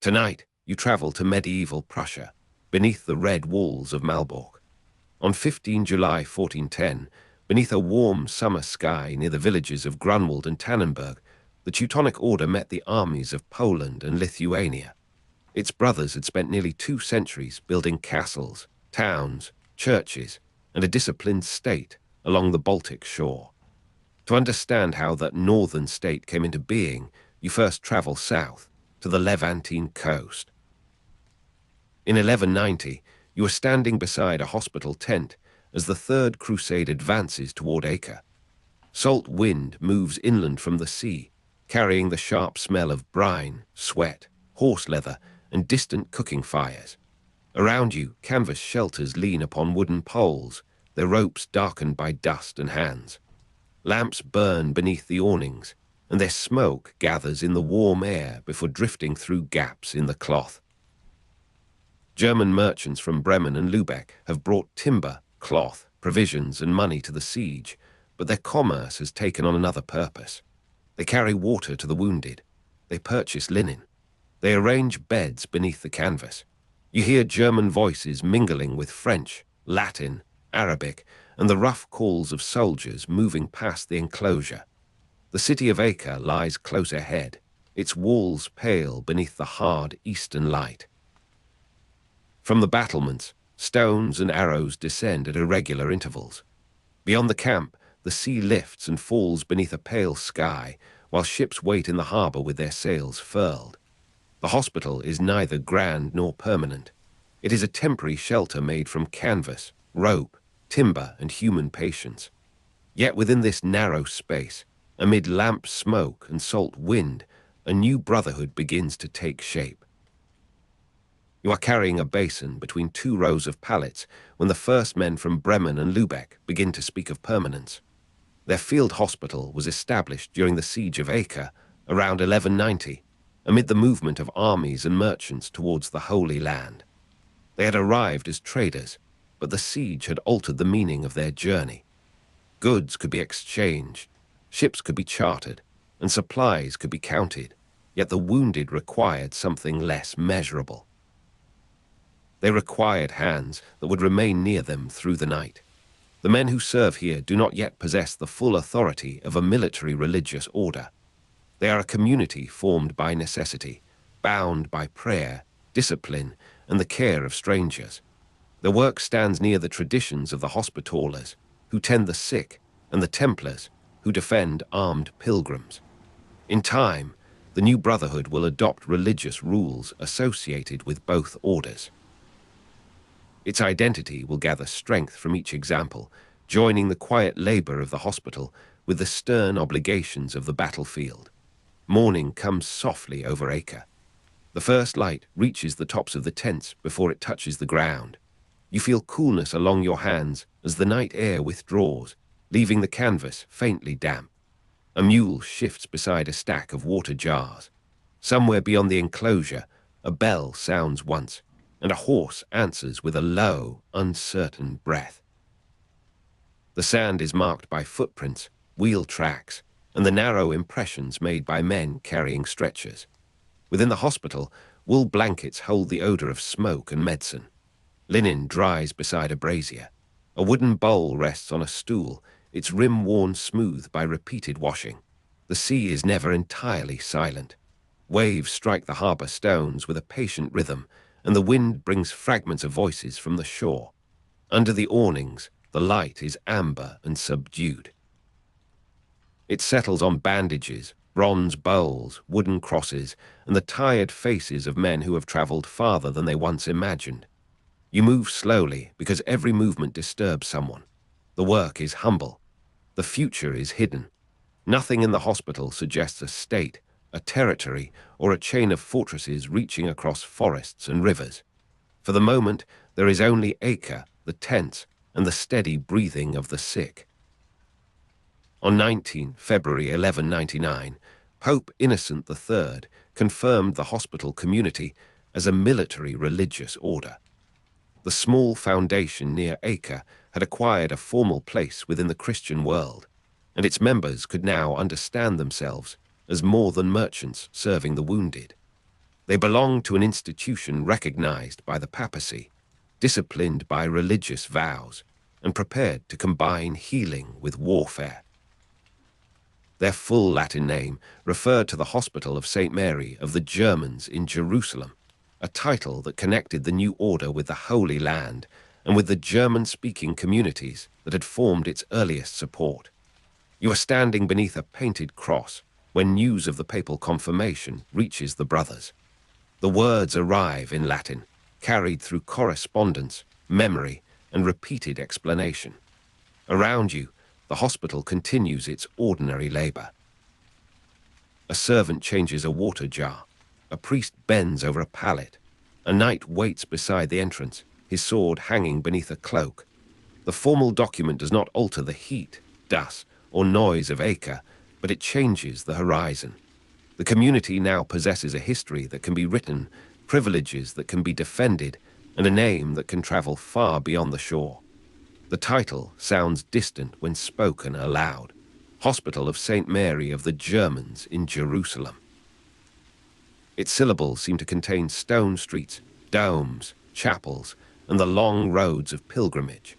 Tonight, you travel to medieval Prussia, beneath the red walls of Malbork. On 15 July 1410, beneath a warm summer sky near the villages of Grunwald and Tannenberg, the Teutonic Order met the armies of Poland and Lithuania. Its brothers had spent nearly 2 centuries building castles, towns, churches, and a disciplined state along the Baltic shore. To understand how that northern state came into being, you first travel south to the Levantine coast. In 1190, you are standing beside a hospital tent as the Third Crusade advances toward Acre. Salt wind moves inland from the sea, carrying the sharp smell of brine, sweat, horse leather, and distant cooking fires. Around you, canvas shelters lean upon wooden poles, their ropes darkened by dust and hands. Lamps burn beneath the awnings, and their smoke gathers in the warm air before drifting through gaps in the cloth. German merchants from Bremen and Lübeck have brought timber, cloth, provisions, and money to the siege, but their commerce has taken on another purpose. They carry water to the wounded. They purchase linen. They arrange beds beneath the canvas. You hear German voices mingling with French, Latin, Arabic, and the rough calls of soldiers moving past the enclosure. The city of Acre lies close ahead, its walls pale beneath the hard eastern light. From the battlements, stones and arrows descend at irregular intervals. Beyond the camp, the sea lifts and falls beneath a pale sky, while ships wait in the harbor with their sails furled. The hospital is neither grand nor permanent. It is a temporary shelter made from canvas, rope, timber, and human patience. Yet within this narrow space, amid lamp smoke and salt wind, a new brotherhood begins to take shape. You are carrying a basin between 2 rows of pallets when the first men from Bremen and Lübeck begin to speak of permanence. Their field hospital was established during the siege of Acre around 1190, amid the movement of armies and merchants towards the Holy Land. They had arrived as traders, but the siege had altered the meaning of their journey. Goods could be exchanged, ships could be chartered, and supplies could be counted, yet the wounded required something less measurable. They required hands that would remain near them through the night. The men who serve here do not yet possess the full authority of a military religious order. They are a community formed by necessity, bound by prayer, discipline, and the care of strangers. Their work stands near the traditions of the Hospitallers, who tend the sick, and the Templars, who defend armed pilgrims. In time, the new brotherhood will adopt religious rules associated with both orders. Its identity will gather strength from each example, joining the quiet labor of the hospital with the stern obligations of the battlefield. Morning comes softly over Acre. The first light reaches the tops of the tents before it touches the ground. You feel coolness along your hands as the night air withdraws, leaving the canvas faintly damp. A mule shifts beside a stack of water jars. Somewhere beyond the enclosure, a bell sounds once, and a horse answers with a low, uncertain breath. The sand is marked by footprints, wheel tracks, and the narrow impressions made by men carrying stretchers. Within the hospital, wool blankets hold the odor of smoke and medicine. Linen dries beside a brazier. A wooden bowl rests on a stool, its rim worn smooth by repeated washing. The sea is never entirely silent. Waves strike the harbor stones with a patient rhythm, and the wind brings fragments of voices from the shore. Under the awnings, the light is amber and subdued. It settles on bandages, bronze bowls, wooden crosses, and the tired faces of men who have traveled farther than they once imagined. You move slowly because every movement disturbs someone. The work is humble. The future is hidden. Nothing in the hospital suggests a state, a territory, or a chain of fortresses reaching across forests and rivers. For the moment, there is only Acre, the tents, and the steady breathing of the sick. On 19 February 1199, Pope Innocent III confirmed the hospital community as a military religious order. The small foundation near Acre had acquired a formal place within the Christian world, and its members could now understand themselves as more than merchants serving the wounded. They belong to an institution recognized by the papacy, disciplined by religious vows, and prepared to combine healing with warfare. Their full Latin name referred to the Hospital of St. Mary of the Germans in Jerusalem, a title that connected the new order with the Holy Land and with the German-speaking communities that had formed its earliest support. You are standing beneath a painted cross when news of the papal confirmation reaches the brothers. The words arrive in Latin, carried through correspondence, memory, and repeated explanation. Around you, the hospital continues its ordinary labor. A servant changes a water jar. A priest bends over a pallet. A knight waits beside the entrance, his sword hanging beneath a cloak. The formal document does not alter the heat, dust, or noise of Acre, but it changes the horizon. The community now possesses a history that can be written, privileges that can be defended, and a name that can travel far beyond the shore. The title sounds distant when spoken aloud. Hospital of St. Mary of the Germans in Jerusalem. Its syllables seem to contain stone streets, domes, chapels, and the long roads of pilgrimage.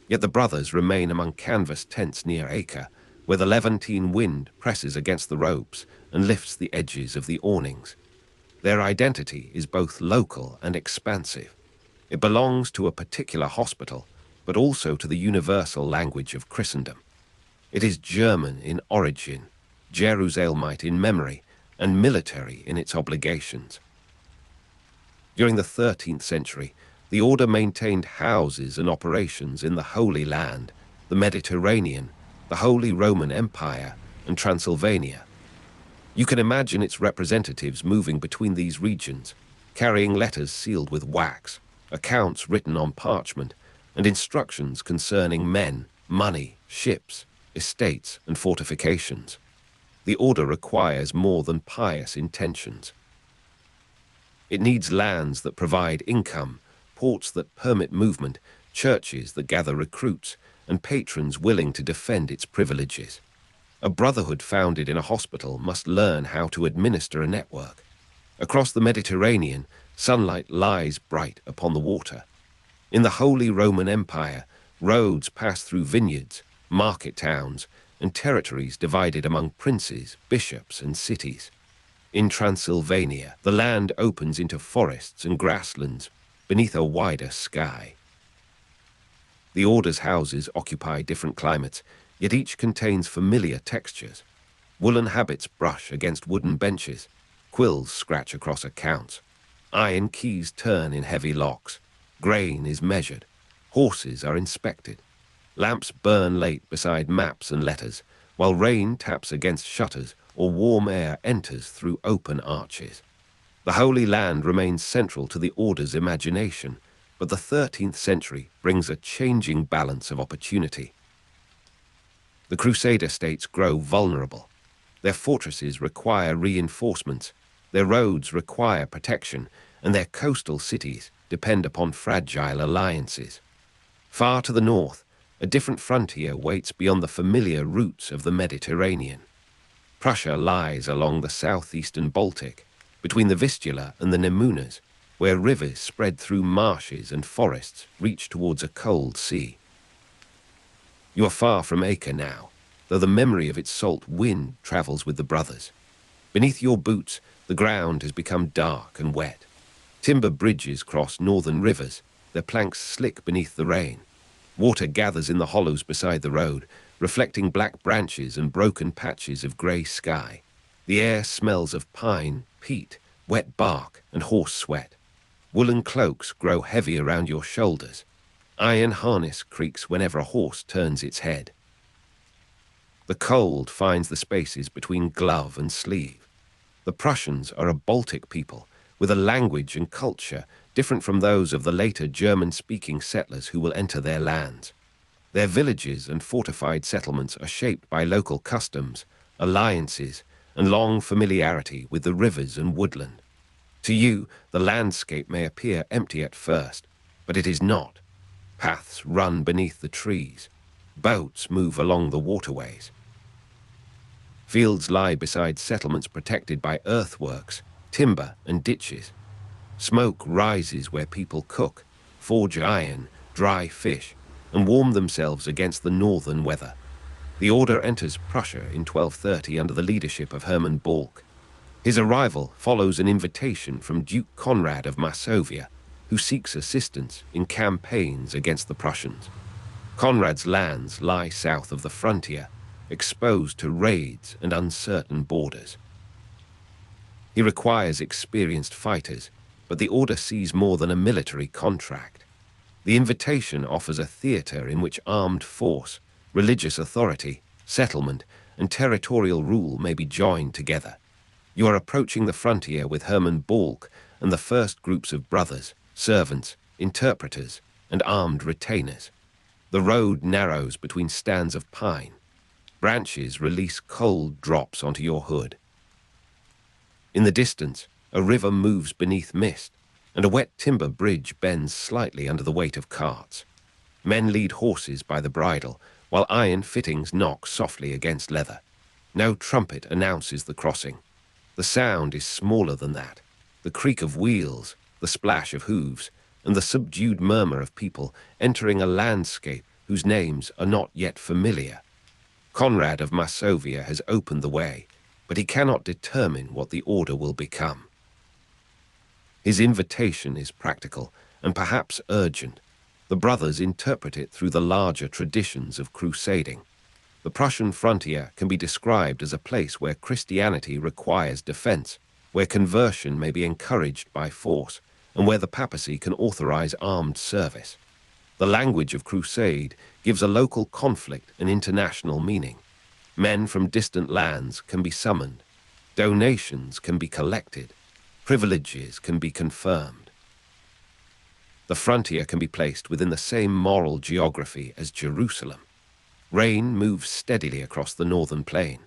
Yet the brothers remain among canvas tents near Acre, where the Levantine wind presses against the ropes and lifts the edges of the awnings. Their identity is both local and expansive. It belongs to a particular hospital, but also to the universal language of Christendom. It is German in origin, Jerusalemite in memory, and military in its obligations. During the 13th century, the order maintained houses and operations in the Holy Land, the Mediterranean, the Holy Roman Empire, and Transylvania. You can imagine its representatives moving between these regions, carrying letters sealed with wax, accounts written on parchment, and instructions concerning men, money, ships, estates, and fortifications. The order requires more than pious intentions. It needs lands that provide income, ports that permit movement, churches that gather recruits, and patrons willing to defend its privileges. A brotherhood founded in a hospital must learn how to administer a network. Across the Mediterranean, sunlight lies bright upon the water. In the Holy Roman Empire, roads pass through vineyards, market towns, and territories divided among princes, bishops, and cities. In Transylvania, the land opens into forests and grasslands beneath a wider sky. The order's houses occupy different climates, yet each contains familiar textures. Woolen habits brush against wooden benches, quills scratch across accounts, iron keys turn in heavy locks, grain is measured, horses are inspected, lamps burn late beside maps and letters, while rain taps against shutters or warm air enters through open arches. The Holy Land remains central to the order's imagination, but the 13th century brings a changing balance of opportunity. The Crusader states grow vulnerable. Their fortresses require reinforcements, their roads require protection, and their coastal cities depend upon fragile alliances. Far to the north, a different frontier waits beyond the familiar routes of the Mediterranean. Prussia lies along the southeastern Baltic, between the Vistula and the Nemunas, where rivers spread through marshes and forests reach towards a cold sea. You are far from Acre now, though the memory of its salt wind travels with the brothers. Beneath your boots, the ground has become dark and wet. Timber bridges cross northern rivers, their planks slick beneath the rain. Water gathers in the hollows beside the road, reflecting black branches and broken patches of grey sky. The air smells of pine, peat, wet bark, and horse sweat. Woolen cloaks grow heavy around your shoulders. Iron harness creaks whenever a horse turns its head. The cold finds the spaces between glove and sleeve. The Prussians are a Baltic people, with a language and culture different from those of the later German-speaking settlers who will enter their lands. Their villages and fortified settlements are shaped by local customs, alliances, and long familiarity with the rivers and woodland. To you, the landscape may appear empty at first, but it is not. Paths run beneath the trees. Boats move along the waterways. Fields lie beside settlements protected by earthworks, timber and ditches. Smoke rises where people cook, forge iron, dry fish, and warm themselves against the northern weather. The order enters Prussia in 1230 under the leadership of Hermann Balck. His arrival follows an invitation from Duke Conrad of Masovia, who seeks assistance in campaigns against the Prussians. Conrad's lands lie south of the frontier, exposed to raids and uncertain borders. He requires experienced fighters, but the order sees more than a military contract. The invitation offers a theater in which armed force, religious authority, settlement, and territorial rule may be joined together. You are approaching the frontier with Hermann Balck and the first groups of brothers, servants, interpreters, and armed retainers. The road narrows between stands of pine. Branches release cold drops onto your hood. In the distance, a river moves beneath mist, and a wet timber bridge bends slightly under the weight of carts. Men lead horses by the bridle, while iron fittings knock softly against leather. No trumpet announces the crossing. The sound is smaller than that. The creak of wheels, the splash of hooves, and the subdued murmur of people entering a landscape whose names are not yet familiar. Conrad of Masovia has opened the way, but he cannot determine what the order will become. His invitation is practical and perhaps urgent. The brothers interpret it through the larger traditions of crusading. The Prussian frontier can be described as a place where Christianity requires defense, where conversion may be encouraged by force, and where the papacy can authorize armed service. The language of crusade gives a local conflict an international meaning. Men from distant lands can be summoned. Donations can be collected. Privileges can be confirmed. The frontier can be placed within the same moral geography as Jerusalem. Rain moves steadily across the northern plain.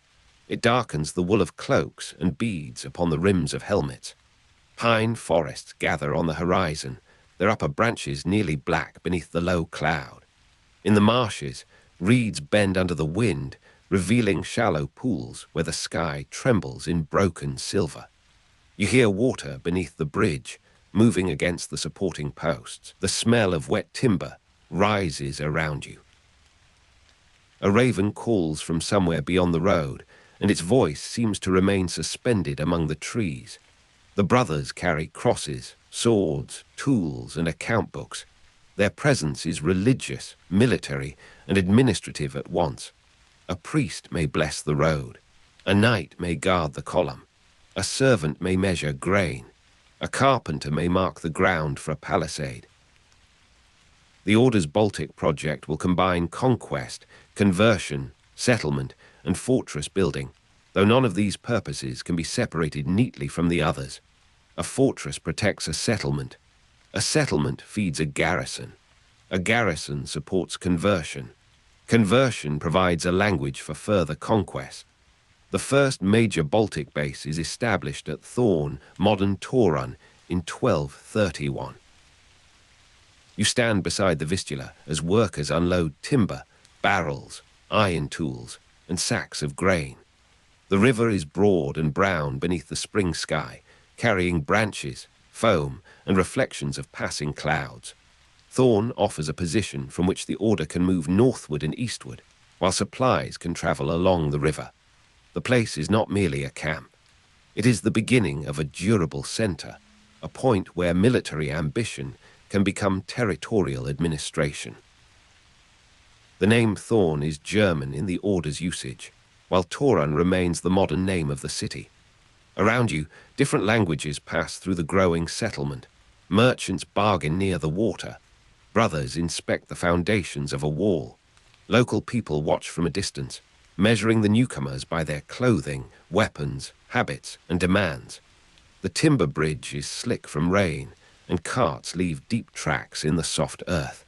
It darkens the wool of cloaks and beads upon the rims of helmets. Pine forests gather on the horizon, their upper branches nearly black beneath the low cloud. In the marshes, reeds bend under the wind, revealing shallow pools where the sky trembles in broken silver. You hear water beneath the bridge, moving against the supporting posts. The smell of wet timber rises around you. A raven calls from somewhere beyond the road, and its voice seems to remain suspended among the trees. The brothers carry crosses, swords, tools, and account books. Their presence is religious, military, and administrative at once. A priest may bless the road. A knight may guard the column. A servant may measure grain. A carpenter may mark the ground for a palisade. The Order's Baltic project will combine conquest, conversion, settlement, and fortress building, though none of these purposes can be separated neatly from the others. A fortress protects a settlement. A settlement feeds a garrison. A garrison supports conversion. Conversion provides a language for further conquest. The first major Baltic base is established at Thorn, modern Torun, in 1231. You stand beside the Vistula as workers unload timber, barrels, iron tools, and sacks of grain. The river is broad and brown beneath the spring sky, carrying branches, foam, and reflections of passing clouds. Thorn offers a position from which the Order can move northward and eastward, while supplies can travel along the river. The place is not merely a camp. It is the beginning of a durable center, a point where military ambition can become territorial administration. The name Thorn is German in the Order's usage, while Torun remains the modern name of the city. Around you, different languages pass through the growing settlement. Merchants bargain near the water. Brothers inspect the foundations of a wall. Local people watch from a distance, measuring the newcomers by their clothing, weapons, habits, and demands. The timber bridge is slick from rain, and carts leave deep tracks in the soft earth.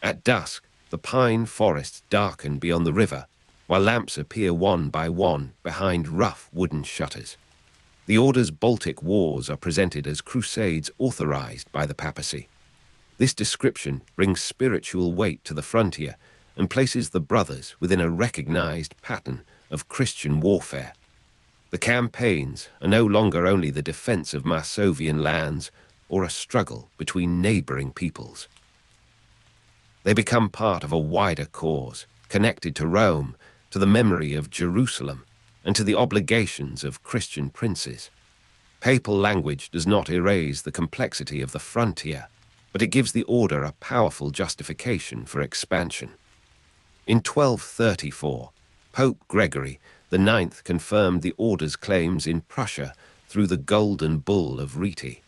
At dusk, the pine forests darken beyond the river, while lamps appear one by one behind rough wooden shutters. The Order's Baltic wars are presented as crusades authorized by the papacy. This description brings spiritual weight to the frontier and places the brothers within a recognized pattern of Christian warfare. The campaigns are no longer only the defense of Masovian lands or a struggle between neighboring peoples. They become part of a wider cause, connected to Rome, to the memory of Jerusalem, and to the obligations of Christian princes. Papal language does not erase the complexity of the frontier, but it gives the order a powerful justification for expansion. In 1234, Pope Gregory IX confirmed the order's claims in Prussia through the Golden Bull of Rieti.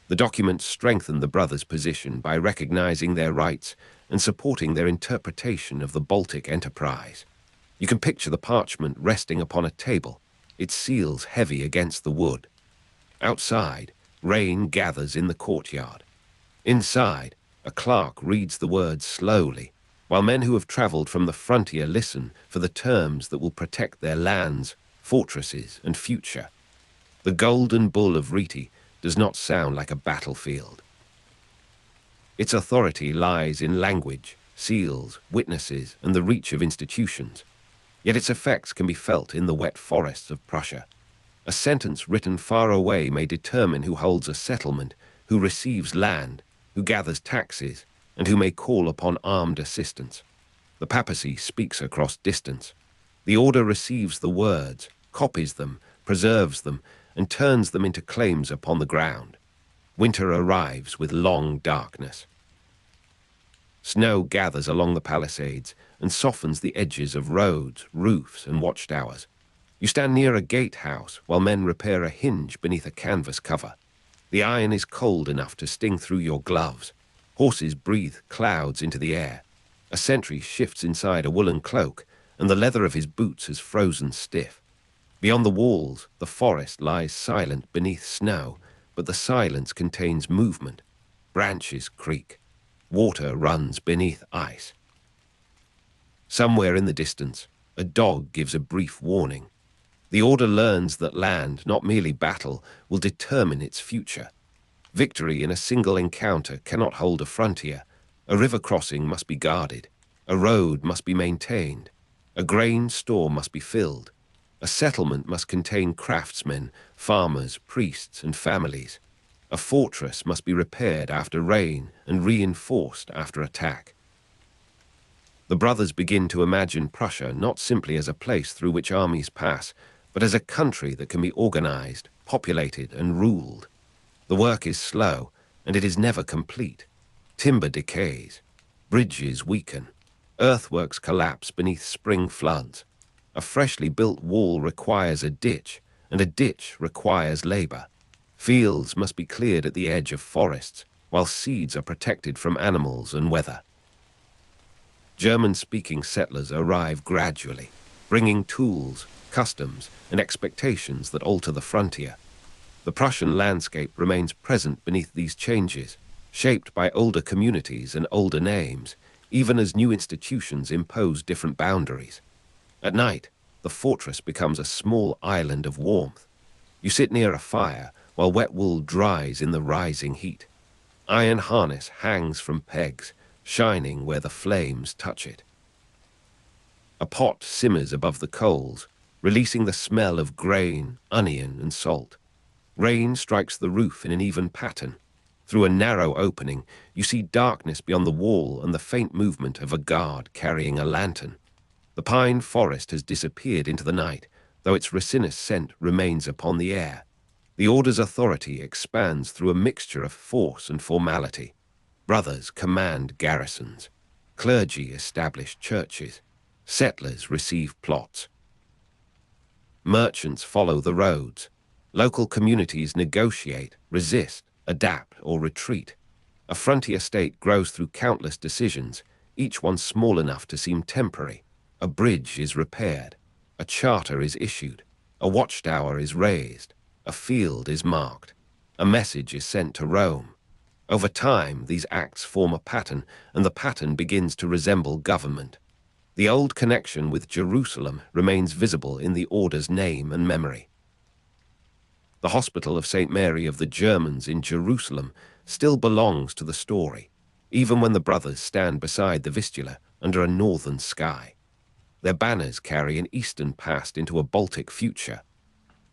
The document strengthened the brothers' position by recognizing their rights and supporting their interpretation of the Baltic enterprise. You can picture the parchment resting upon a table, its seals heavy against the wood. Outside, rain gathers in the courtyard. Inside, a clerk reads the words slowly, while men who have traveled from the frontier listen for the terms that will protect their lands, fortresses, and future. The Golden Bull of Rieti does not sound like a battlefield. Its authority lies in language, seals, witnesses, and the reach of institutions. Yet its effects can be felt in the wet forests of Prussia. A sentence written far away may determine who holds a settlement, who receives land, who gathers taxes, and who may call upon armed assistance. The papacy speaks across distance. The order receives the words, copies them, preserves them, and turns them into claims upon the ground. Winter arrives with long darkness. Snow gathers along the palisades and softens the edges of roads, roofs, and watchtowers. You stand near a gatehouse while men repair a hinge beneath a canvas cover. The iron is cold enough to sting through your gloves. Horses breathe clouds into the air. A sentry shifts inside a woolen cloak, and the leather of his boots is frozen stiff. Beyond the walls, the forest lies silent beneath snow, but the silence contains movement. Branches creak. Water runs beneath ice. Somewhere in the distance, a dog gives a brief warning. The order learns that land, not merely battle, will determine its future. Victory in a single encounter cannot hold a frontier. A river crossing must be guarded. A road must be maintained. A grain store must be filled. A settlement must contain craftsmen, farmers, priests, and families. A fortress must be repaired after rain and reinforced after attack. The brothers begin to imagine Prussia not simply as a place through which armies pass, but as a country that can be organized, populated, and ruled. The work is slow, and it is never complete. Timber decays. Bridges weaken. Earthworks collapse beneath spring floods. A freshly built wall requires a ditch, and a ditch requires labor. Fields must be cleared at the edge of forests, while seeds are protected from animals and weather. German-speaking settlers arrive gradually, bringing tools, customs, and expectations that alter the frontier. The Prussian landscape remains present beneath these changes, shaped by older communities and older names, even as new institutions impose different boundaries. At night, the fortress becomes a small island of warmth. You sit near a fire while wet wool dries in the rising heat. Iron harness hangs from pegs, shining where the flames touch it. A pot simmers above the coals, releasing the smell of grain, onion, and salt. Rain strikes the roof in an even pattern. Through a narrow opening, you see darkness beyond the wall and the faint movement of a guard carrying a lantern. The pine forest has disappeared into the night, though its resinous scent remains upon the air. The order's authority expands through a mixture of force and formality. Brothers command garrisons. Clergy establish churches. Settlers receive plots. Merchants follow the roads. Local communities negotiate, resist, adapt, or retreat. A frontier state grows through countless decisions, each one small enough to seem temporary. A bridge is repaired. A charter is issued. A watchtower is raised. A field is marked. A message is sent to Rome. Over time, these acts form a pattern, and the pattern begins to resemble government. The old connection with Jerusalem remains visible in the order's name and memory. The Hospital of St. Mary of the Germans in Jerusalem still belongs to the story, even when the brothers stand beside the Vistula under a northern sky. Their banners carry an eastern past into a Baltic future.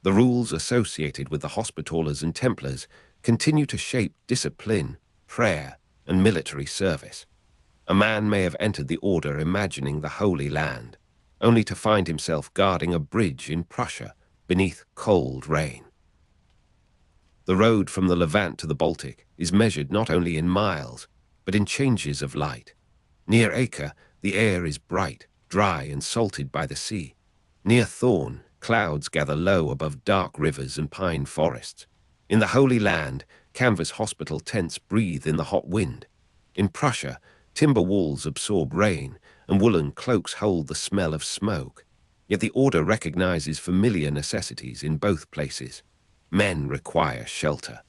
The rules associated with the Hospitallers and Templars continue to shape discipline, prayer, and military service. A man may have entered the order imagining the Holy Land, only to find himself guarding a bridge in Prussia beneath cold rain. The road from the Levant to the Baltic is measured not only in miles, but in changes of light. Near Acre, the air is bright, dry, and salted by the sea. Near Thorn, clouds gather low above dark rivers and pine forests. In the Holy Land, canvas hospital tents breathe in the hot wind. In Prussia, timber walls absorb rain, and woolen cloaks hold the smell of smoke. Yet the order recognizes familiar necessities in both places. Men require shelter.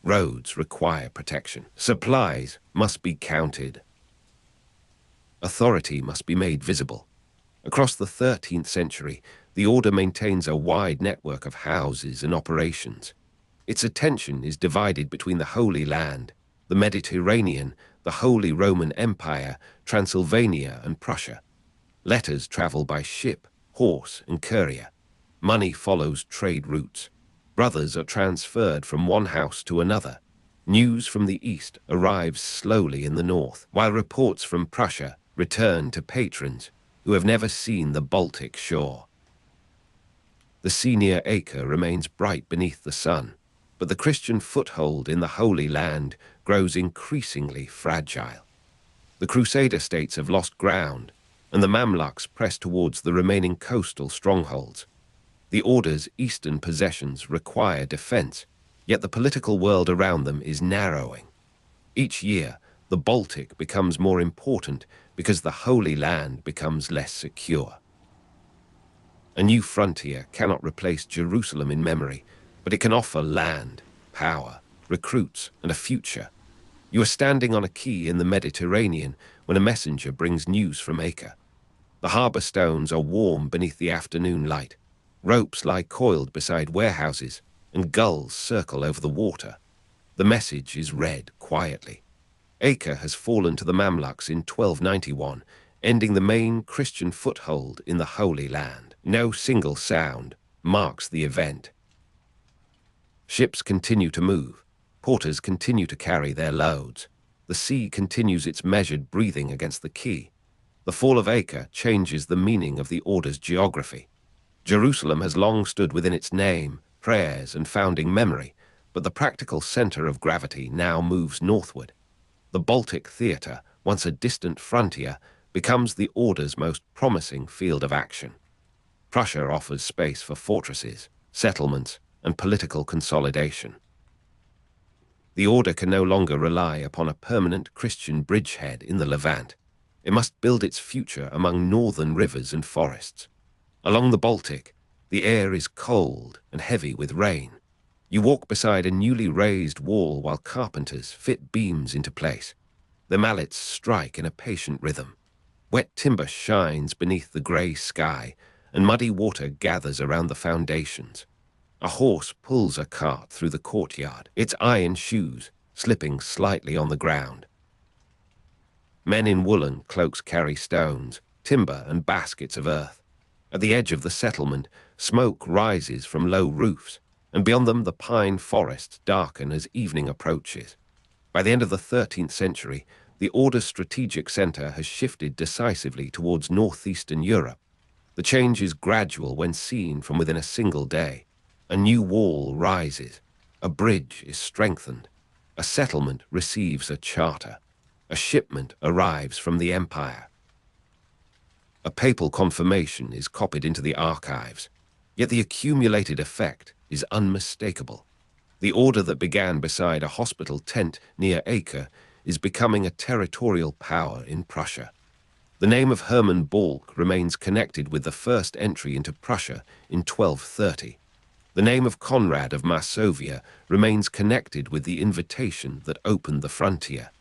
Roads require protection. Supplies must be counted. Authority must be made visible. Across the 13th century, the order maintains a wide network of houses and operations. Its attention is divided between the Holy Land, the Mediterranean, the Holy Roman Empire, Transylvania, and Prussia. Letters travel by ship, horse, and courier. Money follows trade routes. Brothers are transferred from one house to another. News from the east arrives slowly in the north, while reports from Prussia return to patrons who have never seen the Baltic shore. The sea near Acre remains bright beneath the sun, but the Christian foothold in the Holy Land grows increasingly fragile. The Crusader states have lost ground, and the Mamluks press towards the remaining coastal strongholds. The Order's eastern possessions require defense, yet the political world around them is narrowing. Each year, the Baltic becomes more important because the Holy Land becomes less secure. A new frontier cannot replace Jerusalem in memory, but it can offer land, power, recruits, and a future. You are standing on a quay in the Mediterranean when a messenger brings news from Acre. The harbour stones are warm beneath the afternoon light. Ropes lie coiled beside warehouses, and gulls circle over the water. The message is read quietly. Acre has fallen to the Mamluks in 1291, ending the main Christian foothold in the Holy Land. No single sound marks the event. Ships continue to move. Porters continue to carry their loads. The sea continues its measured breathing against the quay. The fall of Acre changes the meaning of the Order's geography. Jerusalem has long stood within its name, prayers, and founding memory, but the practical center of gravity now moves northward. The Baltic theater, once a distant frontier, becomes the Order's most promising field of action. Prussia offers space for fortresses, settlements, and political consolidation. The Order can no longer rely upon a permanent Christian bridgehead in the Levant. It must build its future among northern rivers and forests. Along the Baltic, the air is cold and heavy with rain. You walk beside a newly raised wall while carpenters fit beams into place. Their mallets strike in a patient rhythm. Wet timber shines beneath the grey sky, and muddy water gathers around the foundations. A horse pulls a cart through the courtyard, its iron shoes slipping slightly on the ground. Men in woolen cloaks carry stones, timber, and baskets of earth. At the edge of the settlement, smoke rises from low roofs, and beyond them the pine forests darken as evening approaches. By the end of the 13th century, the Order's strategic center has shifted decisively towards northeastern Europe. The change is gradual when seen from within a single day. A new wall rises, a bridge is strengthened, a settlement receives a charter, a shipment arrives from the empire. A papal confirmation is copied into the archives, yet the accumulated effect is unmistakable. The Order that began beside a hospital tent near Acre is becoming a territorial power in Prussia. The name of Hermann Balk remains connected with the first entry into Prussia in 1230. The name of Conrad of Masovia remains connected with the invitation that opened the frontier.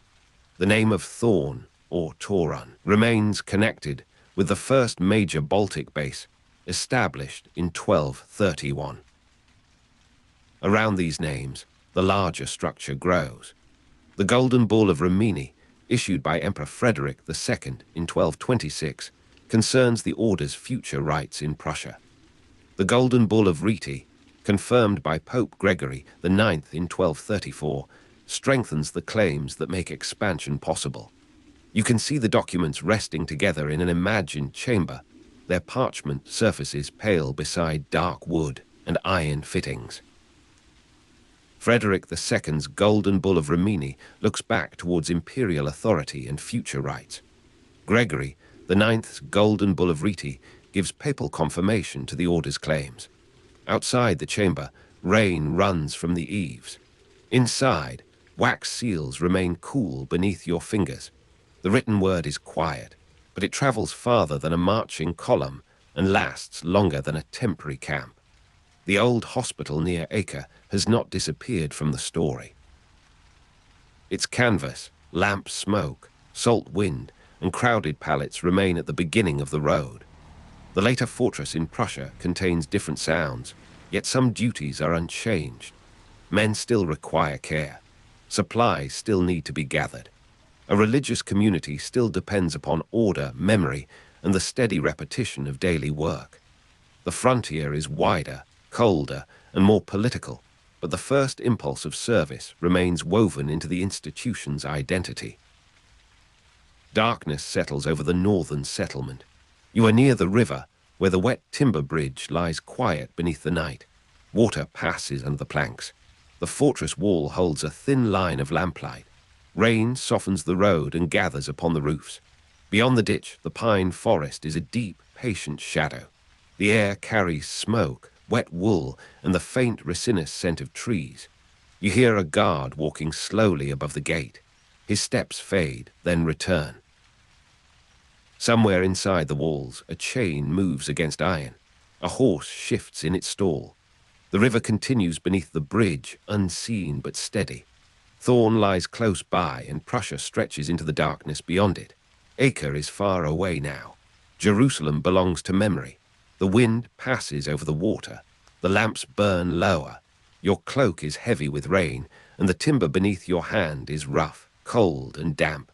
The name of Thorn, or Tauron, remains connected with the first major Baltic base established in 1231. Around these names, the larger structure grows. The Golden Bull of Rimini, issued by Emperor Frederick II in 1226, concerns the Order's future rights in Prussia. The Golden Bull of Rieti, confirmed by Pope Gregory IX in 1234, strengthens the claims that make expansion possible. You can see the documents resting together in an imagined chamber, their parchment surfaces pale beside dark wood and iron fittings. Frederick II's Golden Bull of Rimini looks back towards imperial authority and future rights. Gregory IX's Golden Bull of Rieti gives papal confirmation to the Order's claims. Outside the chamber, rain runs from the eaves. Inside, wax seals remain cool beneath your fingers. The written word is quiet, but it travels farther than a marching column and lasts longer than a temporary camp. The old hospital near Acre has not disappeared from the story. Its canvas, lamp smoke, salt wind, and crowded pallets remain at the beginning of the road. The later fortress in Prussia contains different sounds, yet some duties are unchanged. Men still require care. Supplies still need to be gathered. A religious community still depends upon order, memory, and the steady repetition of daily work. The frontier is wider, colder, and more political, but the first impulse of service remains woven into the institution's identity. Darkness settles over the northern settlement. You are near the river, where the wet timber bridge lies quiet beneath the night. Water passes under the planks. The fortress wall holds a thin line of lamplight. Rain softens the road and gathers upon the roofs. Beyond the ditch, the pine forest is a deep, patient shadow. The air carries smoke, wet wool, and the faint resinous scent of trees. You hear a guard walking slowly above the gate. His steps fade, then return. Somewhere inside the walls, a chain moves against iron. A horse shifts in its stall. The river continues beneath the bridge, unseen but steady. Thorn lies close by, and Prussia stretches into the darkness beyond it. Acre is far away now. Jerusalem belongs to memory. The wind passes over the water. The lamps burn lower. Your cloak is heavy with rain, and the timber beneath your hand is rough, cold, and damp.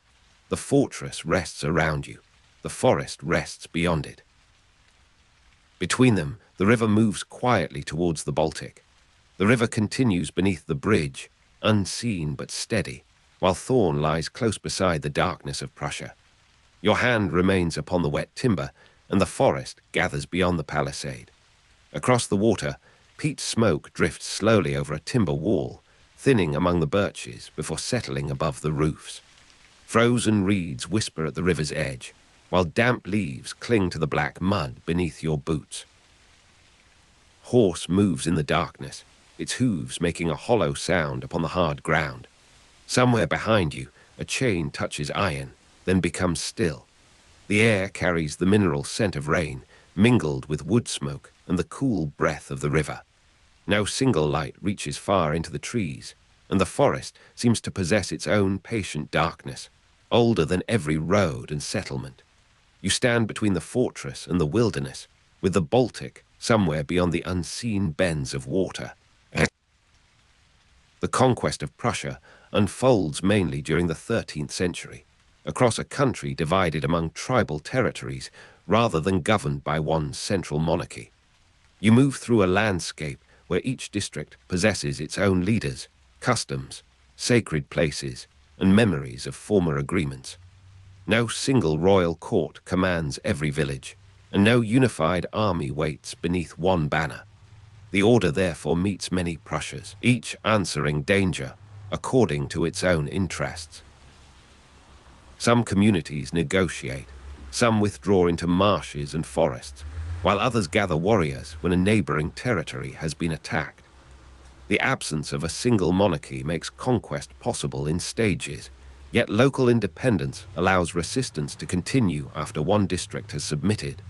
The fortress rests around you. The forest rests beyond it. Between them, the river moves quietly towards the Baltic. The river continues beneath the bridge, unseen but steady, while Thorn lies close beside the darkness of Prussia. Your hand remains upon the wet timber, and the forest gathers beyond the palisade. Across the water, peat smoke drifts slowly over a timber wall, thinning among the birches before settling above the roofs. Frozen reeds whisper at the river's edge, while damp leaves cling to the black mud beneath your boots. Horse moves in the darkness, its hooves making a hollow sound upon the hard ground. Somewhere behind you, a chain touches iron, then becomes still. The air carries the mineral scent of rain, mingled with wood smoke and the cool breath of the river. No single light reaches far into the trees, and the forest seems to possess its own patient darkness, older than every road and settlement. You stand between the fortress and the wilderness, with the Baltic somewhere beyond the unseen bends of water. The conquest of Prussia unfolds mainly during the 13th century, across a country divided among tribal territories rather than governed by one central monarchy. You move through a landscape where each district possesses its own leaders, customs, sacred places, and memories of former agreements. No single royal court commands every village, and no unified army waits beneath one banner. The Order therefore meets many Prussias, each answering danger according to its own interests. Some communities negotiate, some withdraw into marshes and forests, while others gather warriors when a neighboring territory has been attacked. The absence of a single monarchy makes conquest possible in stages, yet local independence allows resistance to continue after one district has submitted.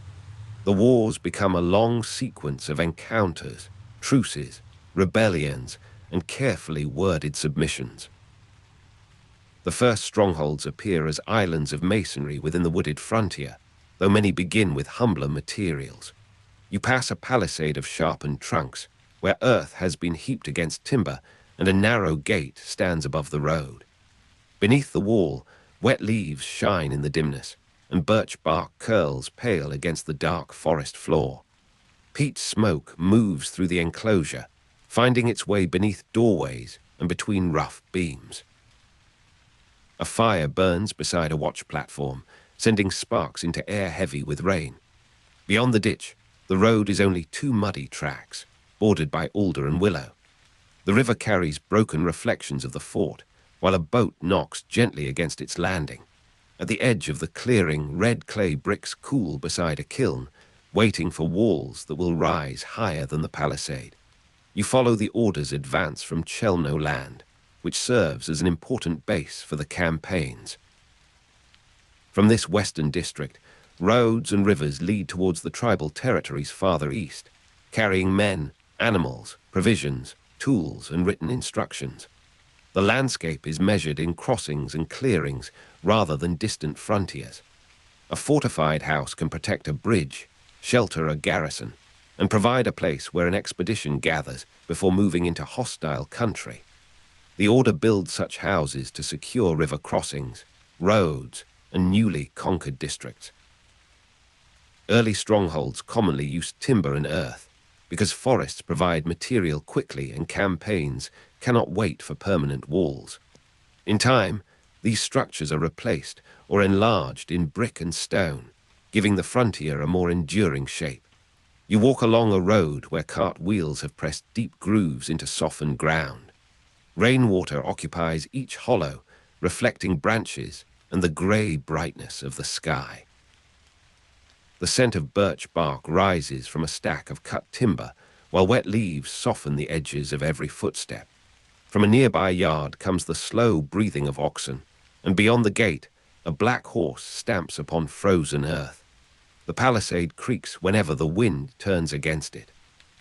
The wars become a long sequence of encounters, truces, rebellions, and carefully worded submissions. The first strongholds appear as islands of masonry within the wooded frontier, though many begin with humbler materials. You pass a palisade of sharpened trunks, where earth has been heaped against timber, and a narrow gate stands above the road. Beneath the wall, wet leaves shine in the dimness, and birch bark curls pale against the dark forest floor. Peat smoke moves through the enclosure, finding its way beneath doorways and between rough beams. A fire burns beside a watch platform, sending sparks into air heavy with rain. Beyond the ditch, the road is only 2 muddy tracks, bordered by alder and willow. The river carries broken reflections of the fort, while a boat knocks gently against its landing. At the edge of the clearing, red clay bricks cool beside a kiln, waiting for walls that will rise higher than the palisade. You follow the Order's advance from Chelno land, which serves as an important base for the campaigns. From this western district, roads and rivers lead towards the tribal territories farther east, carrying men, animals, provisions, tools, and written instructions. The landscape is measured in crossings and clearings rather than distant frontiers. A fortified house can protect a bridge, shelter a garrison, and provide a place where an expedition gathers before moving into hostile country. The Order builds such houses to secure river crossings, roads, and newly conquered districts. Early strongholds commonly used timber and earth, because forests provide material quickly and campaigns cannot wait for permanent walls. In time, these structures are replaced or enlarged in brick and stone, giving the frontier a more enduring shape. You walk along a road where cart wheels have pressed deep grooves into softened ground. Rainwater occupies each hollow, reflecting branches and the grey brightness of the sky. The scent of birch bark rises from a stack of cut timber, while wet leaves soften the edges of every footstep. From a nearby yard comes the slow breathing of oxen, and beyond the gate, a black horse stamps upon frozen earth. The palisade creaks whenever the wind turns against it.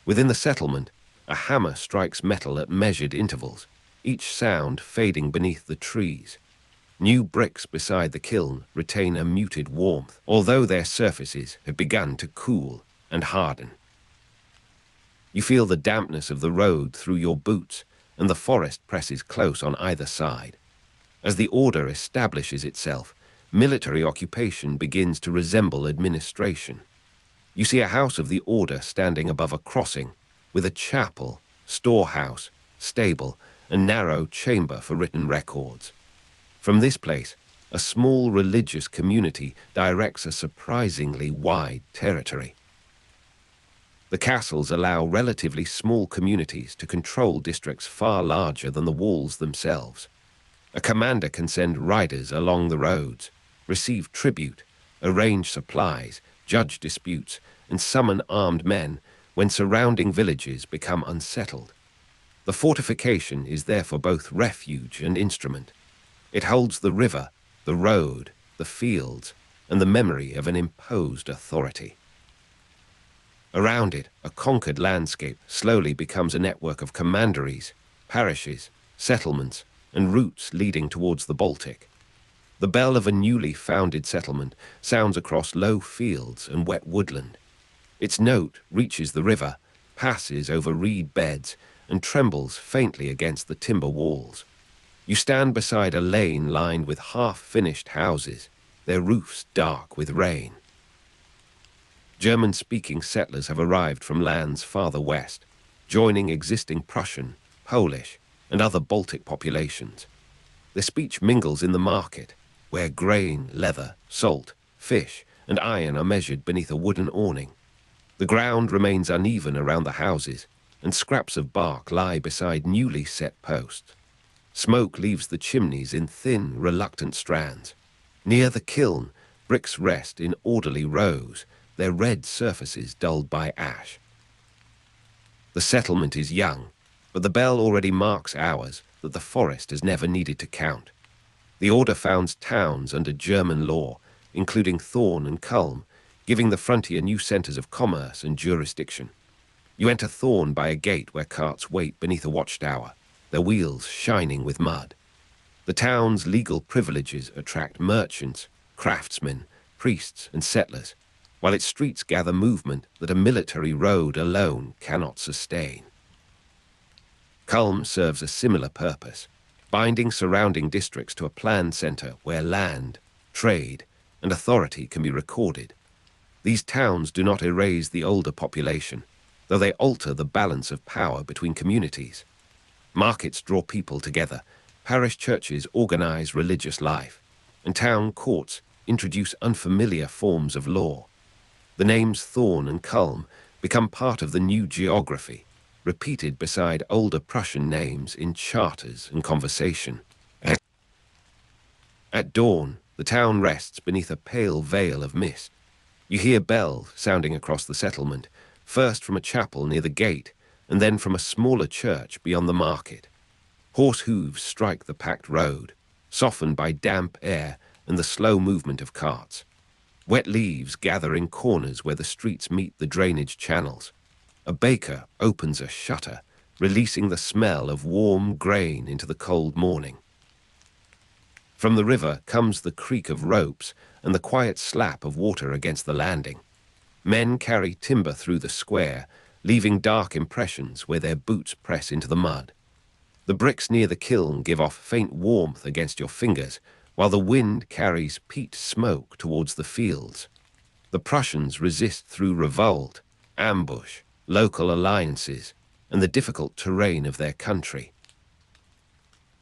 Within the settlement, a hammer strikes metal at measured intervals, each sound fading beneath the trees. New bricks beside the kiln retain a muted warmth, although their surfaces have begun to cool and harden. You feel the dampness of the road through your boots, and the forest presses close on either side. As the Order establishes itself, military occupation begins to resemble administration. You see a house of the Order standing above a crossing, with a chapel, storehouse, stable, and narrow chamber for written records. From this place, a small religious community directs a surprisingly wide territory. The castles allow relatively small communities to control districts far larger than the walls themselves. A commander can send riders along the roads, receive tribute, arrange supplies, judge disputes, and summon armed men when surrounding villages become unsettled. The fortification is therefore both refuge and instrument. It holds the river, the road, the fields, and the memory of an imposed authority. Around it, a conquered landscape slowly becomes a network of commanderies, parishes, settlements, and routes leading towards the Baltic. The bell of a newly founded settlement sounds across low fields and wet woodland. Its note reaches the river, passes over reed beds, and trembles faintly against the timber walls. You stand beside a lane lined with half-finished houses, their roofs dark with rain. German-speaking settlers have arrived from lands farther west, joining existing Prussian, Polish, and other Baltic populations. Their speech mingles in the market, where grain, leather, salt, fish, and iron are measured beneath a wooden awning. The ground remains uneven around the houses, and scraps of bark lie beside newly set posts. Smoke leaves the chimneys in thin, reluctant strands. Near the kiln, bricks rest in orderly rows, their red surfaces dulled by ash. The settlement is young, but the bell already marks hours that the forest has never needed to count. The Order founds towns under German law, including Thorn and Culm, giving the frontier new centers of commerce and jurisdiction. You enter Thorn by a gate where carts wait beneath a watchtower, their wheels shining with mud. The town's legal privileges attract merchants, craftsmen, priests, and settlers, while its streets gather movement that a military road alone cannot sustain. Culm serves a similar purpose, binding surrounding districts to a planned center where land, trade, and authority can be recorded. These towns do not erase the older population, though they alter the balance of power between communities. Markets draw people together, parish churches organize religious life, and town courts introduce unfamiliar forms of law. The names Thorn and Culm become part of the new geography, repeated beside older Prussian names in charters and conversation. At dawn, the town rests beneath a pale veil of mist. You hear bells sounding across the settlement, first from a chapel near the gate, and then from a smaller church beyond the market. Horse hooves strike the packed road, softened by damp air and the slow movement of carts. Wet leaves gather in corners where the streets meet the drainage channels. A baker opens a shutter, releasing the smell of warm grain into the cold morning. From the river comes the creak of ropes and the quiet slap of water against the landing. Men carry timber through the square, leaving dark impressions where their boots press into the mud. The bricks near the kiln give off faint warmth against your fingers, while the wind carries peat smoke towards the fields. The Prussians resist through revolt, ambush, local alliances, and the difficult terrain of their country.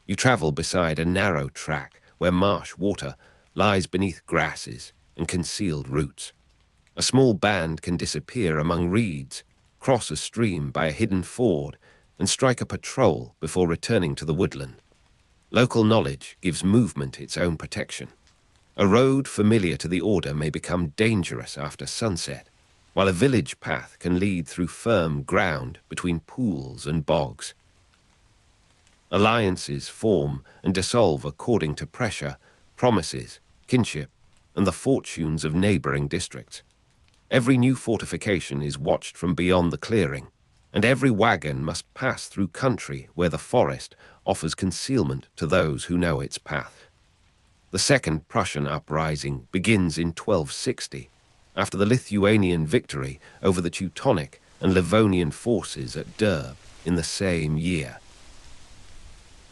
You travel beside a narrow track where marsh water lies beneath grasses and concealed roots. A small band can disappear among reeds, cross a stream by a hidden ford, and strike a patrol before returning to the woodland. Local knowledge gives movement its own protection. A road familiar to the order may become dangerous after sunset, while a village path can lead through firm ground between pools and bogs. Alliances form and dissolve according to pressure, promises, kinship, and the fortunes of neighboring districts. Every new fortification is watched from beyond the clearing, and every wagon must pass through country where the forest offers concealment to those who know its path. The Second Prussian Uprising begins in 1260, after the Lithuanian victory over the Teutonic and Livonian forces at Derb in the same year.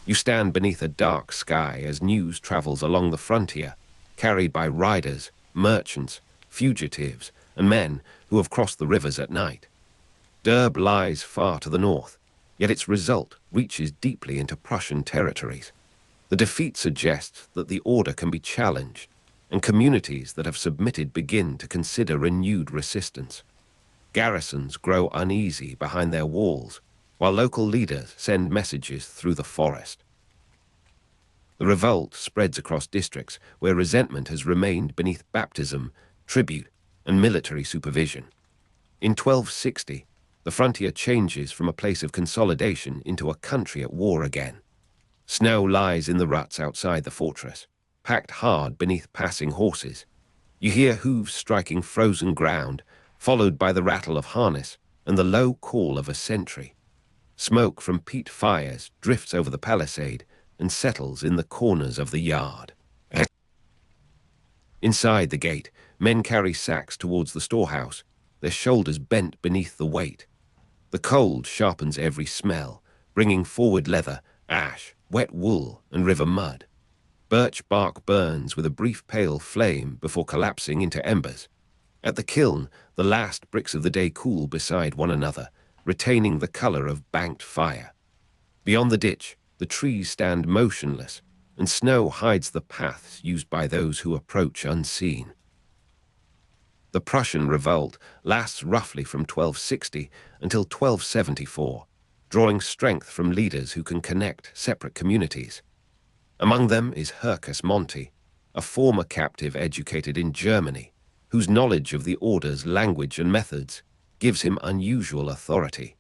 You stand beneath a dark sky as news travels along the frontier, carried by riders, merchants, fugitives, and men who have crossed the rivers at night. Derb lies far to the north, yet its result reaches deeply into Prussian territories. The defeat suggests that the order can be challenged, and communities that have submitted begin to consider renewed resistance. Garrisons grow uneasy behind their walls, while local leaders send messages through the forest. The revolt spreads across districts where resentment has remained beneath baptism, tribute, and military supervision. In 1260, the frontier changes from a place of consolidation into a country at war again. Snow lies in the ruts outside the fortress, packed hard beneath passing horses. You hear hooves striking frozen ground, followed by the rattle of harness and the low call of a sentry. Smoke from peat fires drifts over the palisade and settles in the corners of the yard. Inside the gate, men carry sacks towards the storehouse, their shoulders bent beneath the weight. The cold sharpens every smell, bringing forward leather, ash, wet wool, and river mud. Birch bark burns with a brief pale flame before collapsing into embers. At the kiln, the last bricks of the day cool beside one another, retaining the color of banked fire. Beyond the ditch, the trees stand motionless, and snow hides the paths used by those who approach unseen. The Prussian revolt lasts roughly from 1260 until 1274, drawing strength from leaders who can connect separate communities. Among them is Hercus Monti, a former captive educated in Germany, whose knowledge of the order's language and methods gives him unusual authority.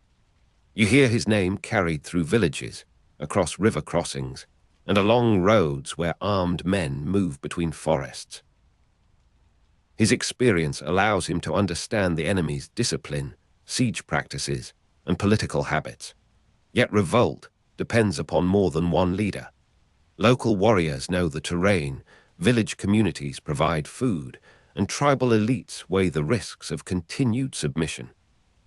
You hear his name carried through villages, across river crossings, and along roads where armed men move between forests. His experience allows him to understand the enemy's discipline, siege practices, and political habits. Yet revolt depends upon more than one leader. Local warriors know the terrain, village communities provide food, and tribal elites weigh the risks of continued submission.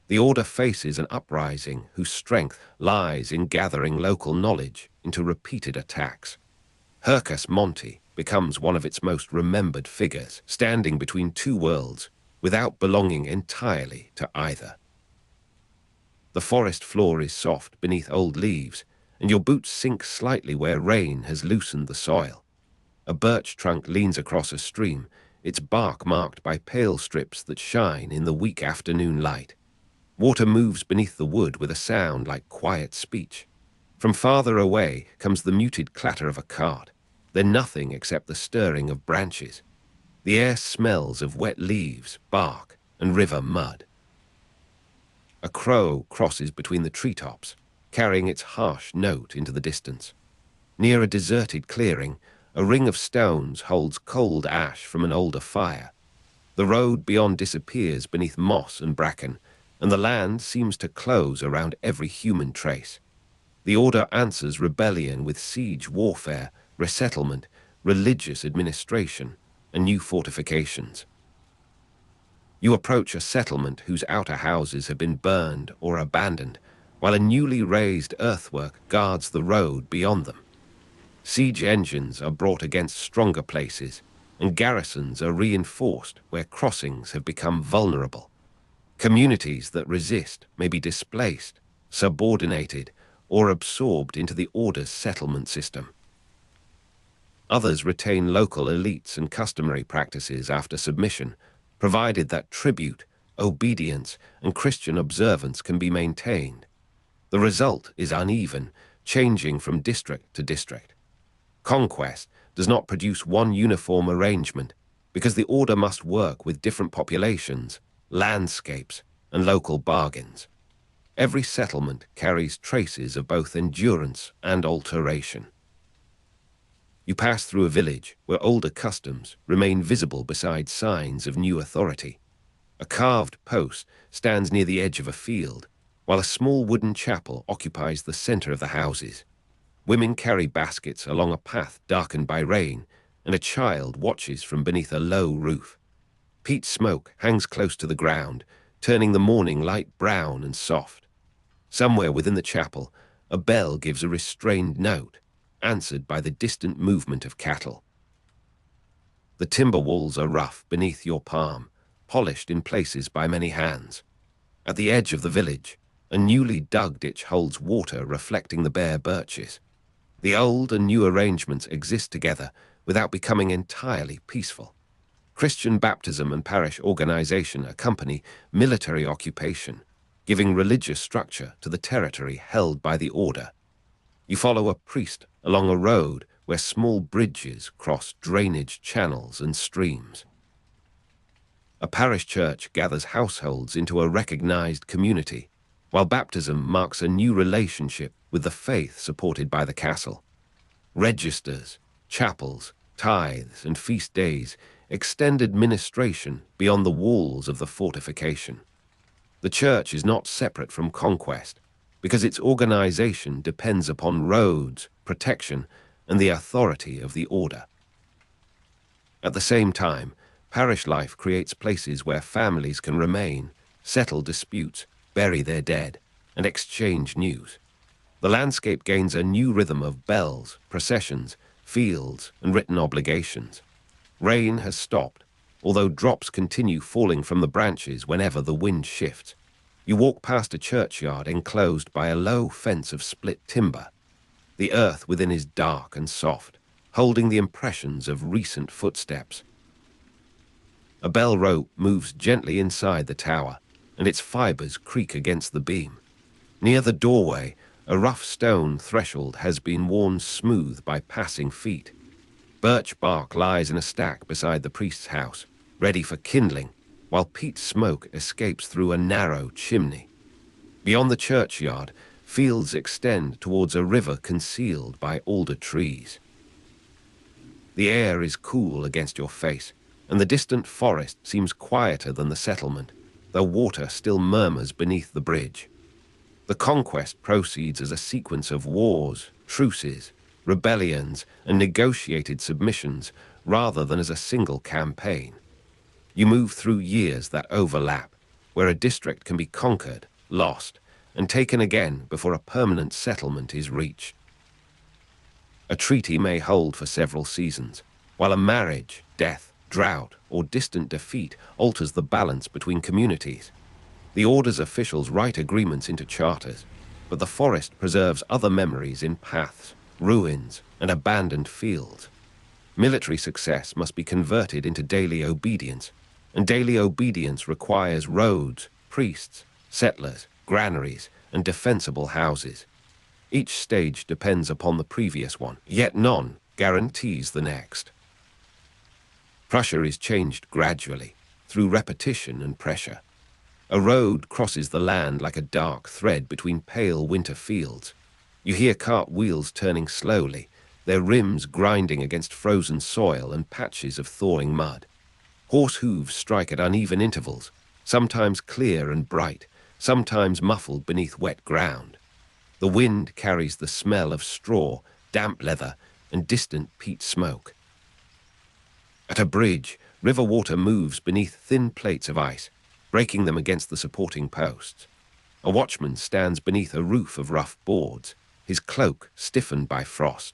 The order faces an uprising whose strength lies in gathering local knowledge into repeated attacks. Hercus Monti becomes one of its most remembered figures, standing between two worlds without belonging entirely to either. The forest floor is soft beneath old leaves, and your boots sink slightly where rain has loosened the soil. A birch trunk leans across a stream, its bark marked by pale strips that shine in the weak afternoon light. Water moves beneath the wood with a sound like quiet speech. From farther away comes the muted clatter of a cart, then nothing except the stirring of branches. The air smells of wet leaves, bark, and river mud. A crow crosses between the treetops, carrying its harsh note into the distance. Near a deserted clearing, a ring of stones holds cold ash from an older fire. The road beyond disappears beneath moss and bracken, and the land seems to close around every human trace. The Order answers rebellion with siege warfare, resettlement, religious administration, and new fortifications. You approach a settlement whose outer houses have been burned or abandoned, while a newly raised earthwork guards the road beyond them. Siege engines are brought against stronger places, and garrisons are reinforced where crossings have become vulnerable. Communities that resist may be displaced, subordinated, or absorbed into the Order's settlement system. Others retain local elites and customary practices after submission, provided that tribute, obedience, and Christian observance can be maintained. The result is uneven, changing from district to district. Conquest does not produce one uniform arrangement because the Order must work with different populations, landscapes, and local bargains. Every settlement carries traces of both endurance and alteration. You pass through a village where older customs remain visible beside signs of new authority. A carved post stands near the edge of a field, while a small wooden chapel occupies the center of the houses. Women carry baskets along a path darkened by rain, and a child watches from beneath a low roof. Peat smoke hangs close to the ground, turning the morning light brown and soft. Somewhere within the chapel, a bell gives a restrained note, answered by the distant movement of cattle. The timber walls are rough beneath your palm, polished in places by many hands. At the edge of the village, a newly dug ditch holds water reflecting the bare birches. The old and new arrangements exist together without becoming entirely peaceful. Christian baptism and parish organization accompany military occupation, giving religious structure to the territory held by the Order. You follow a priest along a road where small bridges cross drainage channels and streams. A parish church gathers households into a recognized community, while baptism marks a new relationship with the faith supported by the castle. Registers, chapels, tithes, and feast days extend administration beyond the walls of the fortification. The church is not separate from Conquest, because its organization depends upon roads, protection, and the authority of the Order. At the same time, parish life creates places where families can remain, settle disputes, bury their dead, and exchange news. The landscape gains a new rhythm of bells, processions, fields, and written obligations. Rain has stopped, although drops continue falling from the branches whenever the wind shifts. You walk past a churchyard enclosed by a low fence of split timber. The earth within is dark and soft, holding the impressions of recent footsteps. A bell rope moves gently inside the tower, and its fibers creak against the beam. Near the doorway, a rough stone threshold has been worn smooth by passing feet. Birch bark lies in a stack beside the priest's house, ready for kindling, while peat smoke escapes through a narrow chimney. Beyond the churchyard, fields extend towards a river concealed by alder trees. The air is cool against your face, and the distant forest seems quieter than the settlement, though water still murmurs beneath the bridge. The Conquest proceeds as a sequence of wars, truces, rebellions, and negotiated submissions, rather than as a single campaign. You move through years that overlap, where a district can be conquered, lost, and taken again before a permanent settlement is reached. A treaty may hold for several seasons, while a marriage, death, drought, or distant defeat alters the balance between communities. The Order's officials write agreements into charters, but the forest preserves other memories in paths, ruins, and abandoned fields. Military success must be converted into daily obedience, and daily obedience requires roads, priests, settlers, granaries, and defensible houses. Each stage depends upon the previous one, yet none guarantees the next. Prussia is changed gradually, through repetition and pressure. A road crosses the land like a dark thread between pale winter fields. You hear cart wheels turning slowly, their rims grinding against frozen soil and patches of thawing mud. Horse hooves strike at uneven intervals, sometimes clear and bright, sometimes muffled beneath wet ground. The wind carries the smell of straw, damp leather, and distant peat smoke. At a bridge, river water moves beneath thin plates of ice, breaking them against the supporting posts. A watchman stands beneath a roof of rough boards, his cloak stiffened by frost.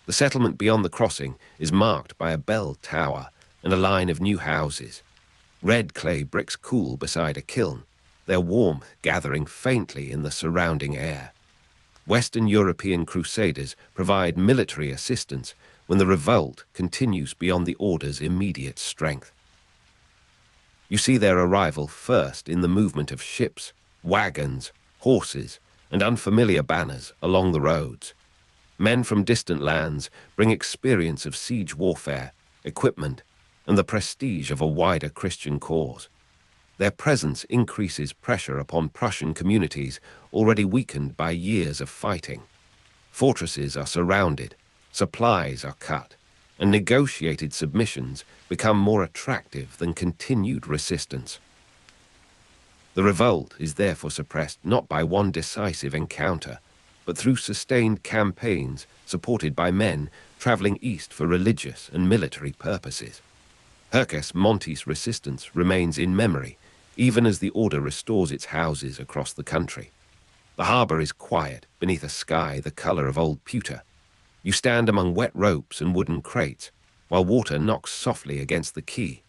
The settlement beyond the crossing is marked by a bell tower and a line of new houses. Red clay bricks cool beside a kiln, their warmth gathering faintly in the surrounding air. Western European crusaders provide military assistance when the revolt continues beyond the Order's immediate strength. You see their arrival first in the movement of ships, wagons, horses, and unfamiliar banners along the roads. Men from distant lands bring experience of siege warfare, equipment, and the prestige of a wider Christian cause. Their presence increases pressure upon Prussian communities already weakened by years of fighting. Fortresses are surrounded, supplies are cut, and negotiated submissions become more attractive than continued resistance. The revolt is therefore suppressed not by one decisive encounter, but through sustained campaigns supported by men traveling east for religious and military purposes. Hercus Monti's resistance remains in memory, even as the Order restores its houses across the country. The harbor is quiet beneath a sky the color of old pewter. You stand among wet ropes and wooden crates, while water knocks softly against the quay.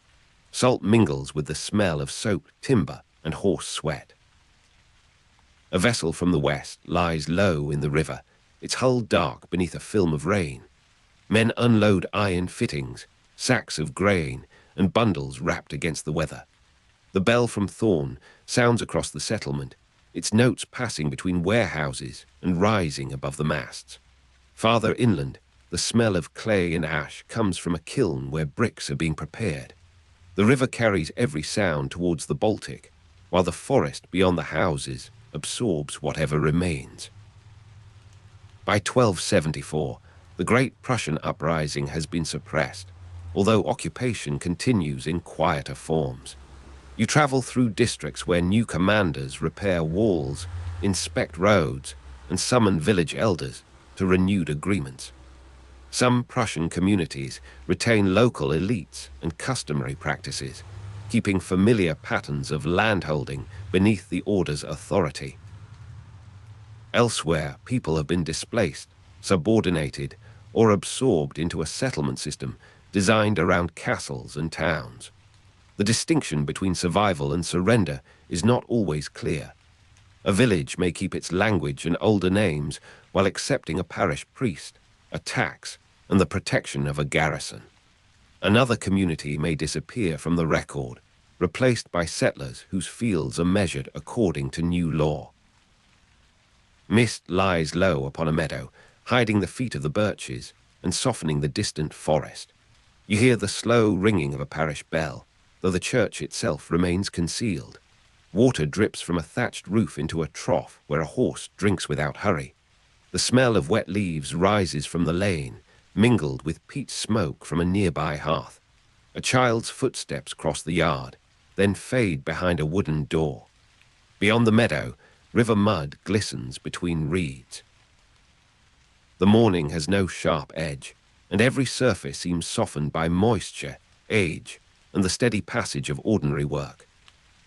Salt mingles with the smell of soaked timber and horse sweat. A vessel from the west lies low in the river, its hull dark beneath a film of rain. Men unload iron fittings, sacks of grain, and bundles wrapped against the weather. The bell from Thorn sounds across the settlement, its notes passing between warehouses and rising above the masts. Farther inland, the smell of clay and ash comes from a kiln where bricks are being prepared. The river carries every sound towards the Baltic, while the forest beyond the houses absorbs whatever remains. By 1274, the Great Prussian uprising has been suppressed, although occupation continues in quieter forms. You travel through districts where new commanders repair walls, inspect roads, and summon village elders to renewed agreements. Some Prussian communities retain local elites and customary practices, keeping familiar patterns of landholding beneath the Order's authority. Elsewhere, people have been displaced, subordinated, or absorbed into a settlement system designed around castles and towns. The distinction between survival and surrender is not always clear. A village may keep its language and older names while accepting a parish priest, a tax, and the protection of a garrison. Another community may disappear from the record, replaced by settlers whose fields are measured according to new law. Mist lies low upon a meadow, hiding the feet of the birches and softening the distant forest. You hear the slow ringing of a parish bell, though the church itself remains concealed. Water drips from a thatched roof into a trough where a horse drinks without hurry. The smell of wet leaves rises from the lane, mingled with peat smoke from a nearby hearth. A child's footsteps cross the yard, then fade behind a wooden door. Beyond the meadow, river mud glistens between reeds. The morning has no sharp edge, and every surface seems softened by moisture, age, and the steady passage of ordinary work.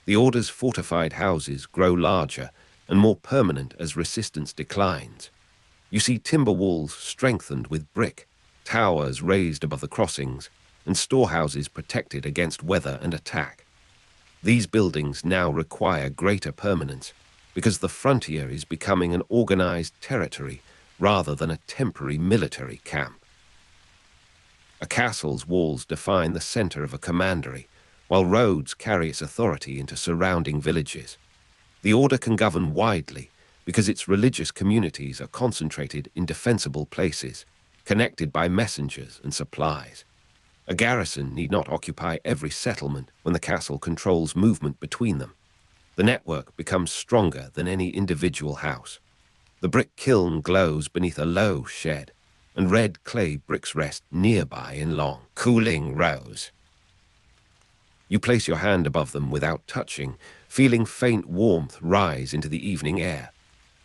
The Order's fortified houses grow larger and more permanent as resistance declines. You see timber walls strengthened with brick, towers raised above the crossings, and storehouses protected against weather and attack. These buildings now require greater permanence because the frontier is becoming an organized territory rather than a temporary military camp. A castle's walls define the center of a commandery, while roads carry its authority into surrounding villages. The order can govern widely because its religious communities are concentrated in defensible places, connected by messengers and supplies. A garrison need not occupy every settlement when the castle controls movement between them. The network becomes stronger than any individual house. The brick kiln glows beneath a low shed, and red clay bricks rest nearby in long, cooling rows. You place your hand above them without touching, feeling faint warmth rise into the evening air.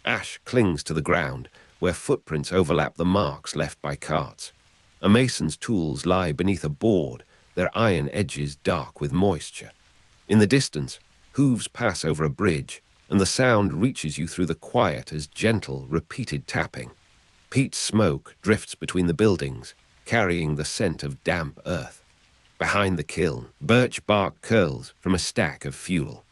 Ash clings to the ground, where footprints overlap the marks left by carts. A mason's tools lie beneath a board, their iron edges dark with moisture. In the distance, hooves pass over a bridge, and the sound reaches you through the quiet as gentle, repeated tapping. Peat smoke drifts between the buildings, carrying the scent of damp earth. Behind the kiln, birch bark curls from a stack of fuel.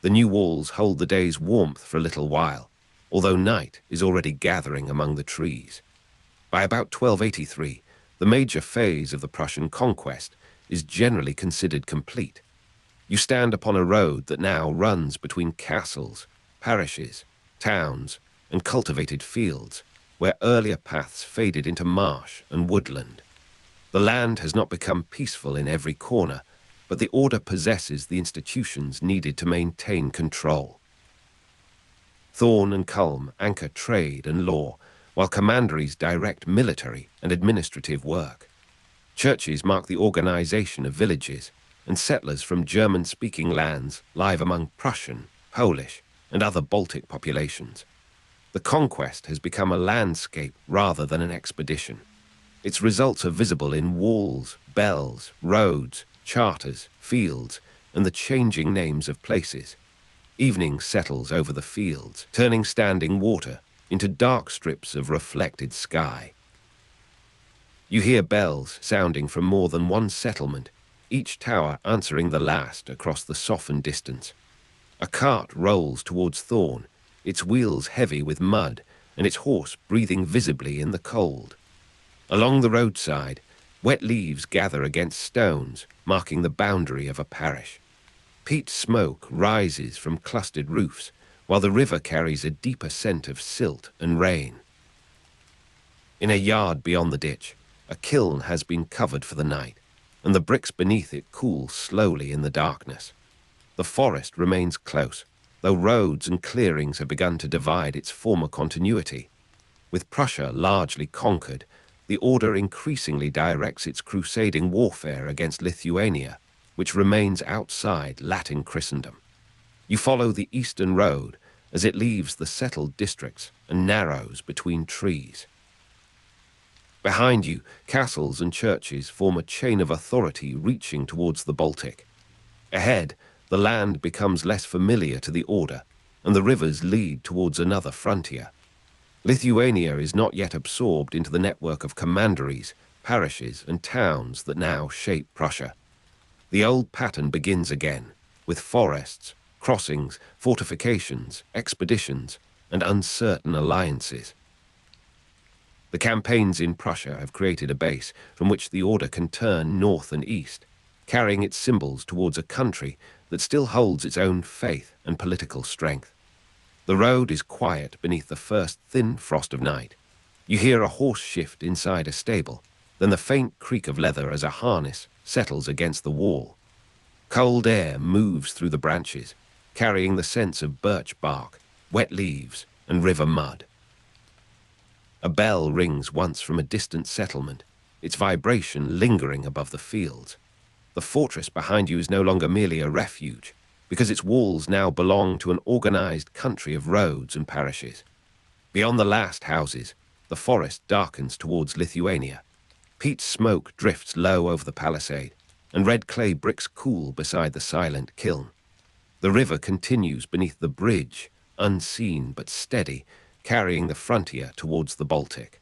The new walls hold the day's warmth for a little while, although night is already gathering among the trees. By about 1283, the major phase of the Prussian conquest is generally considered complete. You stand upon a road that now runs between castles, parishes, towns, and cultivated fields, where earlier paths faded into marsh and woodland. The land has not become peaceful in every corner, but the order possesses the institutions needed to maintain control. Thorn and Culm anchor trade and law, while commanderies direct military and administrative work. Churches mark the organization of villages, and settlers from German-speaking lands live among Prussian, Polish, and other Baltic populations. The conquest has become a landscape rather than an expedition. Its results are visible in walls, bells, roads, charters, fields, and the changing names of places. Evening settles over the fields, turning standing water into dark strips of reflected sky. You hear bells sounding from more than one settlement, each tower answering the last across the softened distance. A cart rolls towards Thorn, its wheels heavy with mud and its horse breathing visibly in the cold. Along the roadside, wet leaves gather against stones, marking the boundary of a parish. Peat smoke rises from clustered roofs, while the river carries a deeper scent of silt and rain. In a yard beyond the ditch, a kiln has been covered for the night, and the bricks beneath it cool slowly in the darkness. The forest remains close, though roads and clearings have begun to divide its former continuity. With Prussia largely conquered, the order increasingly directs its crusading warfare against Lithuania, which remains outside Latin Christendom. You follow the eastern road as it leaves the settled districts and narrows between trees. Behind you, castles and churches form a chain of authority reaching towards the Baltic. Ahead, the land becomes less familiar to the order, and the rivers lead towards another frontier. Lithuania is not yet absorbed into the network of commanderies, parishes, and towns that now shape Prussia. The old pattern begins again, with forests, crossings, fortifications, expeditions, and uncertain alliances. The campaigns in Prussia have created a base from which the order can turn north and east, carrying its symbols towards a country that still holds its own faith and political strength. The road is quiet beneath the first thin frost of night. You hear a horse shift inside a stable, then the faint creak of leather as a harness settles against the wall. Cold air moves through the branches, carrying the scents of birch bark, wet leaves, and river mud. A bell rings once from a distant settlement, its vibration lingering above the fields. The fortress behind you is no longer merely a refuge, because its walls now belong to an organized country of roads and parishes. Beyond the last houses, the forest darkens towards Lithuania. Peat smoke drifts low over the palisade, and red clay bricks cool beside the silent kiln. The river continues beneath the bridge, unseen but steady, carrying the frontier towards the Baltic.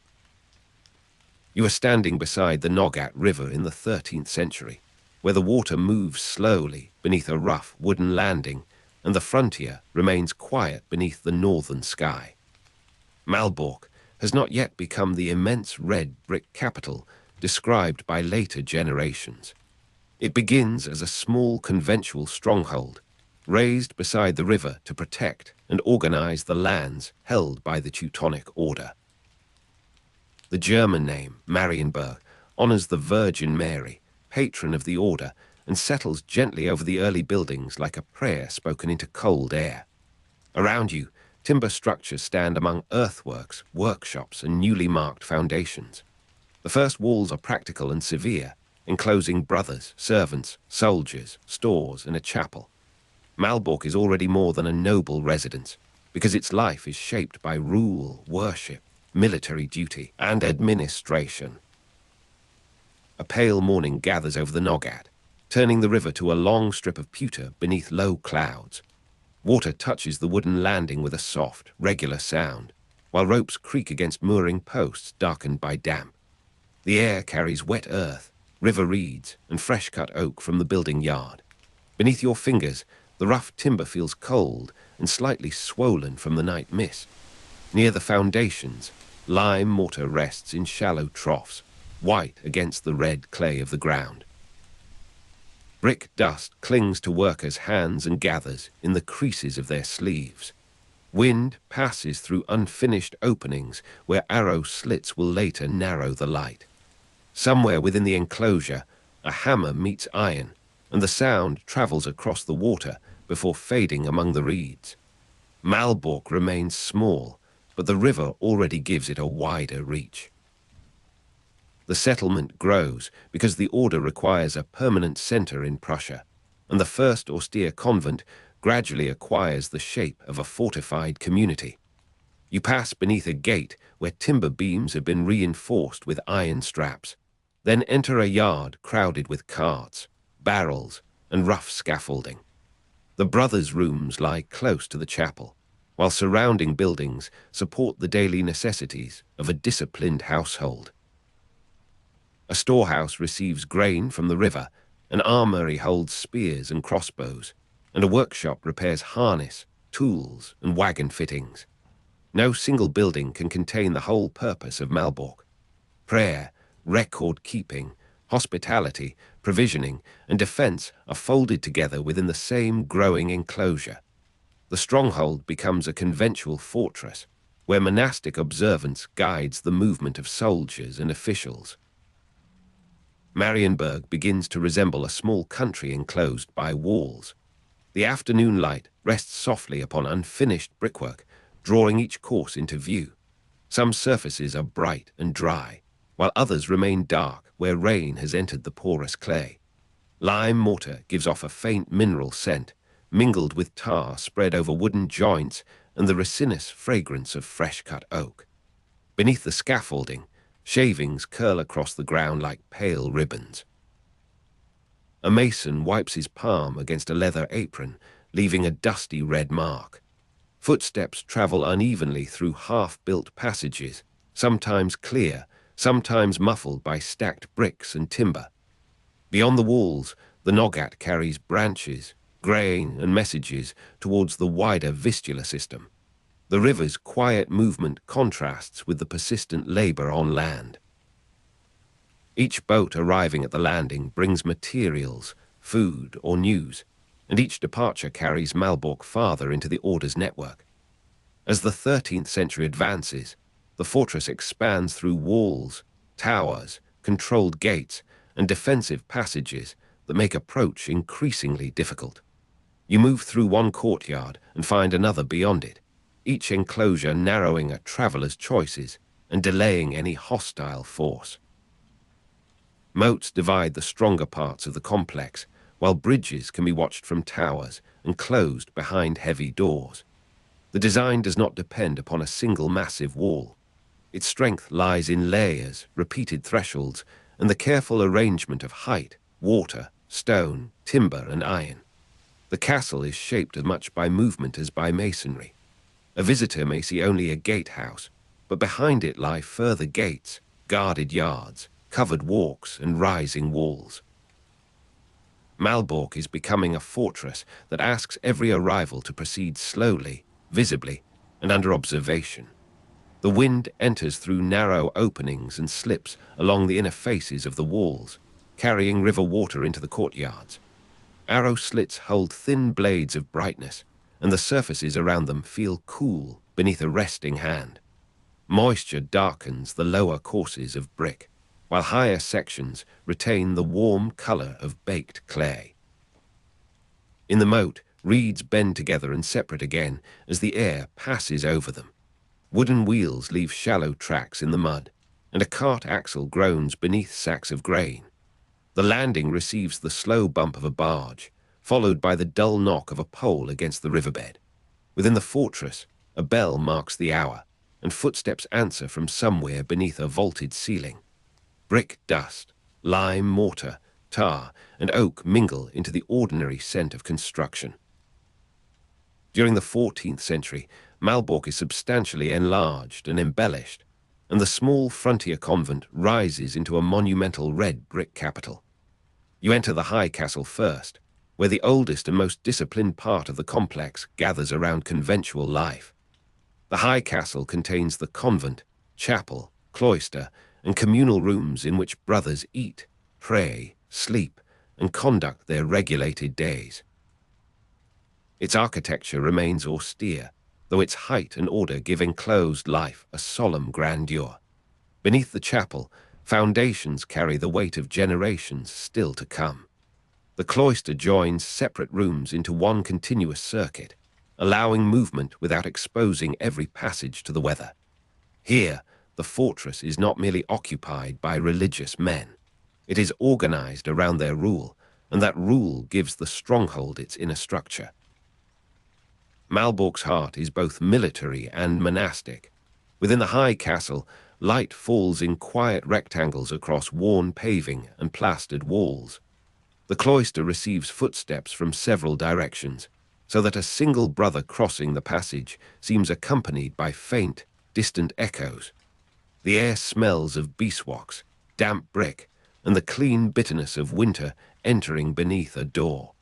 You are standing beside the Nogat River in the 13th century, where the water moves slowly beneath a rough wooden landing, and the frontier remains quiet beneath the northern sky. Malbork has not yet become the immense red brick capital described by later generations. It begins as a small conventual stronghold, raised beside the river to protect and organize the lands held by the Teutonic Order. The German name, Marienburg, honors the Virgin Mary, patron of the order, and settles gently over the early buildings like a prayer spoken into cold air. Around you, timber structures stand among earthworks, workshops, and newly marked foundations. The first walls are practical and severe, enclosing brothers, servants, soldiers, stores, and a chapel. Malbork is already more than a noble residence, because its life is shaped by rule, worship, military duty, and administration. A pale morning gathers over the Nogat, turning the river to a long strip of pewter beneath low clouds. Water touches the wooden landing with a soft, regular sound, while ropes creak against mooring posts darkened by damp. The air carries wet earth, river reeds, and fresh-cut oak from the building yard. Beneath your fingers, the rough timber feels cold and slightly swollen from the night mist. Near the foundations, lime mortar rests in shallow troughs, white against the red clay of the ground. Brick dust clings to workers' hands and gathers in the creases of their sleeves. Wind passes through unfinished openings where arrow slits will later narrow the light. Somewhere within the enclosure, a hammer meets iron, and the sound travels across the water before fading among the reeds. Malbork remains small, but the river already gives it a wider reach. The settlement grows because the order requires a permanent center in Prussia, and the first austere convent gradually acquires the shape of a fortified community. You pass beneath a gate where timber beams have been reinforced with iron straps, then enter a yard crowded with carts, barrels, and rough scaffolding. The brothers' rooms lie close to the chapel, while surrounding buildings support the daily necessities of a disciplined household. A storehouse receives grain from the river, an armory holds spears and crossbows, and a workshop repairs harness, tools, and wagon fittings. No single building can contain the whole purpose of Malbork. Prayer, record-keeping, hospitality, provisioning, and defense are folded together within the same growing enclosure. The stronghold becomes a conventual fortress, where monastic observance guides the movement of soldiers and officials. Marienburg begins to resemble a small country enclosed by walls. The afternoon light rests softly upon unfinished brickwork, drawing each course into view. Some surfaces are bright and dry, while others remain dark where rain has entered the porous clay. Lime mortar gives off a faint mineral scent, mingled with tar spread over wooden joints and the resinous fragrance of fresh-cut oak. Beneath the scaffolding, shavings curl across the ground like pale ribbons. A mason wipes his palm against a leather apron, leaving a dusty red mark. Footsteps travel unevenly through half-built passages, sometimes clear, sometimes muffled by stacked bricks and timber. Beyond the walls, the Nogat carries branches, grain, and messages towards the wider Vistula system. The river's quiet movement contrasts with the persistent labor on land. Each boat arriving at the landing brings materials, food, or news, and each departure carries Malbork farther into the Order's network. As the 13th century advances, the fortress expands through walls, towers, controlled gates, and defensive passages that make approach increasingly difficult. You move through one courtyard and find another beyond it, each enclosure narrowing a traveler's choices and delaying any hostile force. Moats divide the stronger parts of the complex, while bridges can be watched from towers and closed behind heavy doors. The design does not depend upon a single massive wall. Its strength lies in layers, repeated thresholds, and the careful arrangement of height, water, stone, timber, and iron. The castle is shaped as much by movement as by masonry. A visitor may see only a gatehouse, but behind it lie further gates, guarded yards, covered walks, and rising walls. Malbork is becoming a fortress that asks every arrival to proceed slowly, visibly, and under observation. The wind enters through narrow openings and slips along the inner faces of the walls, carrying river water into the courtyards. Arrow slits hold thin blades of brightness, and the surfaces around them feel cool beneath a resting hand. Moisture darkens the lower courses of brick, while higher sections retain the warm color of baked clay. In the moat, reeds bend together and separate again as the air passes over them. Wooden wheels leave shallow tracks in the mud, and a cart axle groans beneath sacks of grain. The landing receives the slow bump of a barge, followed by the dull knock of a pole against the riverbed. Within the fortress, a bell marks the hour, and footsteps answer from somewhere beneath a vaulted ceiling. Brick dust, lime mortar, tar, and oak mingle into the ordinary scent of construction. During the 14th century, Malbork is substantially enlarged and embellished, and the small frontier convent rises into a monumental red brick capital. You enter the high castle first, where the oldest and most disciplined part of the complex gathers around conventual life. The high castle contains the convent, chapel, cloister, and communal rooms in which brothers eat, pray, sleep, and conduct their regulated days. Its architecture remains austere, though its height and order give enclosed life a solemn grandeur. Beneath the chapel, foundations carry the weight of generations still to come. The cloister joins separate rooms into one continuous circuit, allowing movement without exposing every passage to the weather. Here, the fortress is not merely occupied by religious men. It is organized around their rule, and that rule gives the stronghold its inner structure. Malbork's heart is both military and monastic. Within the high castle, light falls in quiet rectangles across worn paving and plastered walls. The cloister receives footsteps from several directions, so that a single brother crossing the passage seems accompanied by faint, distant echoes. The air smells of beeswax, damp brick, and the clean bitterness of winter entering beneath a door.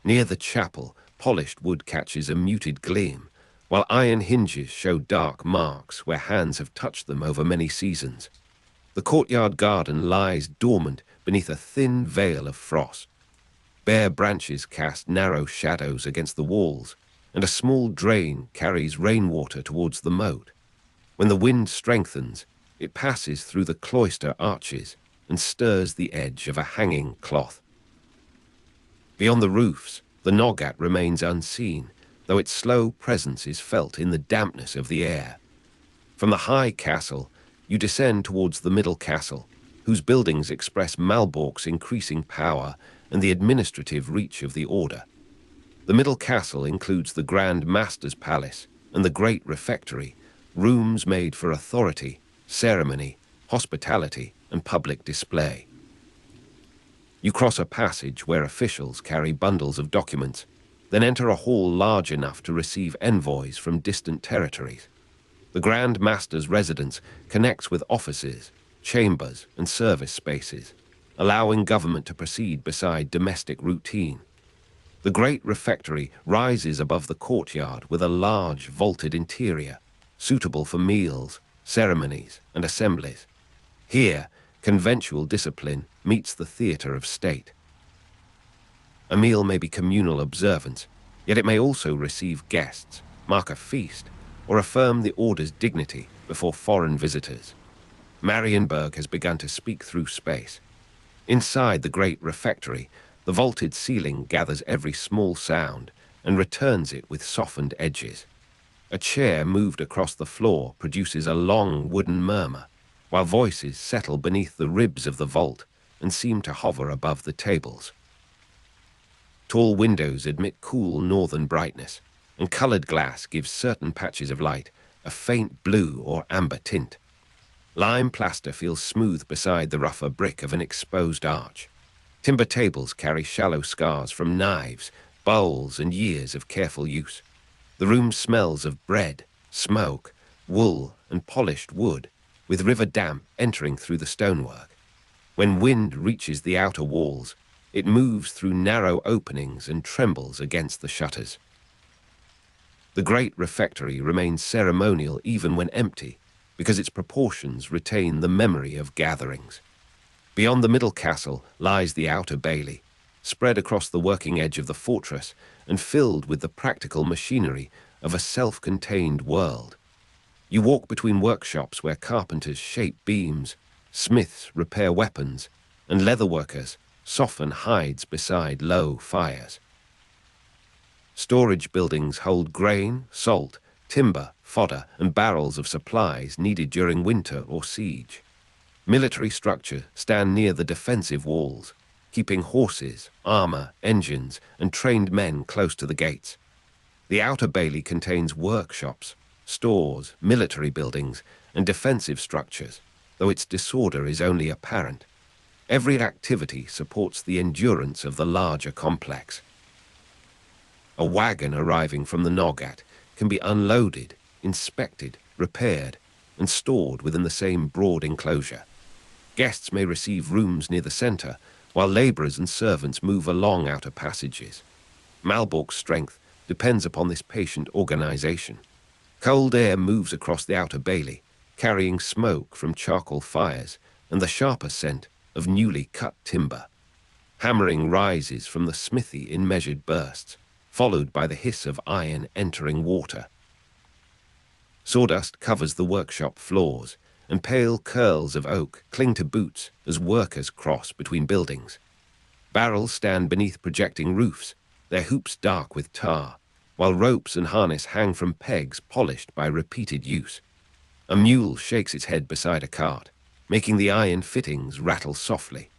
Near the chapel, polished wood catches a muted gleam, while iron hinges show dark marks where hands have touched them over many seasons. The courtyard garden lies dormant beneath a thin veil of frost. Bare branches cast narrow shadows against the walls, and a small drain carries rainwater towards the moat. When the wind strengthens, it passes through the cloister arches and stirs the edge of a hanging cloth. Beyond the roofs, the Nogat remains unseen, though its slow presence is felt in the dampness of the air. From the high castle, you descend towards the middle castle, whose buildings express Malbork's increasing power and the administrative reach of the order. The middle castle includes the Grand Master's Palace and the Great Refectory, rooms made for authority, ceremony, hospitality, and public display. You cross a passage where officials carry bundles of documents, then enter a hall large enough to receive envoys from distant territories. The Grand Master's residence connects with offices, chambers, and service spaces, allowing government to proceed beside domestic routine. The Great Refectory rises above the courtyard with a large vaulted interior, suitable for meals, ceremonies, and assemblies. Here, conventual discipline meets the theater of state. A meal may be communal observance, yet it may also receive guests, mark a feast, or affirm the order's dignity before foreign visitors. Marienburg has begun to speak through space. Inside the Great Refectory, the vaulted ceiling gathers every small sound and returns it with softened edges. A chair moved across the floor produces a long wooden murmur, while voices settle beneath the ribs of the vault and seem to hover above the tables. Tall windows admit cool northern brightness, and colored glass gives certain patches of light a faint blue or amber tint. Lime plaster feels smooth beside the rougher brick of an exposed arch. Timber tables carry shallow scars from knives, bowls, and years of careful use. The room smells of bread, smoke, wool, and polished wood, with river damp entering through the stonework. When wind reaches the outer walls, it moves through narrow openings and trembles against the shutters. The great refectory remains ceremonial even when empty, because its proportions retain the memory of gatherings. Beyond the middle castle lies the outer bailey, spread across the working edge of the fortress and filled with the practical machinery of a self-contained world. You walk between workshops where carpenters shape beams, smiths repair weapons, and leatherworkers soften hides beside low fires. Storage buildings hold grain, salt, timber, fodder, and barrels of supplies needed during winter or siege. Military structures stand near the defensive walls, keeping horses, armor, engines, and trained men close to the gates. The outer bailey contains workshops, stores, military buildings, and defensive structures, though its disorder is only apparent. Every activity supports the endurance of the larger complex. A wagon arriving from the Nogat can be unloaded, inspected, repaired, and stored within the same broad enclosure. Guests may receive rooms near the center, while laborers and servants move along outer passages. Malbork's strength depends upon this patient organization. Cold air moves across the outer bailey, carrying smoke from charcoal fires and the sharper scent of newly cut timber. Hammering rises from the smithy in measured bursts, followed by the hiss of iron entering water. Sawdust covers the workshop floors, and pale curls of oak cling to boots as workers cross between buildings. Barrels stand beneath projecting roofs, their hoops dark with tar, while ropes and harness hang from pegs polished by repeated use. A mule shakes its head beside a cart, making the iron fittings rattle softly.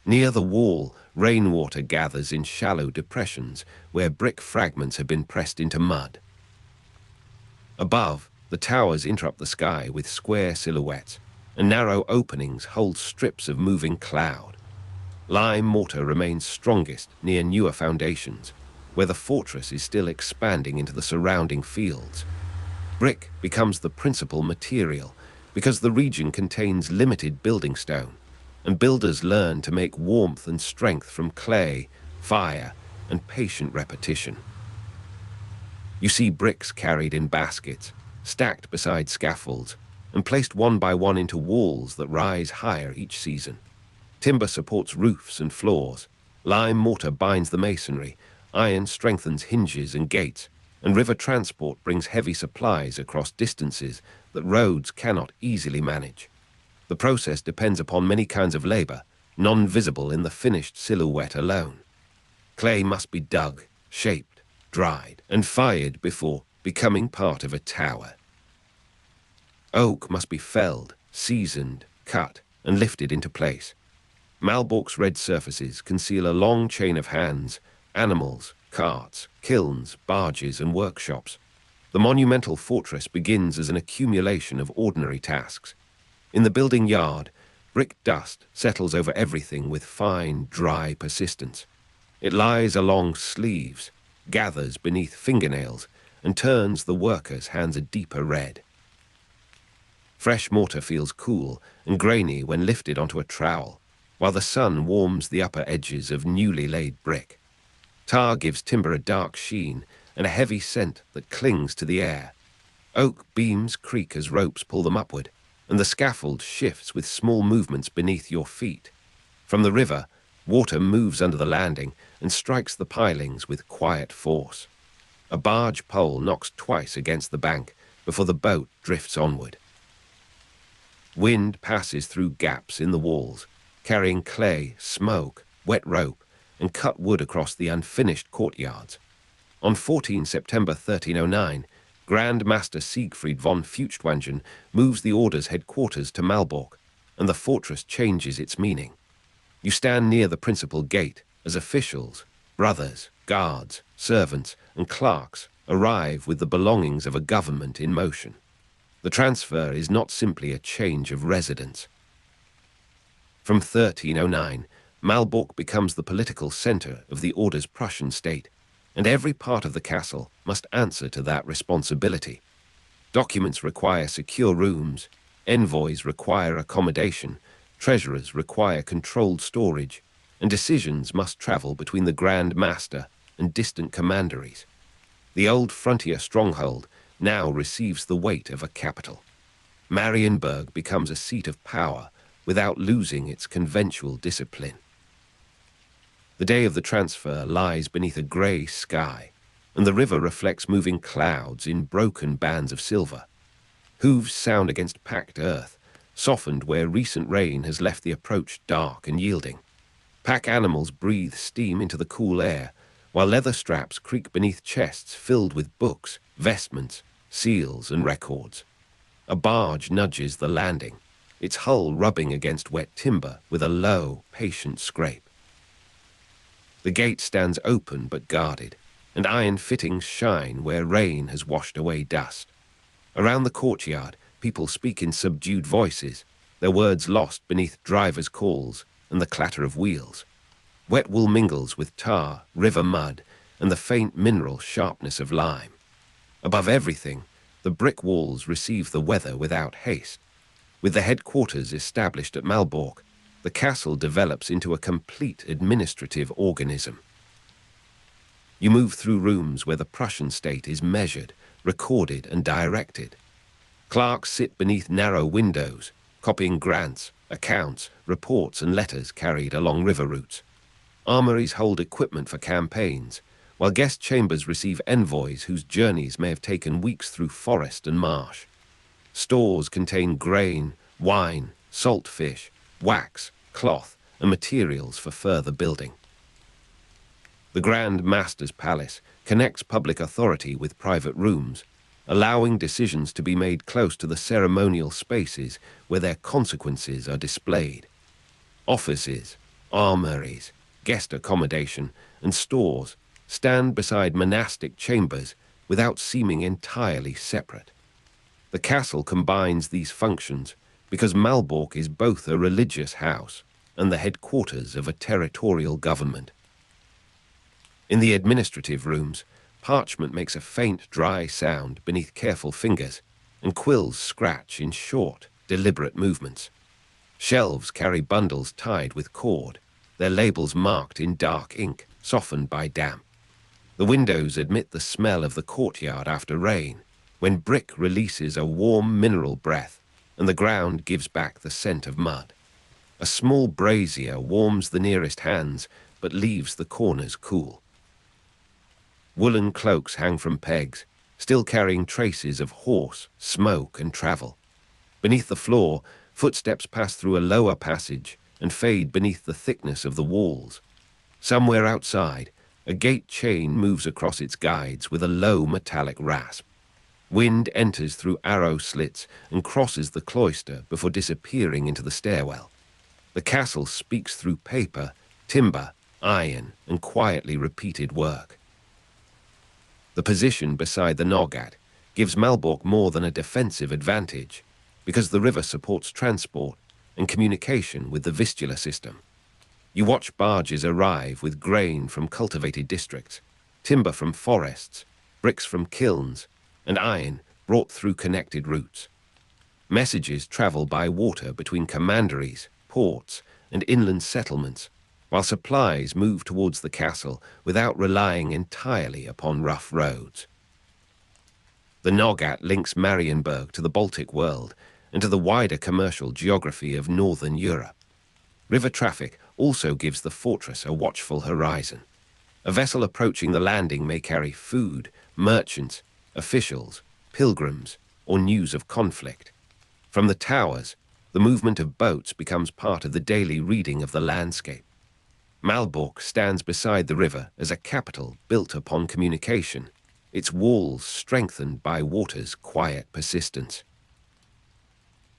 Near the wall, rainwater gathers in shallow depressions where brick fragments have been pressed into mud. Above, the towers interrupt the sky with square silhouettes, and narrow openings hold strips of moving cloud. Lime mortar remains strongest near newer foundations, where the fortress is still expanding into the surrounding fields. Brick becomes the principal material because the region contains limited building stone, and builders learn to make warmth and strength from clay, fire, and patient repetition. You see bricks carried in baskets, stacked beside scaffolds, and placed one by one into walls that rise higher each season. Timber supports roofs and floors, lime mortar binds the masonry, iron strengthens hinges and gates, and river transport brings heavy supplies across distances that roads cannot easily manage. The process depends upon many kinds of labor, non-visible in the finished silhouette alone. Clay must be dug, shaped, dried, and fired before becoming part of a tower. Oak must be felled, seasoned, cut, and lifted into place. Malbork's red surfaces conceal a long chain of hands, animals, carts, kilns, barges, and workshops. The monumental fortress begins as an accumulation of ordinary tasks. In the building yard, brick dust settles over everything with fine, dry persistence. It lies along sleeves, gathers beneath fingernails, and turns the worker's hands a deeper red. Fresh mortar feels cool and grainy when lifted onto a trowel, while the sun warms the upper edges of newly laid brick. Tar gives timber a dark sheen and a heavy scent that clings to the air. Oak beams creak as ropes pull them upward, and the scaffold shifts with small movements beneath your feet. From the river, water moves under the landing and strikes the pilings with quiet force. A barge pole knocks twice against the bank before the boat drifts onward. Wind passes through gaps in the walls, carrying clay, smoke, wet rope, and cut wood across the unfinished courtyards. On 14 September 1309, Grand Master Siegfried von Feuchtwangen moves the Order's headquarters to Malbork, and the fortress changes its meaning. You stand near the principal gate as officials, brothers, guards, servants, and clerks arrive with the belongings of a government in motion. The transfer is not simply a change of residence. From 1309, Malbork becomes the political center of the Order's Prussian state, and every part of the castle must answer to that responsibility. Documents require secure rooms, Envoys require accommodation, treasurers require controlled storage, and decisions must travel between the Grand Master and distant commanderies. The old frontier stronghold now receives the weight of a capital. Marienburg becomes a seat of power without losing its conventual discipline. The day of the transfer lies beneath a grey sky, and the river reflects moving clouds in broken bands of silver. Hooves sound against packed earth, softened where recent rain has left the approach dark and yielding. Pack animals breathe steam into the cool air, while leather straps creak beneath chests filled with books, vestments, seals, and records. A barge nudges the landing, its hull rubbing against wet timber with a low, patient scrape. The gate stands open but guarded, and iron fittings shine where rain has washed away dust. Around the courtyard, people speak in subdued voices, their words lost beneath drivers' calls and the clatter of wheels. Wet wool mingles with tar, river mud, and the faint mineral sharpness of lime. Above everything, the brick walls receive the weather without haste. With the headquarters established at Malbork, the castle develops into a complete administrative organism. You move through rooms where the Prussian state is measured, recorded, and directed. Clerks sit beneath narrow windows, copying grants, accounts, reports, and letters carried along river routes. Armories hold equipment for campaigns, while guest chambers receive envoys whose journeys may have taken weeks through forest and marsh. Stores contain grain, wine, salt fish, wax, cloth, and materials for further building. The Grand Master's palace connects public authority with private rooms, allowing decisions to be made close to the ceremonial spaces where their consequences are displayed. Offices, armories, guest accommodation, and stores stand beside monastic chambers without seeming entirely separate. The castle combines these functions because Malbork is both a religious house and the headquarters of a territorial government. In the administrative rooms, parchment makes a faint, dry sound beneath careful fingers, and quills scratch in short, deliberate movements. Shelves carry bundles tied with cord, their labels marked in dark ink, softened by damp. The windows admit the smell of the courtyard after rain, when brick releases a warm mineral breath, and the ground gives back the scent of mud. A small brazier warms the nearest hands, but leaves the corners cool. Woolen cloaks hang from pegs, still carrying traces of horse, smoke, and travel. Beneath the floor, footsteps pass through a lower passage and fade beneath the thickness of the walls. Somewhere outside, a gate chain moves across its guides with a low metallic rasp. Wind enters through arrow slits and crosses the cloister before disappearing into the stairwell. The castle speaks through paper, timber, iron, and quietly repeated work. The position beside the Nogat gives Malbork more than a defensive advantage, because the river supports transport and communication with the Vistula system. You watch barges arrive with grain from cultivated districts, timber from forests, bricks from kilns, and iron brought through connected routes. Messages travel by water between commanderies, ports, and inland settlements, while supplies move towards the castle without relying entirely upon rough roads. The Nogat links Marienburg to the Baltic world and to the wider commercial geography of northern Europe. River traffic also gives the fortress a watchful horizon. A vessel approaching the landing may carry food, merchants, officials, pilgrims, or news of conflict. From the towers, the movement of boats becomes part of the daily reading of the landscape. Malbork stands beside the river as a capital built upon communication, its walls strengthened by water's quiet persistence.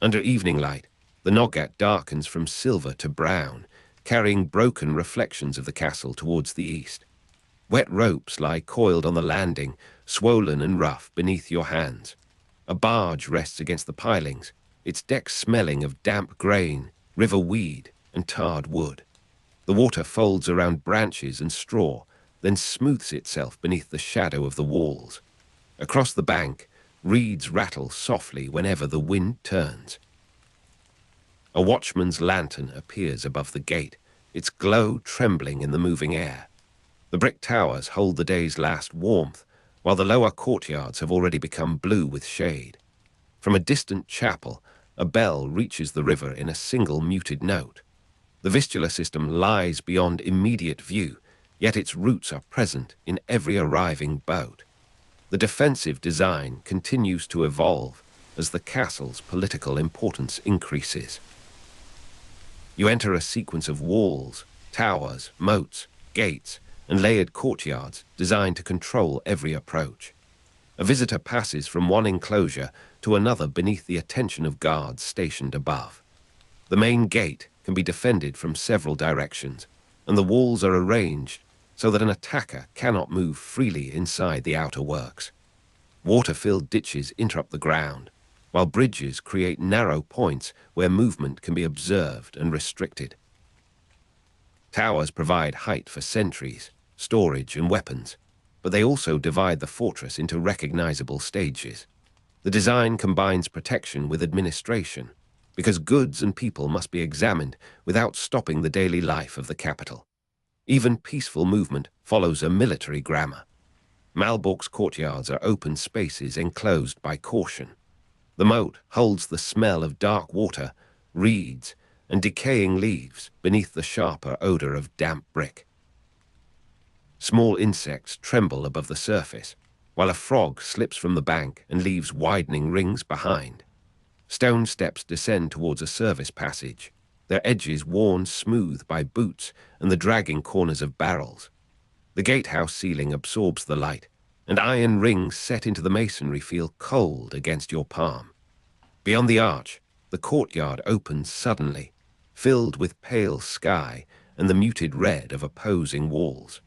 Under evening light, the Nogat darkens from silver to brown, carrying broken reflections of the castle towards the east. Wet ropes lie coiled on the landing, swollen and rough beneath your hands. A barge rests against the pilings, its deck smelling of damp grain, river weed, and tarred wood. The water folds around branches and straw, then smooths itself beneath the shadow of the walls. Across the bank, reeds rattle softly whenever the wind turns. A watchman's lantern appears above the gate, its glow trembling in the moving air. The brick towers hold the day's last warmth, while the lower courtyards have already become blue with shade. From a distant chapel, a bell reaches the river in a single muted note. The Vistula system lies beyond immediate view, yet its roots are present in every arriving boat. The defensive design continues to evolve as the castle's political importance increases. You enter a sequence of walls, towers, moats, gates, and layered courtyards designed to control every approach. A visitor passes from one enclosure to another beneath the attention of guards stationed above. The main gate can be defended from several directions, and the walls are arranged so that an attacker cannot move freely inside the outer works. Water-filled ditches interrupt the ground, while bridges create narrow points where movement can be observed and restricted. Towers provide height for sentries, storage, and weapons, but they also divide the fortress into recognizable stages. The design combines protection with administration, because goods and people must be examined without stopping the daily life of the capital. Even peaceful movement follows a military grammar. Malbork's courtyards are open spaces enclosed by caution. The moat holds the smell of dark water, reeds, and decaying leaves beneath the sharper odor of damp brick. Small insects tremble above the surface, while a frog slips from the bank and leaves widening rings behind. Stone steps descend towards a service passage, their edges worn smooth by boots and the dragging corners of barrels. The gatehouse ceiling absorbs the light, and iron rings set into the masonry feel cold against your palm. Beyond the arch, the courtyard opens suddenly, filled with pale sky and the muted red of opposing walls.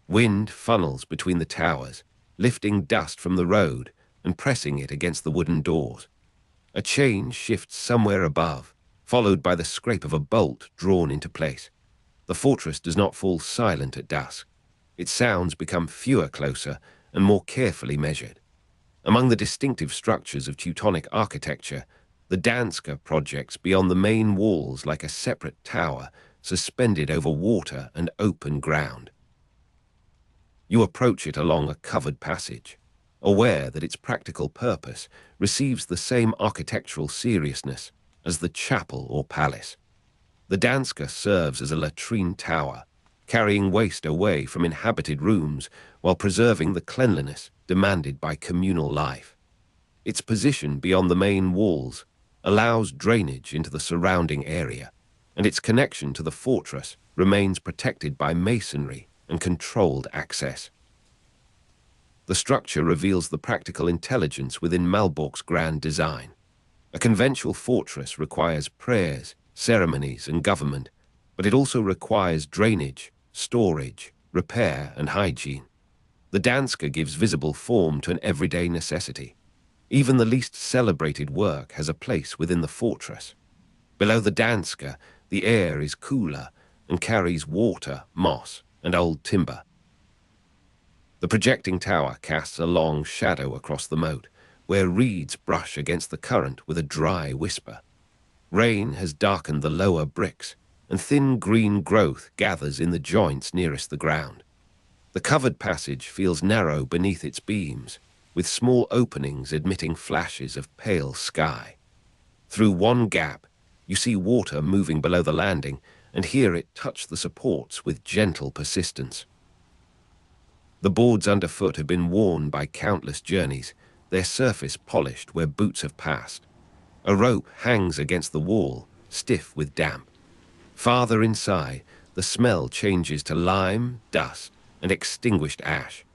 Wind funnels between the towers, lifting dust from the road and pressing it against the wooden doors. A chain shifts somewhere above, followed by the scrape of a bolt drawn into place. The fortress does not fall silent at dusk. Its sounds become fewer closer and more carefully measured. Among the distinctive structures of Teutonic architecture, the Danska projects beyond the main walls like a separate tower suspended over water and open ground. You approach it along a covered passage, aware that its practical purpose receives the same architectural seriousness as the chapel or palace. The Danska serves as a latrine tower, carrying waste away from inhabited rooms while preserving the cleanliness demanded by communal life. Its position beyond the main walls allows drainage into the surrounding area, and its connection to the fortress remains protected by masonry and controlled access. The structure reveals the practical intelligence within Malbork's grand design. A conventional fortress requires prayers, ceremonies, and government, but it also requires drainage, storage, repair, and hygiene. The Danska gives visible form to an everyday necessity. Even the least celebrated work has a place within the fortress. Below the Danska, the air is cooler and carries water, moss, and old timber. The projecting tower casts a long shadow across the moat, where reeds brush against the current with a dry whisper. Rain has darkened the lower bricks, and thin green growth gathers in the joints nearest the ground. The covered passage feels narrow beneath its beams, with small openings admitting flashes of pale sky. Through one gap, you see water moving below the landing and hear it touch the supports with gentle persistence. The boards underfoot have been worn by countless journeys, their surface polished where boots have passed. A rope hangs against the wall, stiff with damp. Farther inside, the smell changes to lime, dust, and extinguished ash.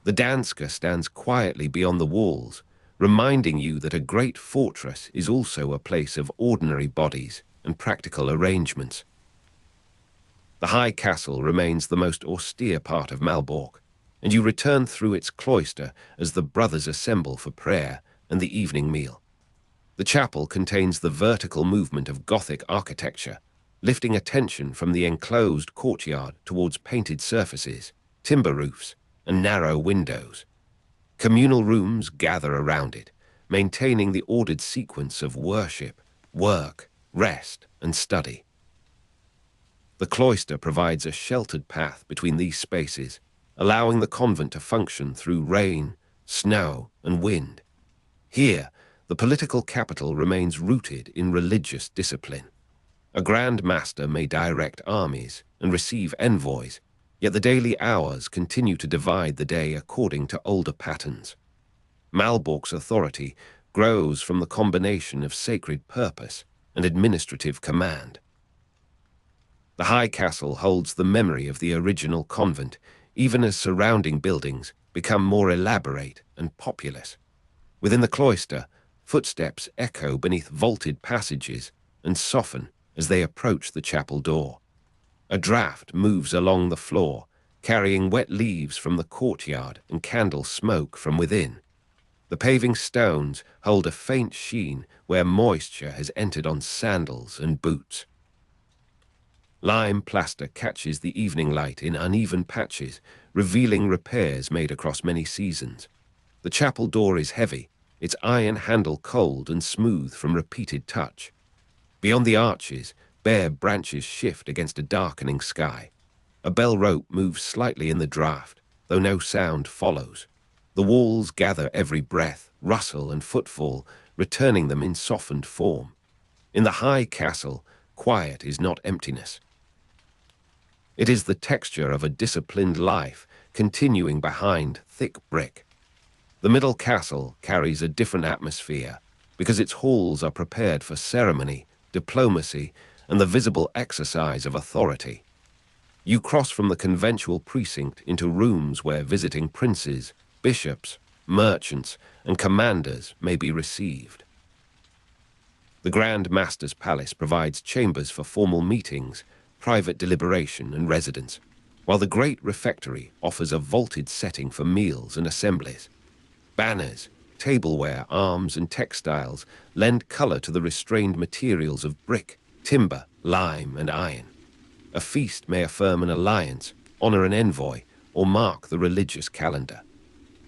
The Danska stands quietly beyond the walls, reminding you that a great fortress is also a place of ordinary bodies and practical arrangements. The high castle remains the most austere part of Malbork, and you return through its cloister as the brothers assemble for prayer and the evening meal. The chapel contains the vertical movement of Gothic architecture, lifting attention from the enclosed courtyard towards painted surfaces, timber roofs, and narrow windows. Communal rooms gather around it, maintaining the ordered sequence of worship, work, rest, and study. The cloister provides a sheltered path between these spaces, allowing the convent to function through rain, snow, and wind. Here, the political capital remains rooted in religious discipline. A Grand Master may direct armies and receive envoys, yet the daily hours continue to divide the day according to older patterns. Malbork's authority grows from the combination of sacred purpose and administrative command. The High Castle holds the memory of the original convent, even as surrounding buildings become more elaborate and populous. Within the cloister, footsteps echo beneath vaulted passages and soften as they approach the chapel door. A draught moves along the floor, carrying wet leaves from the courtyard and candle smoke from within. The paving stones hold a faint sheen where moisture has entered on sandals and boots. Lime plaster catches the evening light in uneven patches, revealing repairs made across many seasons. The chapel door is heavy, its iron handle cold and smooth from repeated touch. Beyond the arches, bare branches shift against a darkening sky. A bell rope moves slightly in the draught, though no sound follows. The walls gather every breath, rustle, and footfall, returning them in softened form. In the High Castle, quiet is not emptiness. It is the texture of a disciplined life continuing behind thick brick. The Middle Castle carries a different atmosphere because its halls are prepared for ceremony, diplomacy, and the visible exercise of authority. You cross from the conventual precinct into rooms where visiting princes, bishops, merchants, and commanders may be received. The Grand Master's palace provides chambers for formal meetings, private deliberation, and residence, while the Great Refectory offers a vaulted setting for meals and assemblies. Banners, tableware, arms, and textiles lend color to the restrained materials of brick, timber, lime, and iron. A feast may affirm an alliance, honor an envoy, or mark the religious calendar.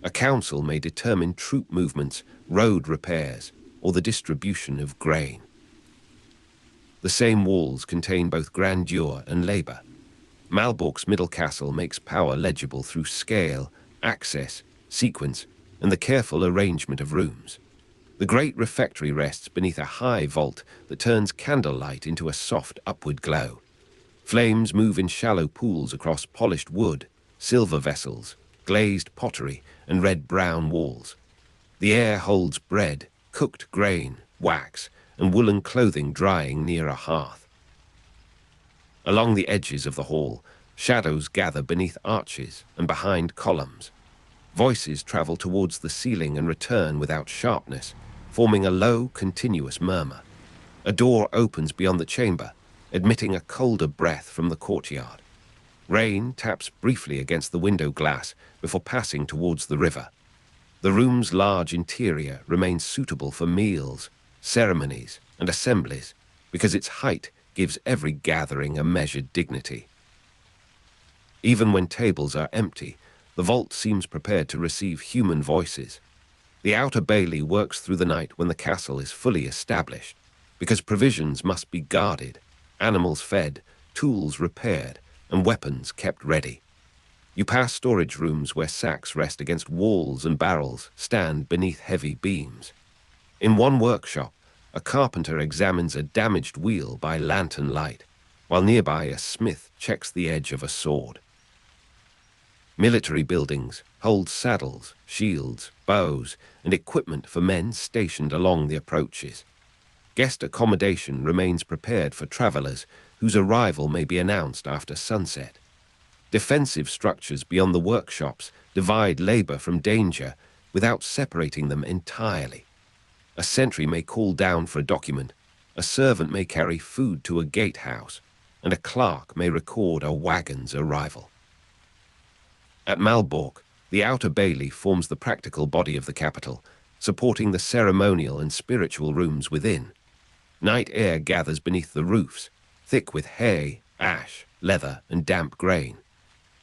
A council may determine troop movements, road repairs, or the distribution of grain. The same walls contain both grandeur and labor. Malbork's Middle Castle makes power legible through scale, access, sequence, and the careful arrangement of rooms. The Great Refectory rests beneath a high vault that turns candlelight into a soft upward glow. Flames move in shallow pools across polished wood, silver vessels, glazed pottery, and red-brown walls. The air holds bread, cooked grain, wax, and woolen clothing drying near a hearth. Along the edges of the hall, shadows gather beneath arches and behind columns. Voices travel towards the ceiling and return without sharpness, forming a low, continuous murmur. A door opens beyond the chamber, admitting a colder breath from the courtyard. Rain taps briefly against the window glass before passing towards the river. The room's large interior remains suitable for meals, ceremonies, and assemblies because its height gives every gathering a measured dignity. Even when tables are empty, the vault seems prepared to receive human voices. The outer bailey works through the night when the castle is fully established, because provisions must be guarded, animals fed, tools repaired, and weapons kept ready. You pass storage rooms where sacks rest against walls and barrels stand beneath heavy beams. In one workshop, a carpenter examines a damaged wheel by lantern light, while nearby a smith checks the edge of a sword. Military buildings hold saddles, shields, bows, and equipment for men stationed along the approaches. Guest accommodation remains prepared for travelers whose arrival may be announced after sunset. Defensive structures beyond the workshops divide labor from danger without separating them entirely. A sentry may call down for a document, a servant may carry food to a gatehouse, and a clerk may record a wagon's arrival. At Malbork, the outer bailey forms the practical body of the capital, supporting the ceremonial and spiritual rooms within. Night air gathers beneath the roofs, thick with hay, ash, leather, and damp grain.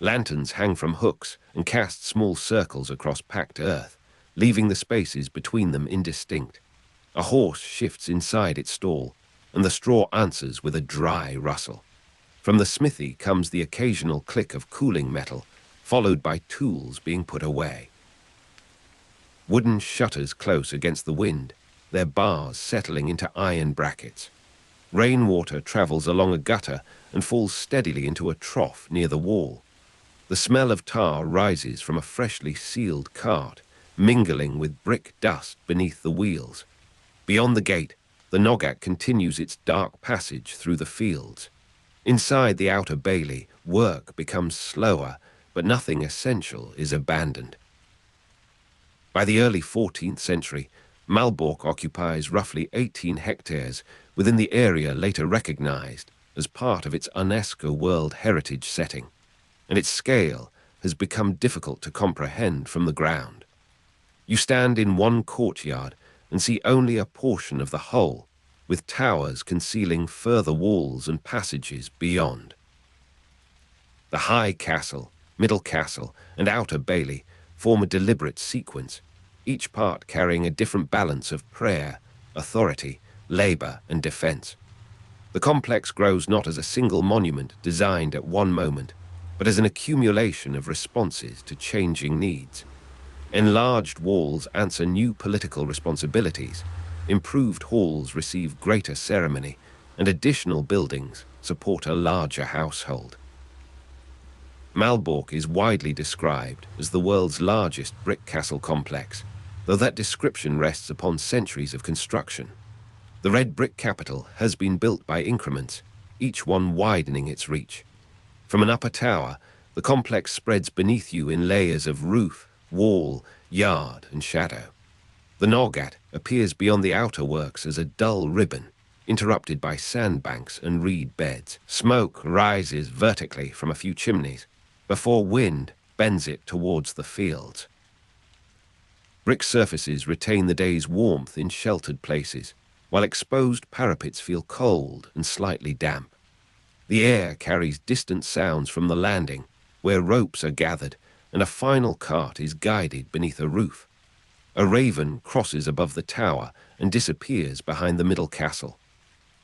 Lanterns hang from hooks and cast small circles across packed earth, leaving the spaces between them indistinct. A horse shifts inside its stall, and the straw answers with a dry rustle. From the smithy comes the occasional click of cooling metal, followed by tools being put away. Wooden shutters close against the wind, their bars settling into iron brackets. Rainwater travels along a gutter and falls steadily into a trough near the wall. The smell of tar rises from a freshly sealed cart, mingling with brick dust beneath the wheels. Beyond the gate, the Noggat continues its dark passage through the fields. Inside the outer bailey, work becomes slower, but nothing essential is abandoned. By the early 14th century, Malbork occupies roughly 18 hectares within the area later recognized as part of its UNESCO World Heritage setting, and its scale has become difficult to comprehend from the ground. You stand in one courtyard and see only a portion of the whole, with towers concealing further walls and passages beyond. The high castle, middle castle, and outer bailey form a deliberate sequence, each part carrying a different balance of prayer, authority, labor, and defense. The complex grows not as a single monument designed at one moment, but as an accumulation of responses to changing needs. Enlarged walls answer new political responsibilities, improved halls receive greater ceremony, and additional buildings support a larger household. Malbork is widely described as the world's largest brick castle complex, though that description rests upon centuries of construction. The red brick capital has been built by increments, each one widening its reach. From an upper tower, the complex spreads beneath you in layers of roof, wall, yard, and shadow. The Noggat appears beyond the outer works as a dull ribbon, interrupted by sandbanks and reed beds. Smoke rises vertically from a few chimneys, before wind bends it towards the fields. Brick surfaces retain the day's warmth in sheltered places, while exposed parapets feel cold and slightly damp. The air carries distant sounds from the landing, where ropes are gathered and a final cart is guided beneath a roof. A raven crosses above the tower and disappears behind the middle castle.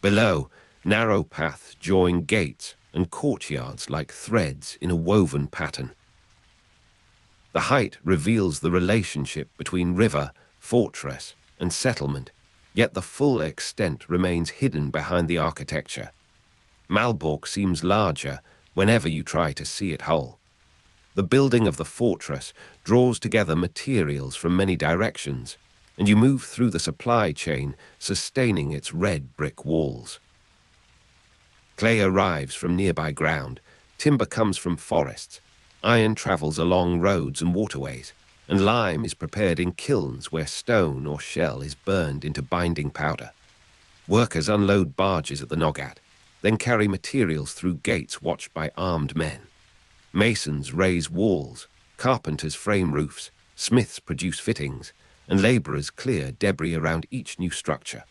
Below, narrow paths join gates and courtyards like threads in a woven pattern. The height reveals the relationship between river, fortress, and settlement, yet the full extent remains hidden behind the architecture. Malbork seems larger whenever you try to see it whole. The building of the fortress draws together materials from many directions, and you move through the supply chain, sustaining its red brick walls. Clay arrives from nearby ground, timber comes from forests, iron travels along roads and waterways, and lime is prepared in kilns where stone or shell is burned into binding powder. Workers unload barges at the Noggat, then carry materials through gates watched by armed men. Masons raise walls, carpenters frame roofs, smiths produce fittings, and laborers clear debris around each new structure.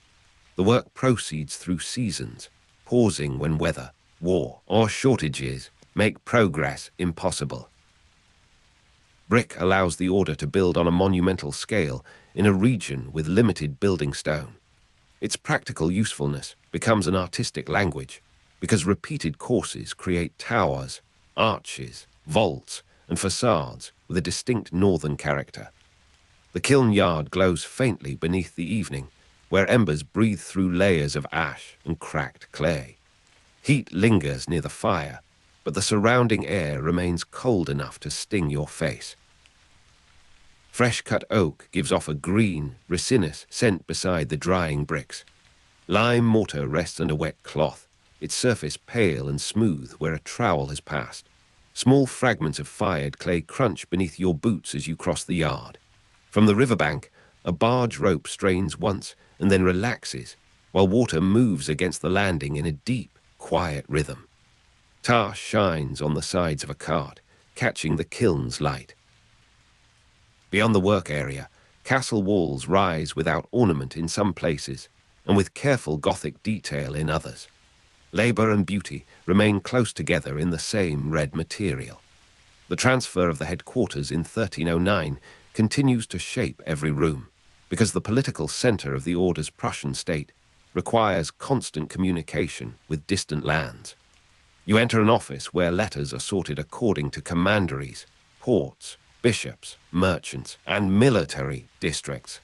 The work proceeds through seasons, pausing when weather, war, or shortages make progress impossible. Brick allows the order to build on a monumental scale in a region with limited building stone. Its practical usefulness becomes an artistic language, because repeated courses create towers, arches, vaults, and facades with a distinct northern character. The kiln yard glows faintly beneath the evening, where embers breathe through layers of ash and cracked clay. Heat lingers near the fire, but the surrounding air remains cold enough to sting your face. Fresh-cut oak gives off a green, resinous scent beside the drying bricks. Lime mortar rests under wet cloth, its surface pale and smooth where a trowel has passed. Small fragments of fired clay crunch beneath your boots as you cross the yard. From the riverbank, a barge rope strains once and then relaxes, while water moves against the landing in a deep, quiet rhythm. Tar shines on the sides of a cart, catching the kiln's light. Beyond the work area, castle walls rise without ornament in some places, and with careful Gothic detail in others. Labor and beauty remain close together in the same red material. The transfer of the headquarters in 1309 continues to shape every room. because the political center of the Order's Prussian state requires constant communication with distant lands. You enter an office where letters are sorted according to commanderies, ports, bishops, merchants, and military districts.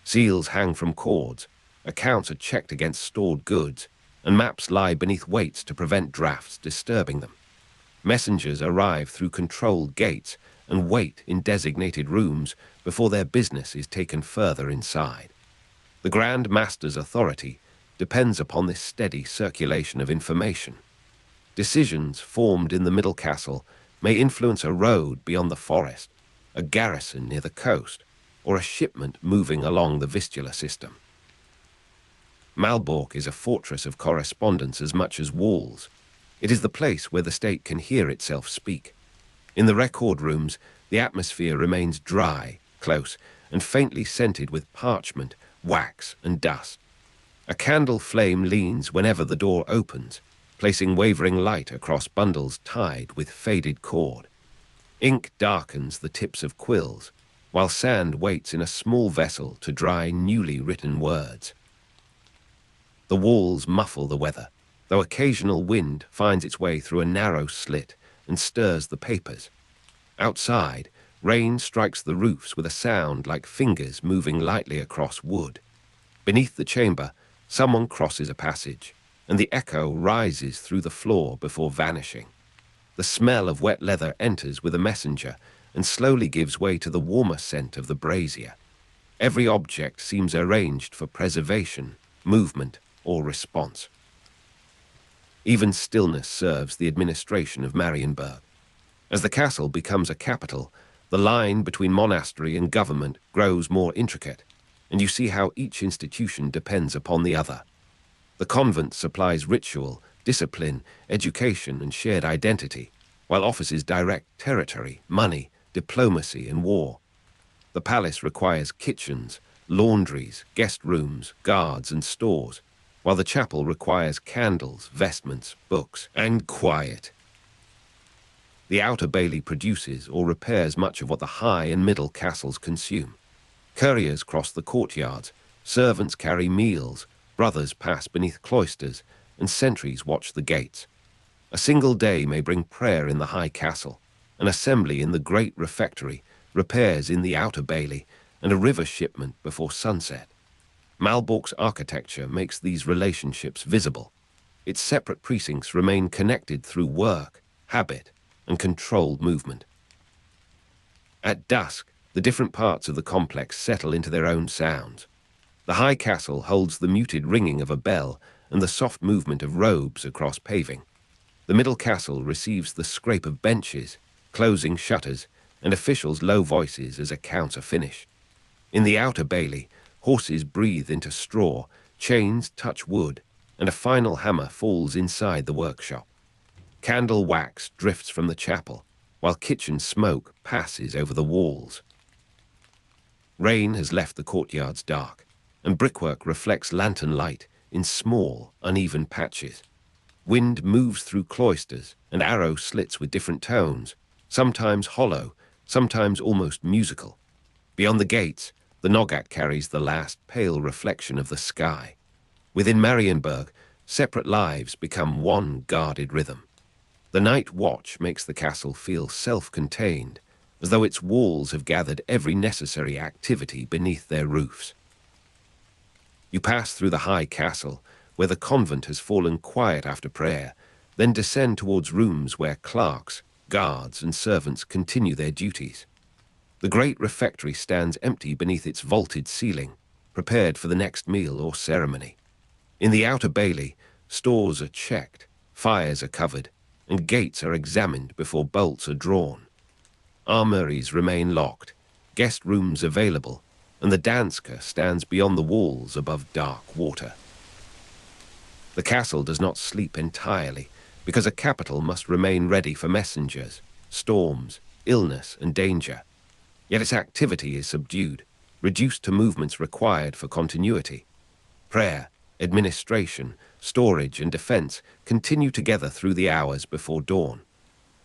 Seals hang from cords, accounts are checked against stored goods, and maps lie beneath weights to prevent drafts disturbing them. Messengers arrive through controlled gates and wait in designated rooms before their business is taken further inside. The Grand Master's authority depends upon this steady circulation of information. Decisions formed in the Middle Castle may influence a road beyond the forest, a garrison near the coast, or a shipment moving along the Vistula system. Malbork is a fortress of correspondence as much as walls. It is the place where the state can hear itself speak. In the record rooms, the atmosphere remains dry, close, and faintly scented with parchment, wax, and dust. A candle flame leans whenever the door opens, placing wavering light across bundles tied with faded cord. Ink darkens the tips of quills, while sand waits in a small vessel to dry newly written words. The walls muffle the weather, though occasional wind finds its way through a narrow slit and stirs the papers. Outside, rain strikes the roofs with a sound like fingers moving lightly across wood. Beneath the chamber, someone crosses a passage, and the echo rises through the floor before vanishing. The smell of wet leather enters with a messenger and slowly gives way to the warmer scent of the brazier. Every object seems arranged for preservation, movement, or response. Even stillness serves the administration of Marienburg. As the castle becomes a capital, the line between monastery and government grows more intricate, and you see how each institution depends upon the other. The convent supplies ritual, discipline, education, and shared identity, while offices direct territory, money, diplomacy, and war. The palace requires kitchens, laundries, guest rooms, guards, and stores, while the chapel requires candles, vestments, books, and quiet. The outer bailey produces or repairs much of what the high and middle castles consume. Couriers cross the courtyards, servants carry meals, brothers pass beneath cloisters, and sentries watch the gates. A single day may bring prayer in the high castle, an assembly in the great refectory, repairs in the outer bailey, and a river shipment before sunset. Malbork's architecture makes these relationships visible. Its separate precincts remain connected through work, habit, and controlled movement. At dusk, the different parts of the complex settle into their own sounds. The high castle holds the muted ringing of a bell and the soft movement of robes across paving. The middle castle receives the scrape of benches, closing shutters, and officials' low voices as accounts are finished. In the outer bailey, horses breathe into straw, chains touch wood, and a final hammer falls inside the workshop. Candle wax drifts from the chapel, while kitchen smoke passes over the walls. Rain has left the courtyards dark, and brickwork reflects lantern light in small, uneven patches. Wind moves through cloisters, and arrow slits with different tones, sometimes hollow, sometimes almost musical. Beyond the gates, the Nogat carries the last pale reflection of the sky. Within Marienburg, separate lives become one guarded rhythm. The night watch makes the castle feel self-contained, as though its walls have gathered every necessary activity beneath their roofs. You pass through the high castle, where the convent has fallen quiet after prayer, then descend towards rooms where clerks, guards, and servants continue their duties. The great refectory stands empty beneath its vaulted ceiling, prepared for the next meal or ceremony. In the outer bailey, stores are checked, fires are covered, and gates are examined before bolts are drawn. Armories remain locked, guest rooms available, and the Danska stands beyond the walls above dark water. The castle does not sleep entirely, because a capital must remain ready for messengers, storms, illness, and danger. Yet its activity is subdued, reduced to movements required for continuity. Prayer, administration, storage, and defense continue together through the hours before dawn.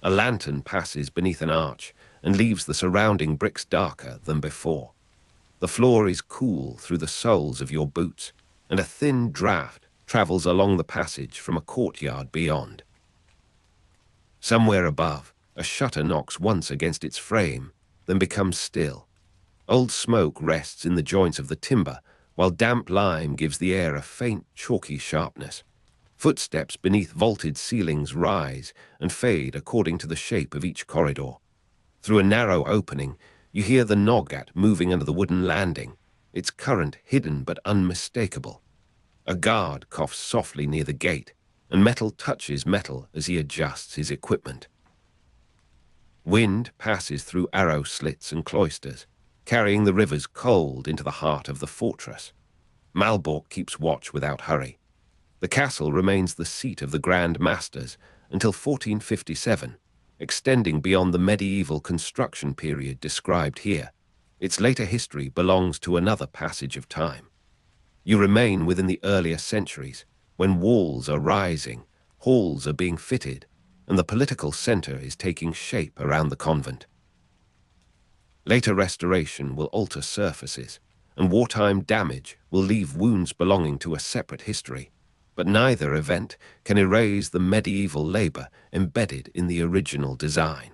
A lantern passes beneath an arch and leaves the surrounding bricks darker than before. The floor is cool through the soles of your boots, and a thin draught travels along the passage from a courtyard beyond. Somewhere above, a shutter knocks once against its frame, then becomes still. Old smoke rests in the joints of the timber, while damp lime gives the air a faint, chalky sharpness. Footsteps beneath vaulted ceilings rise and fade according to the shape of each corridor. Through a narrow opening, you hear the Noggat moving under the wooden landing, its current hidden but unmistakable. A guard coughs softly near the gate, and metal touches metal as he adjusts his equipment. Wind passes through arrow slits and cloisters, carrying the rivers cold into the heart of the fortress. Malbork keeps watch without hurry. The castle remains the seat of the Grand Masters until 1457, extending beyond the medieval construction period described here. Its later history belongs to another passage of time. You remain within the earlier centuries, when walls are rising, halls are being fitted, and the political center is taking shape around the convent. Later restoration will alter surfaces, and wartime damage will leave wounds belonging to a separate history, but neither event can erase the medieval labor embedded in the original design.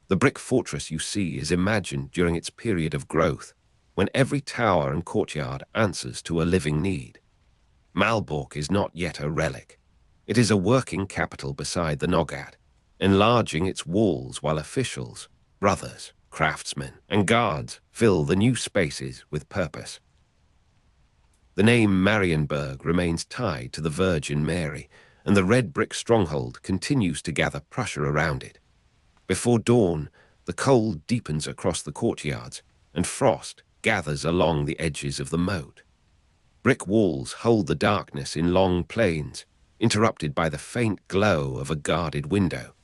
The brick fortress you see is imagined during its period of growth, when every tower and courtyard answers to a living need. Malbork is not yet a relic. It is a working capital beside the Noggat, enlarging its walls while officials, brothers, craftsmen, and guards fill the new spaces with purpose. The name Marienburg remains tied to the Virgin Mary, and the red brick stronghold continues to gather Prussia around it. Before dawn, the cold deepens across the courtyards, and frost gathers along the edges of the moat. Brick walls hold the darkness in long plains, interrupted by the faint glow of a guarded window.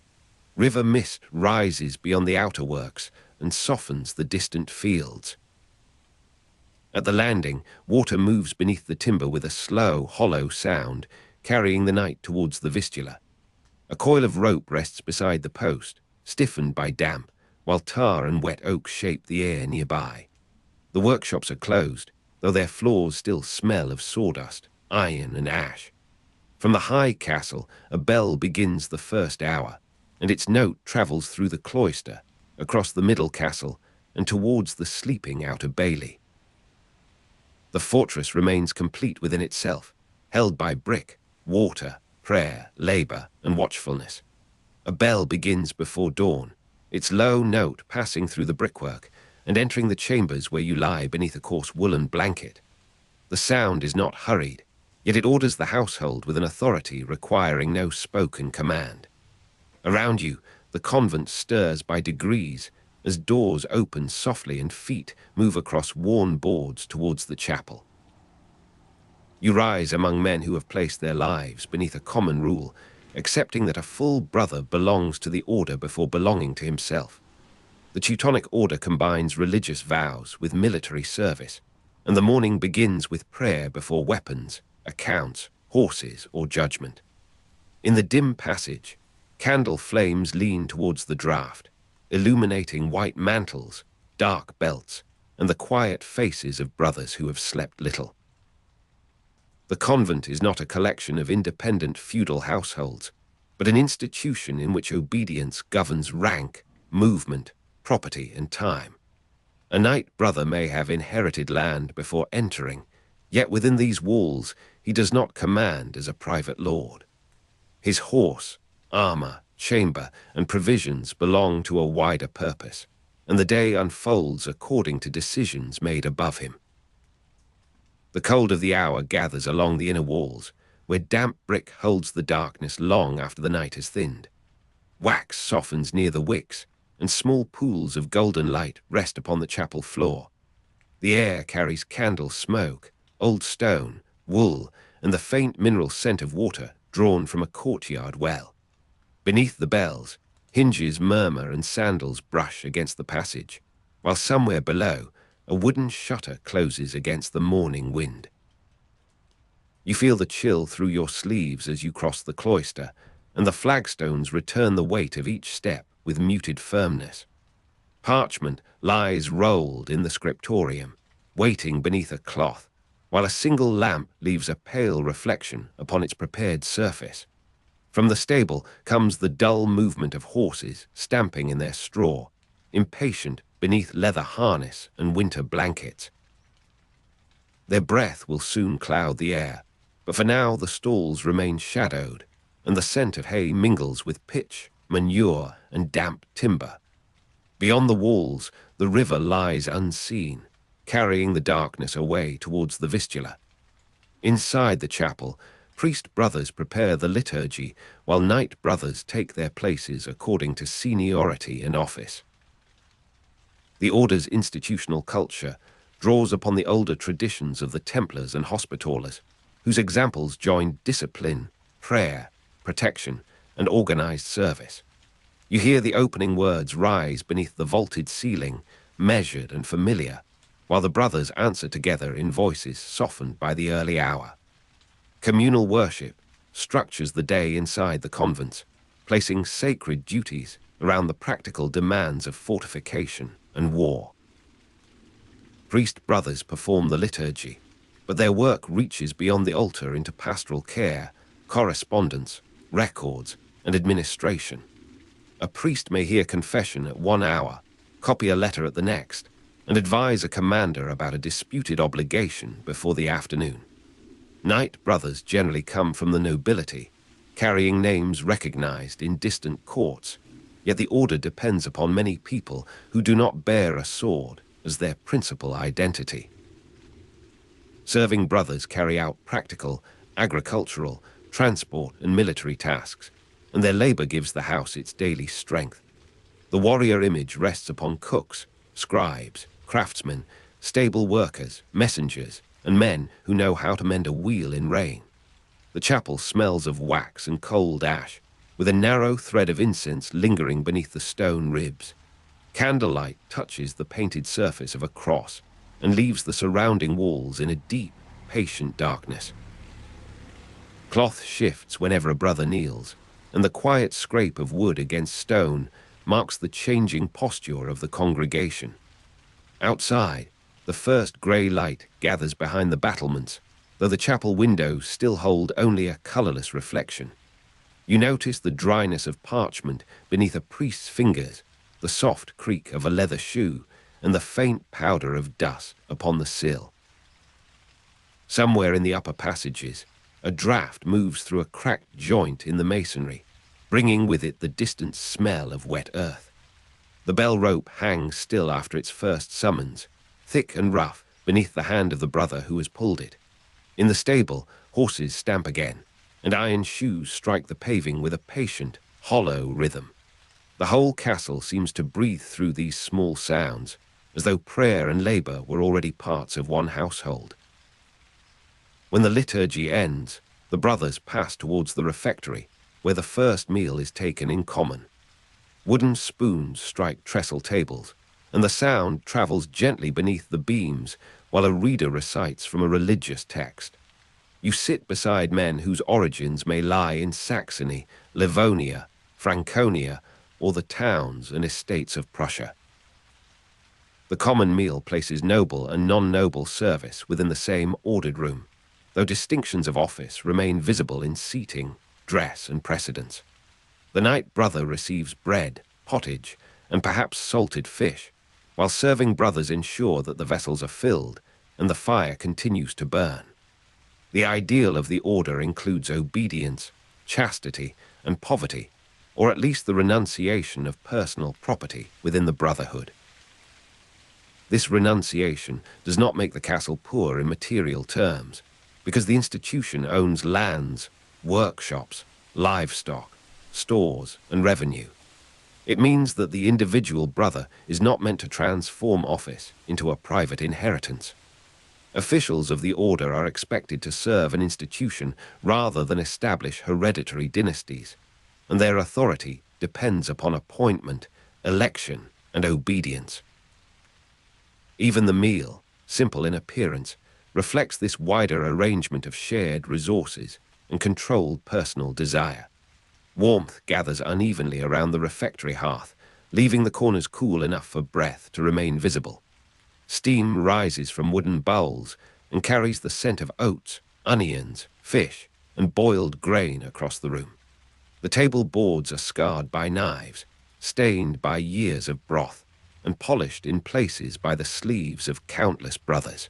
River mist rises beyond the outer works and softens the distant fields. At the landing, water moves beneath the timber with a slow, hollow sound, carrying the knight towards the Vistula. A coil of rope rests beside the post, stiffened by damp, while tar and wet oak shape the air nearby. The workshops are closed, though their floors still smell of sawdust, iron, and ash. From the high castle, a bell begins the first hour, and its note travels through the cloister, across the middle castle, and towards the sleeping outer bailey. The fortress remains complete within itself, held by brick, water, prayer, labor, and watchfulness. A bell begins before dawn, its low note passing through the brickwork and entering the chambers where you lie beneath a coarse woolen blanket. The sound is not hurried, yet it orders the household with an authority requiring no spoken command. Around you, the convent stirs by degrees as doors open softly and feet move across worn boards towards the chapel. You rise among men who have placed their lives beneath a common rule, accepting that a full brother belongs to the order before belonging to himself. The Teutonic order combines religious vows with military service, and the morning begins with prayer before weapons, accounts, horses, or judgment. In the dim passage, candle flames lean towards the draught, illuminating white mantles, dark belts, and the quiet faces of brothers who have slept little. The convent is not a collection of independent feudal households, but an institution in which obedience governs rank, movement, property, and time. A knight brother may have inherited land before entering, yet within these walls he does not command as a private lord. His horse, armor, chamber, and provisions belong to a wider purpose, and the day unfolds according to decisions made above him. The cold of the hour gathers along the inner walls, where damp brick holds the darkness long after the night has thinned. Wax softens near the wicks, and small pools of golden light rest upon the chapel floor. The air carries candle smoke, old stone, wool, and the faint mineral scent of water drawn from a courtyard well. Beneath the bells, hinges murmur and sandals brush against the passage, while somewhere below, a wooden shutter closes against the morning wind. You feel the chill through your sleeves as you cross the cloister, and the flagstones return the weight of each step with muted firmness. Parchment lies rolled in the scriptorium, waiting beneath a cloth, while a single lamp leaves a pale reflection upon its prepared surface. From the stable comes the dull movement of horses stamping in their straw, impatient beneath leather harness and winter blankets. Their breath will soon cloud the air, but for now the stalls remain shadowed, and the scent of hay mingles with pitch, manure, and damp timber. Beyond the walls, the river lies unseen, carrying the darkness away towards the Vistula. Inside the chapel, priest brothers prepare the liturgy, while knight brothers take their places according to seniority and office. The order's institutional culture draws upon the older traditions of the Templars and Hospitallers, whose examples join discipline, prayer, protection, and organized service. You hear the opening words rise beneath the vaulted ceiling, measured and familiar, while the brothers answer together in voices softened by the early hour. Communal worship structures the day inside the convents, placing sacred duties around the practical demands of fortification and war. Priest brothers perform the liturgy, but their work reaches beyond the altar into pastoral care, correspondence, records, and administration. A priest may hear confession at 1 hour, copy a letter at the next, and advise a commander about a disputed obligation before the afternoon. Knight brothers generally come from the nobility, carrying names recognized in distant courts, yet the order depends upon many people who do not bear a sword as their principal identity. Serving brothers carry out practical, agricultural, transport, and military tasks, and their labor gives the house its daily strength. The warrior image rests upon cooks, scribes, craftsmen, stable workers, messengers, and men who know how to mend a wheel in rain. The chapel smells of wax and cold ash, with a narrow thread of incense lingering beneath the stone ribs. Candlelight touches the painted surface of a cross and leaves the surrounding walls in a deep, patient darkness. Cloth shifts whenever a brother kneels, and the quiet scrape of wood against stone marks the changing posture of the congregation. Outside, the first grey light gathers behind the battlements, though the chapel windows still hold only a colourless reflection. You notice the dryness of parchment beneath a priest's fingers, the soft creak of a leather shoe, and the faint powder of dust upon the sill. Somewhere in the upper passages, a draught moves through a cracked joint in the masonry, bringing with it the distant smell of wet earth. The bell rope hangs still after its first summons, thick and rough beneath the hand of the brother who has pulled it. In the stable, horses stamp again, and iron shoes strike the paving with a patient, hollow rhythm. The whole castle seems to breathe through these small sounds, as though prayer and labor were already parts of one household. When the liturgy ends, the brothers pass towards the refectory, where the first meal is taken in common. Wooden spoons strike trestle tables, and the sound travels gently beneath the beams while a reader recites from a religious text. You sit beside men whose origins may lie in Saxony, Livonia, Franconia, or the towns and estates of Prussia. The common meal places noble and non-noble service within the same ordered room, though distinctions of office remain visible in seating, dress, and precedence. The knight brother receives bread, pottage, and perhaps salted fish, while serving brothers ensure that the vessels are filled and the fire continues to burn. The ideal of the order includes obedience, chastity, and poverty, or at least the renunciation of personal property within the Brotherhood. This renunciation does not make the castle poor in material terms, because the institution owns lands, workshops, livestock, stores, and revenue. It means that the individual brother is not meant to transform office into a private inheritance. Officials of the order are expected to serve an institution rather than establish hereditary dynasties, and their authority depends upon appointment, election, and obedience. Even the meal, simple in appearance, reflects this wider arrangement of shared resources and controlled personal desire. Warmth gathers unevenly around the refectory hearth, leaving the corners cool enough for breath to remain visible. Steam rises from wooden bowls and carries the scent of oats, onions, fish, and boiled grain across the room. The table boards are scarred by knives, stained by years of broth, and polished in places by the sleeves of countless brothers.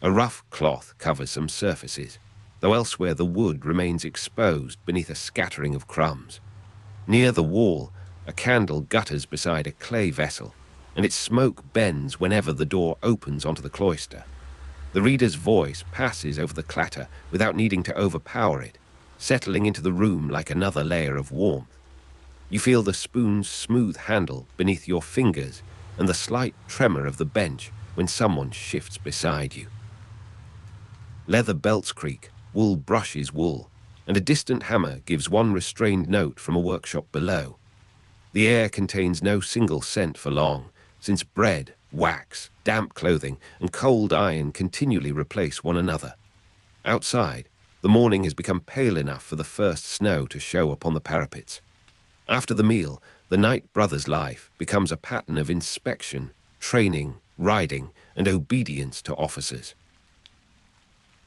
A rough cloth covers some surfaces, though elsewhere the wood remains exposed beneath a scattering of crumbs. Near the wall, a candle gutters beside a clay vessel, and its smoke bends whenever the door opens onto the cloister. The reader's voice passes over the clatter without needing to overpower it, settling into the room like another layer of warmth. You feel the spoon's smooth handle beneath your fingers and the slight tremor of the bench when someone shifts beside you. Leather belts creak, wool brushes wool, and a distant hammer gives one restrained note from a workshop below. The air contains no single scent for long, since bread, wax, damp clothing, and cold iron continually replace one another. Outside, the morning has become pale enough for the first snow to show upon the parapets. After the meal, the Knight brother's life becomes a pattern of inspection, training, riding, and obedience to officers.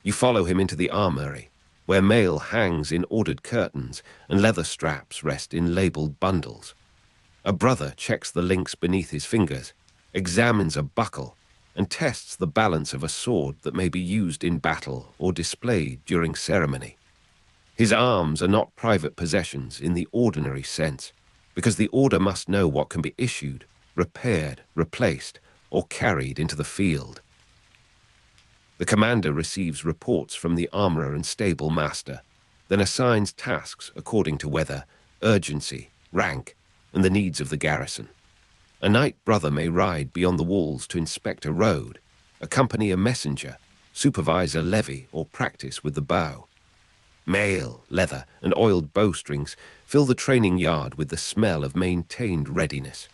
You follow him into the armory, where mail hangs in ordered curtains and leather straps rest in labeled bundles. A brother checks the links beneath his fingers, examines a buckle, and tests the balance of a sword that may be used in battle or displayed during ceremony. His arms are not private possessions in the ordinary sense, because the order must know what can be issued, repaired, replaced, or carried into the field. The commander receives reports from the armorer and stable master, then assigns tasks according to weather, urgency, rank, and the needs of the garrison. A knight brother may ride beyond the walls to inspect a road, accompany a messenger, supervise a levy, or practice with the bow. Mail, leather, and oiled bowstrings fill the training yard with the smell of maintained readiness.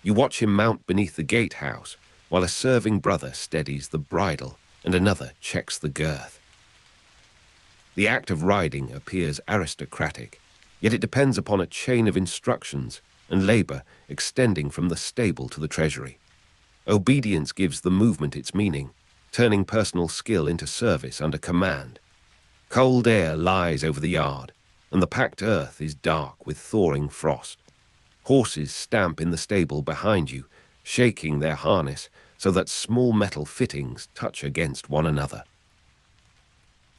You watch him mount beneath the gatehouse, while a serving brother steadies the bridle and another checks the girth. The act of riding appears aristocratic, yet it depends upon a chain of instructions and labor extending from the stable to the treasury. Obedience gives the movement its meaning, turning personal skill into service under command. Cold air lies over the yard, and the packed earth is dark with thawing frost. Horses stamp in the stable behind you, shaking their harness so that small metal fittings touch against one another.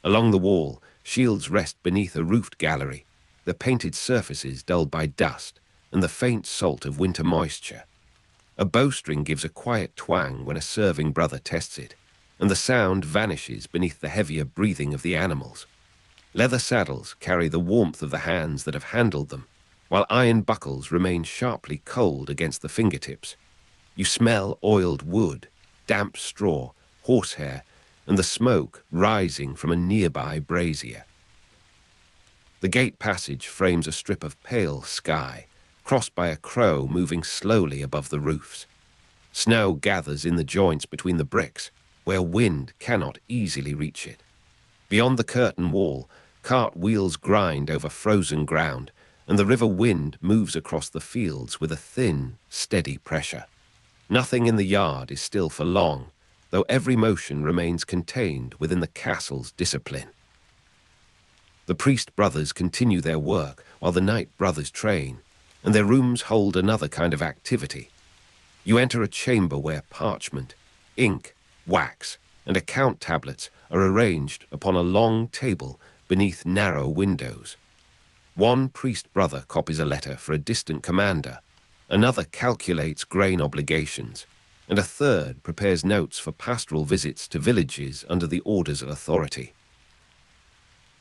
Along the wall, shields rest beneath a roofed gallery, their painted surfaces dulled by dust and the faint salt of winter moisture. A bowstring gives a quiet twang when a serving brother tests it, and the sound vanishes beneath the heavier breathing of the animals. Leather saddles carry the warmth of the hands that have handled them, while iron buckles remain sharply cold against the fingertips. You smell oiled wood, damp straw, horsehair, and the smoke rising from a nearby brazier. The gate passage frames a strip of pale sky, crossed by a crow moving slowly above the roofs. Snow gathers in the joints between the bricks, where wind cannot easily reach it. Beyond the curtain wall, cart wheels grind over frozen ground, and the river wind moves across the fields with a thin, steady pressure. Nothing in the yard is still for long, though every motion remains contained within the castle's discipline. The priest brothers continue their work while the knight brothers train, and their rooms hold another kind of activity. You enter a chamber where parchment, ink, wax, and account tablets are arranged upon a long table beneath narrow windows. One priest brother copies a letter for a distant commander, another calculates grain obligations, and a third prepares notes for pastoral visits to villages under the orders of authority.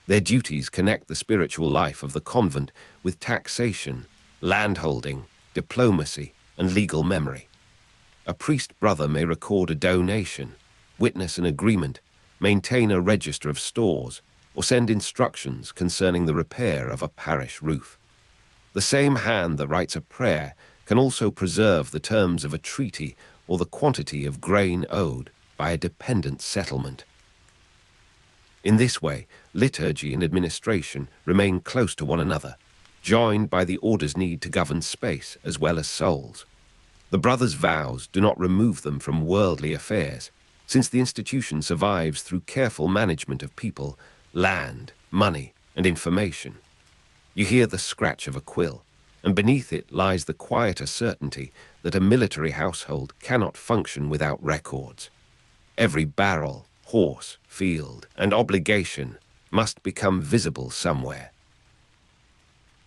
Their duties connect the spiritual life of the convent with taxation, landholding, diplomacy, and legal memory. A priest brother may record a donation, witness an agreement, maintain a register of stores, or send instructions concerning the repair of a parish roof. The same hand that writes a prayer can also preserve the terms of a treaty or the quantity of grain owed by a dependent settlement. In this way, liturgy and administration remain close to one another, joined by the order's need to govern space as well as souls. The brothers' vows do not remove them from worldly affairs, since the institution survives through careful management of people, land, money, and information. You hear the scratch of a quill, and beneath it lies the quieter certainty that a military household cannot function without records. Every barrel, horse, field, and obligation must become visible somewhere.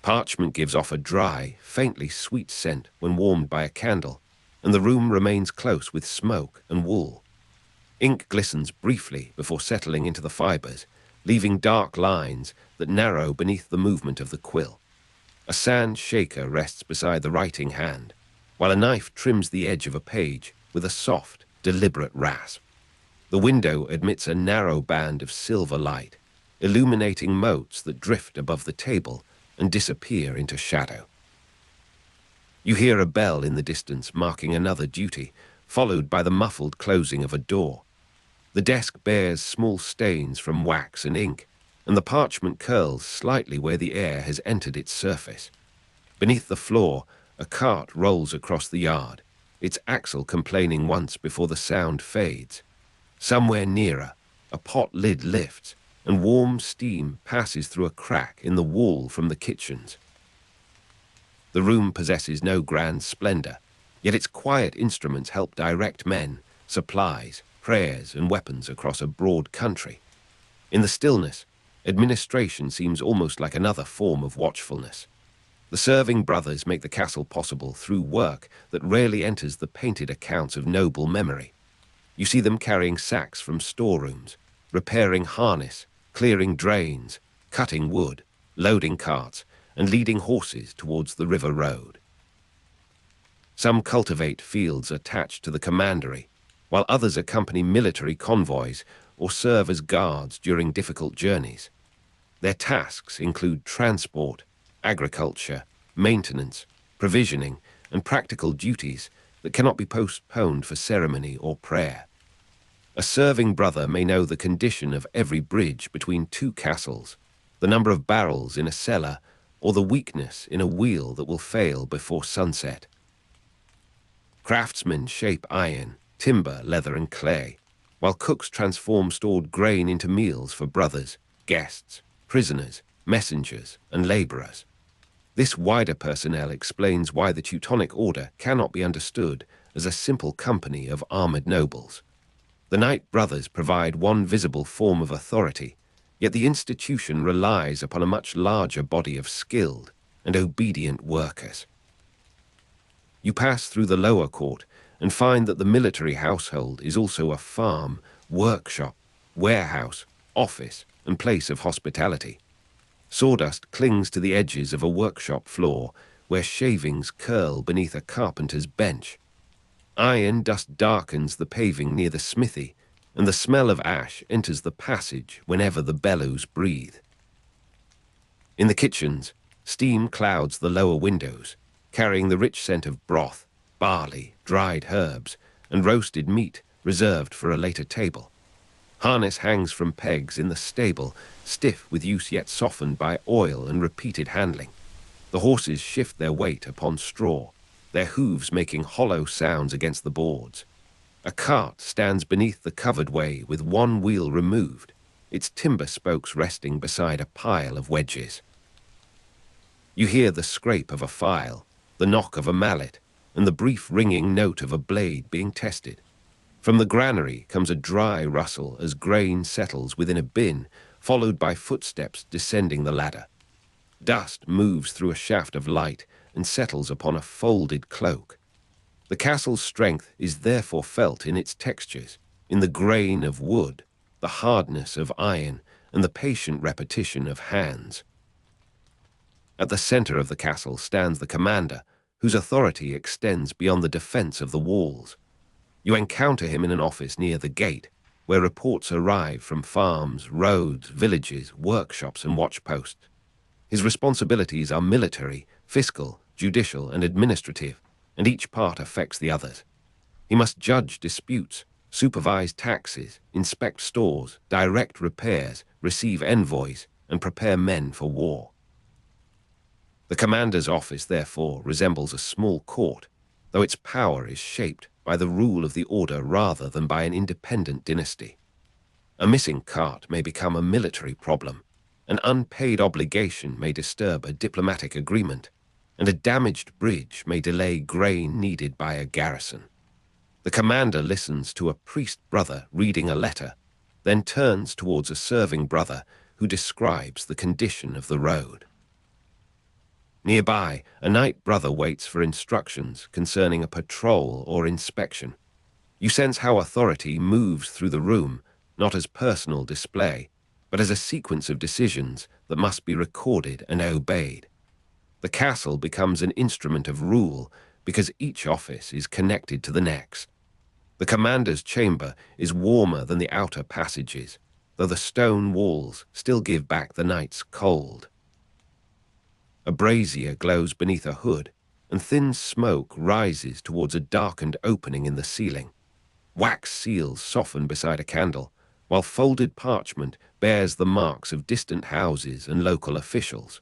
Parchment gives off a dry, faintly sweet scent when warmed by a candle, and the room remains close with smoke and wool. Ink glistens briefly before settling into the fibers, leaving dark lines that narrow beneath the movement of the quill. A sand shaker rests beside the writing hand, while a knife trims the edge of a page with a soft, deliberate rasp. The window admits a narrow band of silver light, illuminating motes that drift above the table and disappear into shadow. You hear a bell in the distance marking another duty, followed by the muffled closing of a door. The desk bears small stains from wax and ink, and the parchment curls slightly where the air has entered its surface. Beneath the floor, a cart rolls across the yard, its axle complaining once before the sound fades. Somewhere nearer, a pot lid lifts, and warm steam passes through a crack in the wall from the kitchens. The room possesses no grand splendor, yet its quiet instruments help direct men, supplies, prayers, and weapons across a broad country. In the stillness, administration seems almost like another form of watchfulness. The serving brothers make the castle possible through work that rarely enters the painted accounts of noble memory. You see them carrying sacks from storerooms, repairing harness, clearing drains, cutting wood, loading carts, and leading horses towards the river road. Some cultivate fields attached to the commandery, while others accompany military convoys or serve as guards during difficult journeys. Their tasks include transport, agriculture, maintenance, provisioning, and practical duties that cannot be postponed for ceremony or prayer. A serving brother may know the condition of every bridge between two castles, the number of barrels in a cellar, or the weakness in a wheel that will fail before sunset. Craftsmen shape iron, timber, leather, and clay, while cooks transform stored grain into meals for brothers, guests, prisoners, messengers, and laborers. This wider personnel explains why the Teutonic Order cannot be understood as a simple company of armored nobles. The Knight brothers provide one visible form of authority, yet the institution relies upon a much larger body of skilled and obedient workers. You pass through the lower court and find that the military household is also a farm, workshop, warehouse, office, and place of hospitality. Sawdust clings to the edges of a workshop floor where shavings curl beneath a carpenter's bench. Iron dust darkens the paving near the smithy, and the smell of ash enters the passage whenever the bellows breathe. In the kitchens, steam clouds the lower windows, carrying the rich scent of broth, barley, dried herbs, and roasted meat reserved for a later table. Harness hangs from pegs in the stable, stiff with use yet softened by oil and repeated handling. The horses shift their weight upon straw, their hooves making hollow sounds against the boards. A cart stands beneath the covered way with one wheel removed, its timber spokes resting beside a pile of wedges. You hear the scrape of a file, the knock of a mallet, and the brief ringing note of a blade being tested. From the granary comes a dry rustle as grain settles within a bin, followed by footsteps descending the ladder. Dust moves through a shaft of light and settles upon a folded cloak. The castle's strength is therefore felt in its textures, in the grain of wood, the hardness of iron, and the patient repetition of hands. At the center of the castle stands the commander, whose authority extends beyond the defense of the walls. You encounter him in an office near the gate, where reports arrive from farms, roads, villages, workshops, and watchposts. His responsibilities are military, fiscal, judicial, and administrative, and each part affects the others. He must judge disputes, supervise taxes, inspect stores, direct repairs, receive envoys, and prepare men for war. The commander's office, therefore, resembles a small court. though its power is shaped by the rule of the order rather than by an independent dynasty. A missing cart may become a military problem, an unpaid obligation may disturb a diplomatic agreement, and a damaged bridge may delay grain needed by a garrison. The commander listens to a priest brother reading a letter, then turns towards a serving brother who describes the condition of the road. Nearby, a knight brother waits for instructions concerning a patrol or inspection. You sense how authority moves through the room, not as personal display, but as a sequence of decisions that must be recorded and obeyed. The castle becomes an instrument of rule because each office is connected to the next. The commander's chamber is warmer than the outer passages, though the stone walls still give back the night's cold. A brazier glows beneath a hood, and thin smoke rises towards a darkened opening in the ceiling. Wax seals soften beside a candle, while folded parchment bears the marks of distant houses and local officials.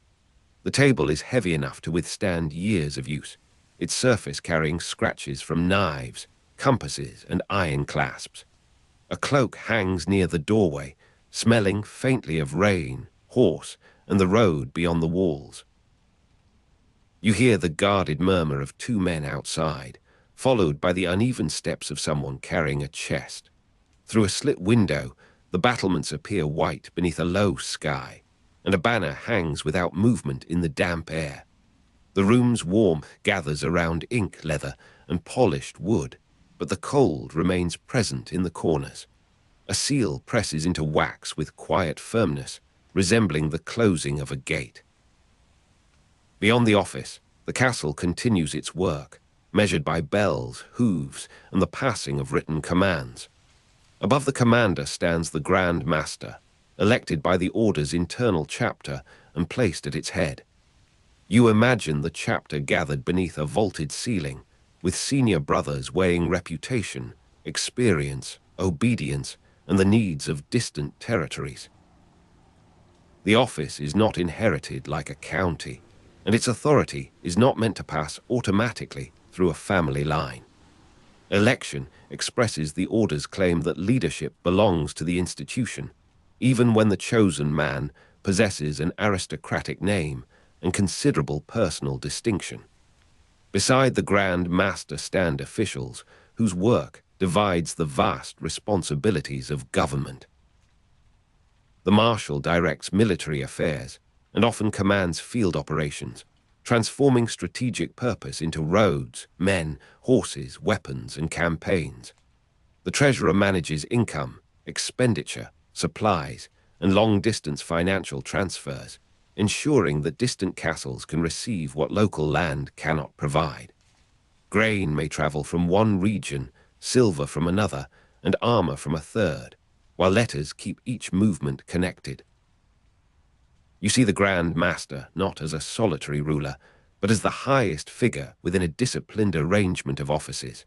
The table is heavy enough to withstand years of use, its surface carrying scratches from knives, compasses, and iron clasps. A cloak hangs near the doorway, smelling faintly of rain, horse, and the road beyond the walls. You hear the guarded murmur of two men outside, followed by the uneven steps of someone carrying a chest. Through a slit window, the battlements appear white beneath a low sky, and a banner hangs without movement in the damp air. The room's warmth gathers around ink leather and polished wood, but the cold remains present in the corners. A seal presses into wax with quiet firmness, resembling the closing of a gate. Beyond the office, the castle continues its work, measured by bells, hooves, and the passing of written commands. Above the commander stands the Grand Master, elected by the Order's internal chapter and placed at its head. You imagine the chapter gathered beneath a vaulted ceiling, with senior brothers weighing reputation, experience, obedience, and the needs of distant territories. The office is not inherited like a county, and its authority is not meant to pass automatically through a family line. Election expresses the Order's claim that leadership belongs to the institution, even when the chosen man possesses an aristocratic name and considerable personal distinction. Beside the Grand Master stand officials whose work divides the vast responsibilities of government. The Marshal directs military affairs and often commands field operations, transforming strategic purpose into roads, men, horses, weapons, and campaigns. The Treasurer manages income, expenditure, supplies, and long-distance financial transfers, ensuring that distant castles can receive what local land cannot provide. Grain may travel from one region, silver from another, and armor from a third, while letters keep each movement connected. You see the Grand Master not as a solitary ruler, but as the highest figure within a disciplined arrangement of offices.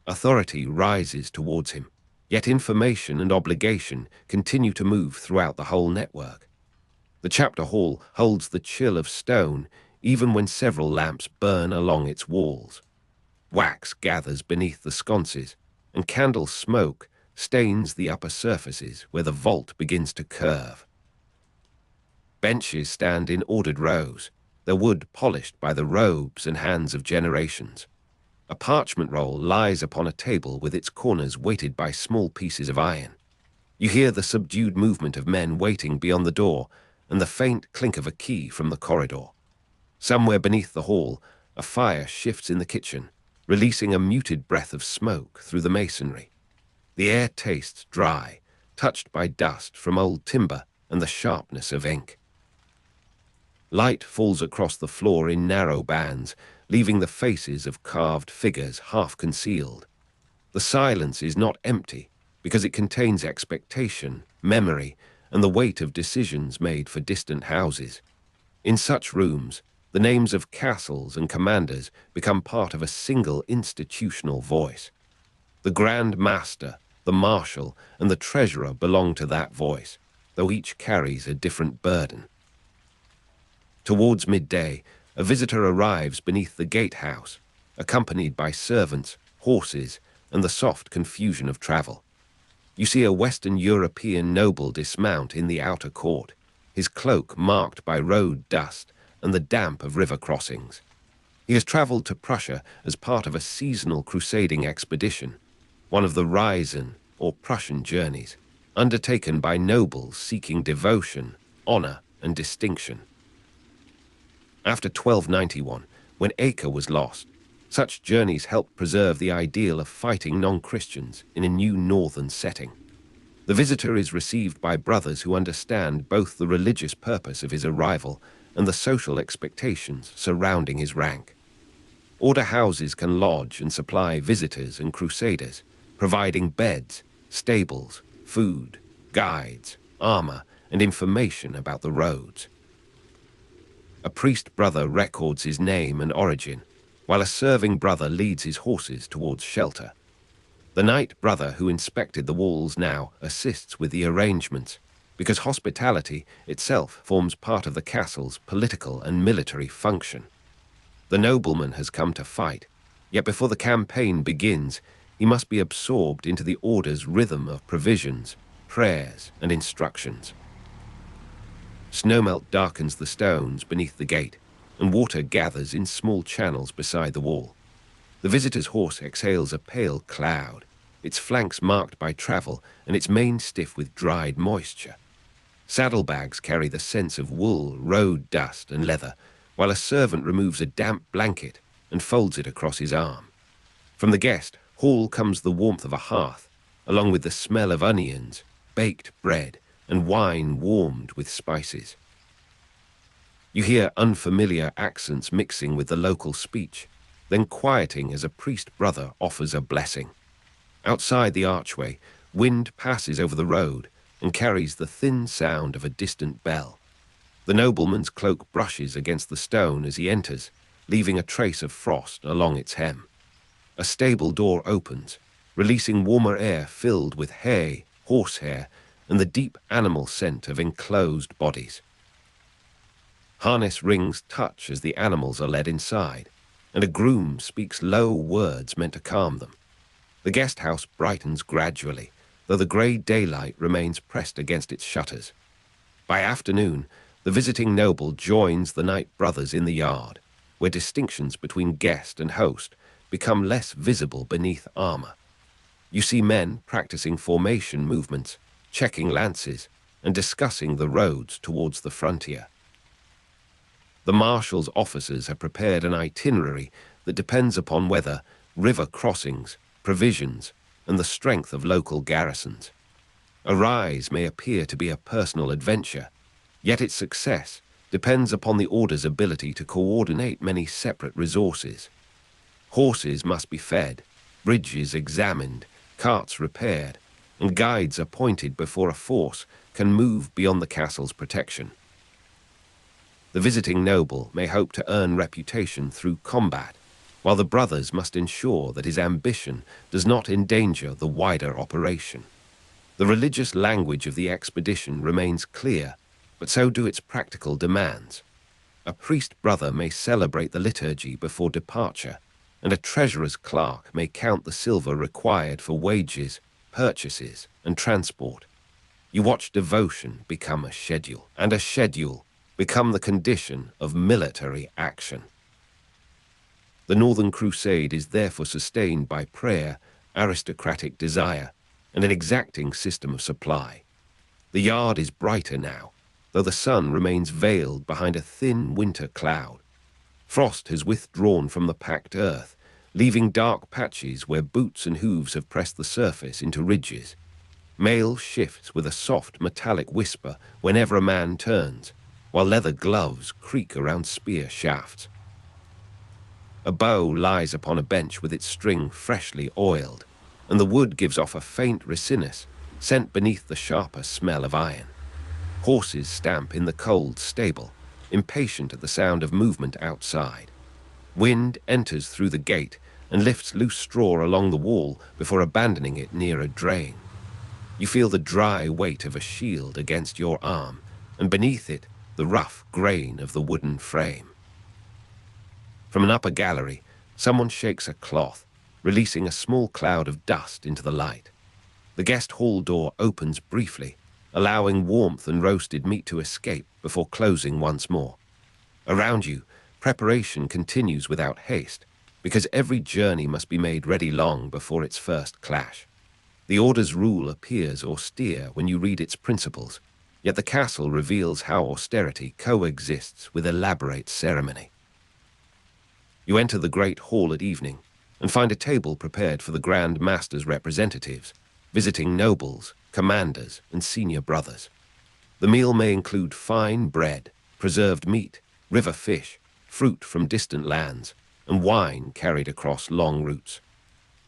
Authority rises towards him, yet information and obligation continue to move throughout the whole network. The chapter hall holds the chill of stone even when several lamps burn along its walls. Wax gathers beneath the sconces, and candle smoke stains the upper surfaces where the vault begins to curve. Benches stand in ordered rows, their wood polished by the robes and hands of generations. A parchment roll lies upon a table with its corners weighted by small pieces of iron. You hear the subdued movement of men waiting beyond the door and the faint clink of a key from the corridor. Somewhere beneath the hall, a fire shifts in the kitchen, releasing a muted breath of smoke through the masonry. The air tastes dry, touched by dust from old timber and the sharpness of ink. Light falls across the floor in narrow bands, leaving the faces of carved figures half concealed. The silence is not empty, because it contains expectation, memory, and the weight of decisions made for distant houses. In such rooms, the names of castles and commanders become part of a single institutional voice. The Grand Master, the Marshal, and the Treasurer belong to that voice, though each carries a different burden. Towards midday, a visitor arrives beneath the gatehouse, accompanied by servants, horses, and the soft confusion of travel. You see a Western European noble dismount in the outer court, his cloak marked by road dust and the damp of river crossings. He has travelled to Prussia as part of a seasonal crusading expedition, one of the Reisen or Prussian journeys, undertaken by nobles seeking devotion, honour, and distinction. After 1291, when Acre was lost, such journeys helped preserve the ideal of fighting non-Christians in a new northern setting. The visitor is received by brothers who understand both the religious purpose of his arrival and the social expectations surrounding his rank. Order houses can lodge and supply visitors and crusaders, providing beds, stables, food, guides, armor, and information about the roads. A priest brother records his name and origin, while a serving brother leads his horses towards shelter. The knight brother who inspected the walls now assists with the arrangements, because hospitality itself forms part of the castle's political and military function. The nobleman has come to fight, yet before the campaign begins, he must be absorbed into the order's rhythm of provisions, prayers, and instructions. Snowmelt darkens the stones beneath the gate, and water gathers in small channels beside the wall. The visitor's horse exhales a pale cloud, its flanks marked by travel and its mane stiff with dried moisture. Saddlebags carry the scents of wool, road dust, and leather, while a servant removes a damp blanket and folds it across his arm. From the guest hall comes the warmth of a hearth, along with the smell of onions, baked bread, and wine warmed with spices. You hear unfamiliar accents mixing with the local speech, then quieting as a priest brother offers a blessing. Outside the archway, wind passes over the road and carries the thin sound of a distant bell. The nobleman's cloak brushes against the stone as he enters, leaving a trace of frost along its hem. A stable door opens, releasing warmer air filled with hay, horsehair, and the deep animal scent of enclosed bodies. Harness rings touch as the animals are led inside, and a groom speaks low words meant to calm them. The guest house brightens gradually, though the grey daylight remains pressed against its shutters. By afternoon, the visiting noble joins the knight brothers in the yard, where distinctions between guest and host become less visible beneath armor. You see men practicing formation movements, checking lances, and discussing the roads towards the frontier. The marshal's officers have prepared an itinerary that depends upon weather, river crossings, provisions, and the strength of local garrisons. A rise may appear to be a personal adventure, yet its success depends upon the order's ability to coordinate many separate resources. Horses must be fed, bridges examined, carts repaired, and guides appointed before a force can move beyond the castle's protection. The visiting noble may hope to earn reputation through combat, while the brothers must ensure that his ambition does not endanger the wider operation. The religious language of the expedition remains clear, but so do its practical demands. A priest brother may celebrate the liturgy before departure, and a treasurer's clerk may count the silver required for wages, purchases, and transport. You watch devotion become a schedule, and a schedule become the condition of military action. The Northern Crusade is therefore sustained by prayer, aristocratic desire, and an exacting system of supply. The yard is brighter now, though the sun remains veiled behind a thin winter cloud. Frost has withdrawn from the packed earth, leaving dark patches where boots and hooves have pressed the surface into ridges. Mail shifts with a soft metallic whisper whenever a man turns, while leather gloves creak around spear shafts. A bow lies upon a bench with its string freshly oiled, and the wood gives off a faint resinous, sent beneath the sharper smell of iron. Horses stamp in the cold stable, impatient at the sound of movement outside. Wind enters through the gate and lifts loose straw along the wall before abandoning it near a drain. You feel the dry weight of a shield against your arm, and beneath it, the rough grain of the wooden frame. From an upper gallery, Someone shakes a cloth, releasing a small cloud of dust into the light. The guest hall door opens briefly, allowing warmth and roasted meat to escape before closing once more. Around you, preparation continues without haste, because every journey must be made ready long before its first clash. The Order's rule appears austere when you read its principles, yet the castle reveals how austerity coexists with elaborate ceremony. You enter the great hall at evening and find a table prepared for the Grand Master's representatives, visiting nobles, commanders, and senior brothers. The meal may include fine bread, preserved meat, river fish, fruit from distant lands, and wine carried across long routes.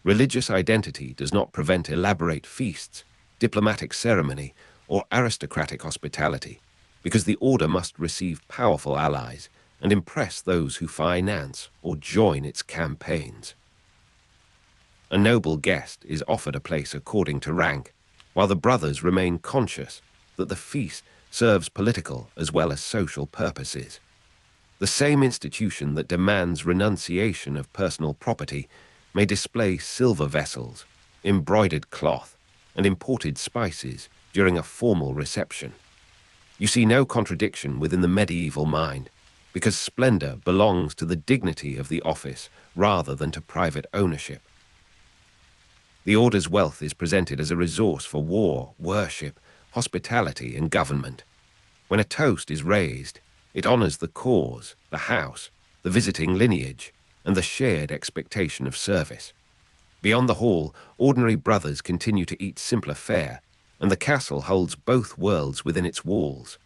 Religious identity does not prevent elaborate feasts, diplomatic ceremony, or aristocratic hospitality, because the Order must receive powerful allies and impress those who finance or join its campaigns. A noble guest is offered a place according to rank, while the brothers remain conscious that the feast serves political as well as social purposes. The same institution that demands renunciation of personal property may display silver vessels, embroidered cloth, and imported spices during a formal reception. You see no contradiction within the medieval mind, because splendor belongs to the dignity of the office rather than to private ownership. The Order's wealth is presented as a resource for war, worship, hospitality, and government. When a toast is raised, it honors the cause, the house, the visiting lineage, and the shared expectation of service. Beyond the hall, ordinary brothers continue to eat simpler fare, and the castle holds both worlds within its walls.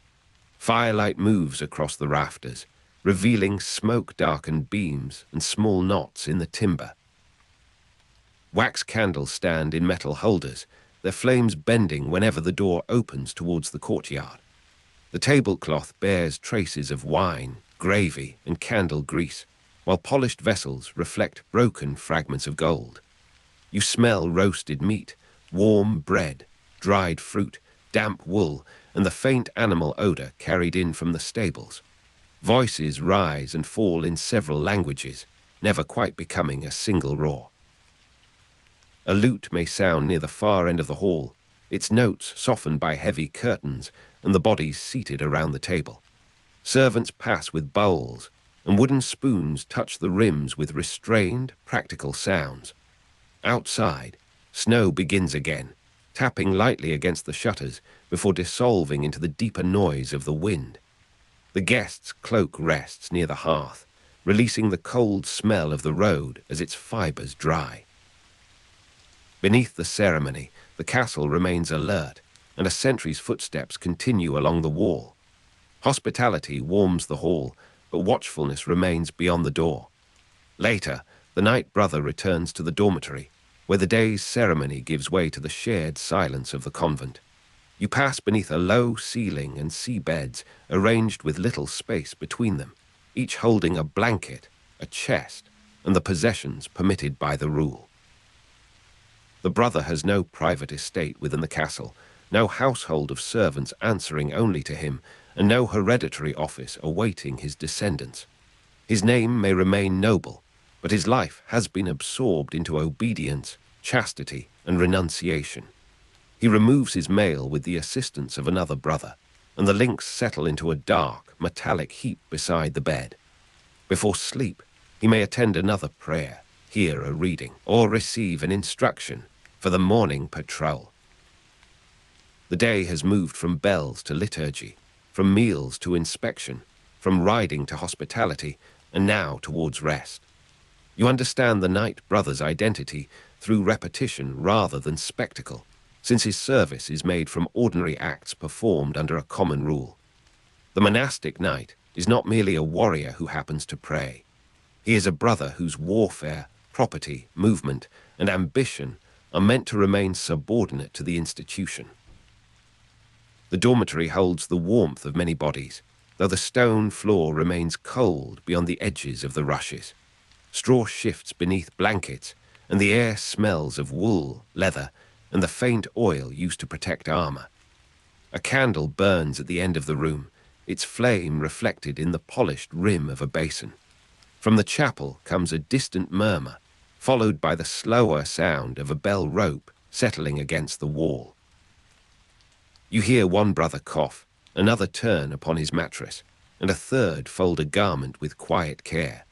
Firelight moves across the rafters, revealing smoke-darkened beams and small knots in the timber. Wax candles stand in metal holders, their flames bending whenever the door opens towards the courtyard. The tablecloth bears traces of wine, gravy, and candle grease, while polished vessels reflect broken fragments of gold. You smell roasted meat, warm bread, dried fruit, damp wool, and the faint animal odor carried in from the stables. Voices rise and fall in several languages, never quite becoming a single roar. A lute may sound near the far end of the hall, its notes softened by heavy curtains and the bodies seated around the table. Servants pass with bowls, and wooden spoons touch the rims with restrained, practical sounds. Outside, snow begins again, tapping lightly against the shutters before dissolving into the deeper noise of the wind. The guest's cloak rests near the hearth, releasing the cold smell of the road as its fibers dry. Beneath the ceremony, the castle remains alert, and a sentry's footsteps continue along the wall. Hospitality warms the hall, but watchfulness remains beyond the door. Later, the Knight brother returns to the dormitory, where the day's ceremony gives way to the shared silence of the convent. You pass beneath a low ceiling and see beds arranged with little space between them, each holding a blanket, a chest, and the possessions permitted by the rule. The brother has no private estate within the castle, no household of servants answering only to him, and no hereditary office awaiting his descendants. His name may remain noble, but his life has been absorbed into obedience, chastity, and renunciation. He removes his mail with the assistance of another brother, and the links settle into a dark, metallic heap beside the bed. Before sleep, he may attend another prayer, hear a reading, or receive an instruction for the morning patrol. The day has moved from bells to liturgy, from meals to inspection, from riding to hospitality, and now towards rest. You understand the Knight brother's identity through repetition rather than spectacle, since his service is made from ordinary acts performed under a common rule. The monastic knight is not merely a warrior who happens to pray. He is a brother whose warfare, property, movement, and ambition are meant to remain subordinate to the institution. The dormitory holds the warmth of many bodies, though the stone floor remains cold beyond the edges of the rushes. Straw shifts beneath blankets, and the air smells of wool, leather, and the faint oil used to protect armor. A candle burns at the end of the room, its flame reflected in the polished rim of a basin. From the chapel comes a distant murmur, followed by the slower sound of a bell rope settling against the wall. You hear one brother cough, another turn upon his mattress, and a third fold a garment with quiet care.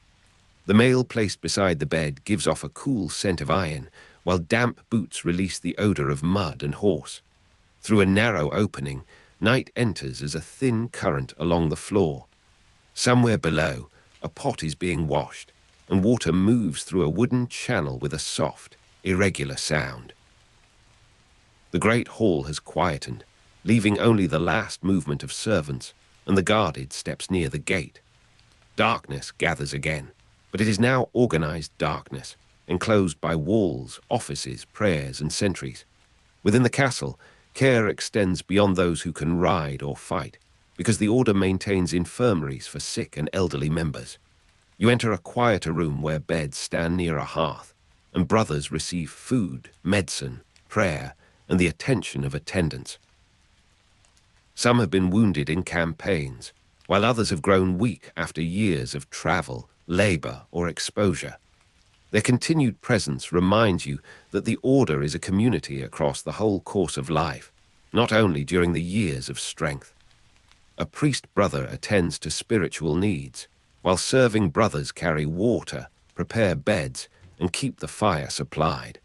The mail placed beside the bed gives off a cool scent of iron, while damp boots release the odor of mud and horse. Through a narrow opening, night enters as a thin current along the floor. Somewhere below, a pot is being washed, and water moves through a wooden channel with a soft, irregular sound. The great hall has quietened, leaving only the last movement of servants and the guarded steps near the gate. Darkness gathers again, but it is now organized darkness, enclosed by walls, offices, prayers, and sentries. Within the castle, care extends beyond those who can ride or fight, because the order maintains infirmaries for sick and elderly members. You enter a quieter room where beds stand near a hearth, and brothers receive food, medicine, prayer, and the attention of attendants. Some have been wounded in campaigns, while others have grown weak after years of travel, labor, or exposure. Their continued presence reminds you that the order is a community across the whole course of life, not only during the years of strength. A priest brother attends to spiritual needs, while serving brothers carry water, prepare beds, and keep the fire supplied.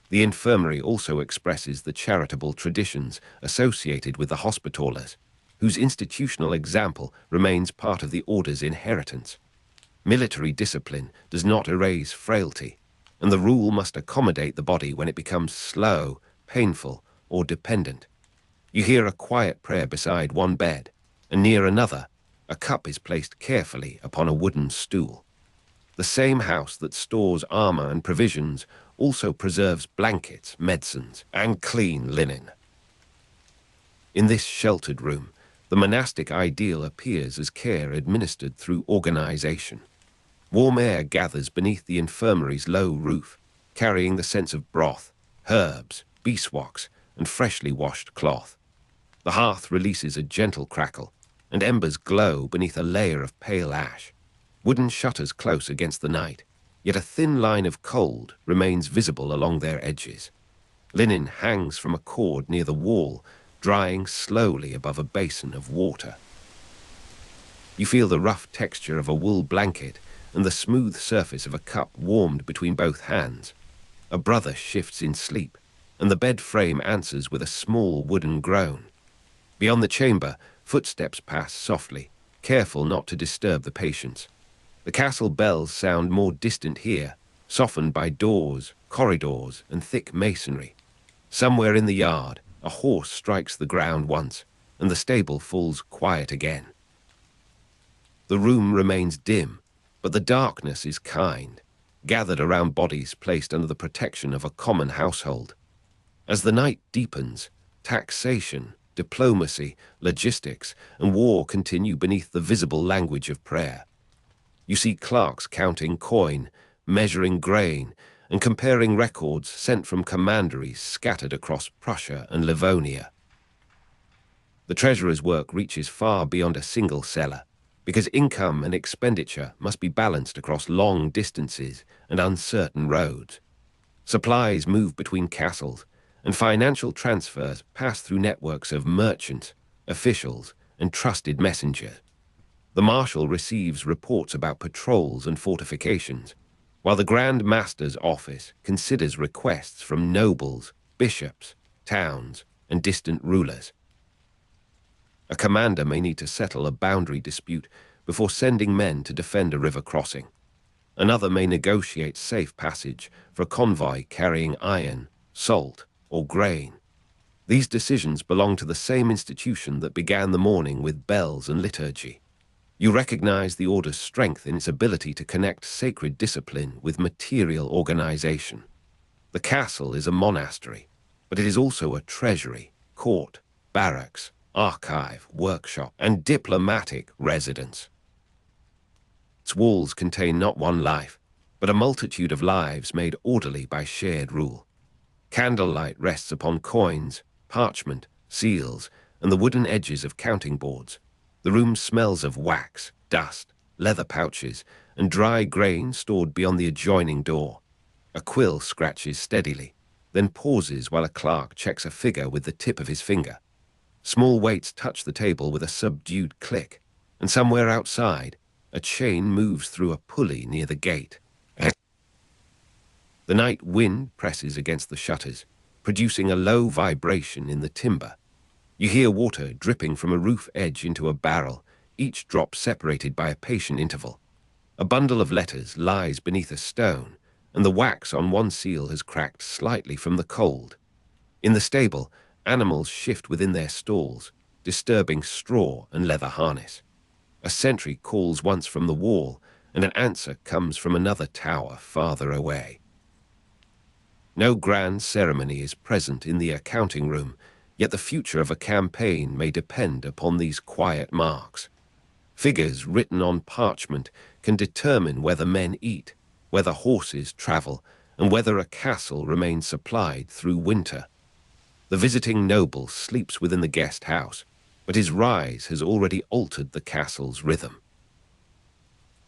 The infirmary also expresses the charitable traditions associated with the hospitallers, whose institutional example remains part of the order's inheritance. Military discipline does not erase frailty, and the rule must accommodate the body when it becomes slow, painful, or dependent. You hear a quiet prayer beside one bed, and near another, a cup is placed carefully upon a wooden stool. The same house that stores armor and provisions also preserves blankets, medicines, and clean linen. In this sheltered room, the monastic ideal appears as care administered through organization. Warm air gathers beneath the infirmary's low roof, carrying the scents of broth, herbs, beeswax, and freshly washed cloth. The hearth releases a gentle crackle, and embers glow beneath a layer of pale ash. Wooden shutters close against the night, yet a thin line of cold remains visible along their edges. Linen hangs from a cord near the wall, drying slowly above a basin of water. You feel the rough texture of a wool blanket and the smooth surface of a cup warmed between both hands. A brother shifts in sleep, and the bed frame answers with a small wooden groan. Beyond the chamber, footsteps pass softly, careful not to disturb the patients. The castle bells sound more distant here, softened by doors, corridors, and thick masonry. Somewhere in the yard, a horse strikes the ground once, and the stable falls quiet again. The room remains dim, but the darkness is kind, gathered around bodies placed under the protection of a common household. As the night deepens, taxation, diplomacy, logistics, and war continue beneath the visible language of prayer. You see clerks counting coin, measuring grain, and comparing records sent from commanderies scattered across Prussia and Livonia. The treasurer's work reaches far beyond a single cellar, because income and expenditure must be balanced across long distances and uncertain roads. Supplies move between castles, and financial transfers pass through networks of merchants, officials, and trusted messengers. The marshal receives reports about patrols and fortifications, while the Grand Master's office considers requests from nobles, bishops, towns, and distant rulers. A commander may need to settle a boundary dispute before sending men to defend a river crossing. Another may negotiate safe passage for a convoy carrying iron, salt, or grain. These decisions belong to the same institution that began the morning with bells and liturgy. You recognize the order's strength in its ability to connect sacred discipline with material organization. The castle is a monastery, but it is also a treasury, court, barracks, archive, workshop, and diplomatic residence. Its walls contain not one life, but a multitude of lives made orderly by shared rule. Candlelight rests upon coins, parchment, seals, and the wooden edges of counting boards. The room smells of wax, dust, leather pouches, and dry grain stored beyond the adjoining door. A quill scratches steadily, then pauses while a clerk checks a figure with the tip of his finger. Small weights touch the table with a subdued click, and somewhere outside, a chain moves through a pulley near the gate. The night wind presses against the shutters, producing a low vibration in the timber. You hear water dripping from a roof edge into a barrel, each drop separated by a patient interval. A bundle of letters lies beneath a stone, and the wax on one seal has cracked slightly from the cold. In the stable, animals shift within their stalls, disturbing straw and leather harness. A sentry calls once from the wall, and an answer comes from another tower farther away. No grand ceremony is present in the accounting room, yet the future of a campaign may depend upon these quiet marks. Figures written on parchment can determine whether men eat, whether horses travel, and whether a castle remains supplied through winter. The visiting noble sleeps within the guest house, but his rise has already altered the castle's rhythm.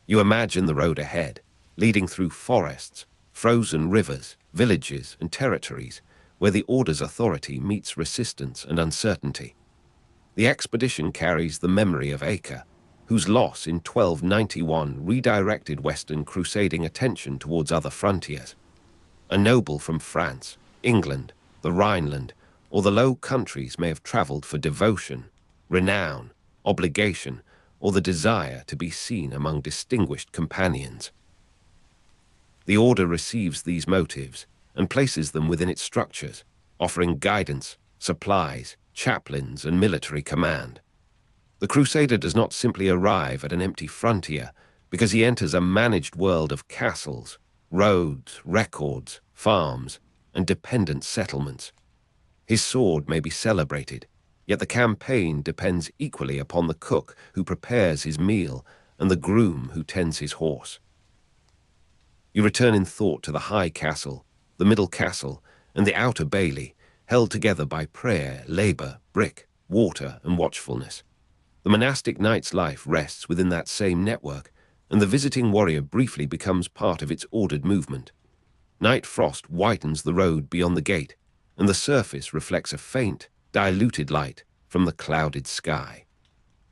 You imagine the road ahead, leading through forests, frozen rivers, villages, and territories where the Order's authority meets resistance and uncertainty. The expedition carries the memory of Acre, whose loss in 1291 redirected Western crusading attention towards other frontiers. A noble from France, England, the Rhineland, or the Low Countries may have traveled for devotion, renown, obligation, or the desire to be seen among distinguished companions. The Order receives these motives and places them within its structures, offering guidance, supplies, chaplains, and military command. The Crusader does not simply arrive at an empty frontier because he enters a managed world of castles, roads, records, farms, and dependent settlements. His sword may be celebrated, yet the campaign depends equally upon the cook who prepares his meal and the groom who tends his horse. You return in thought to the high castle, the middle castle, and the outer bailey, held together by prayer, labor, brick, water, and watchfulness. The monastic knight's life rests within that same network, and the visiting warrior briefly becomes part of its ordered movement. Night frost whitens the road beyond the gate, and the surface reflects a faint, diluted light from the clouded sky.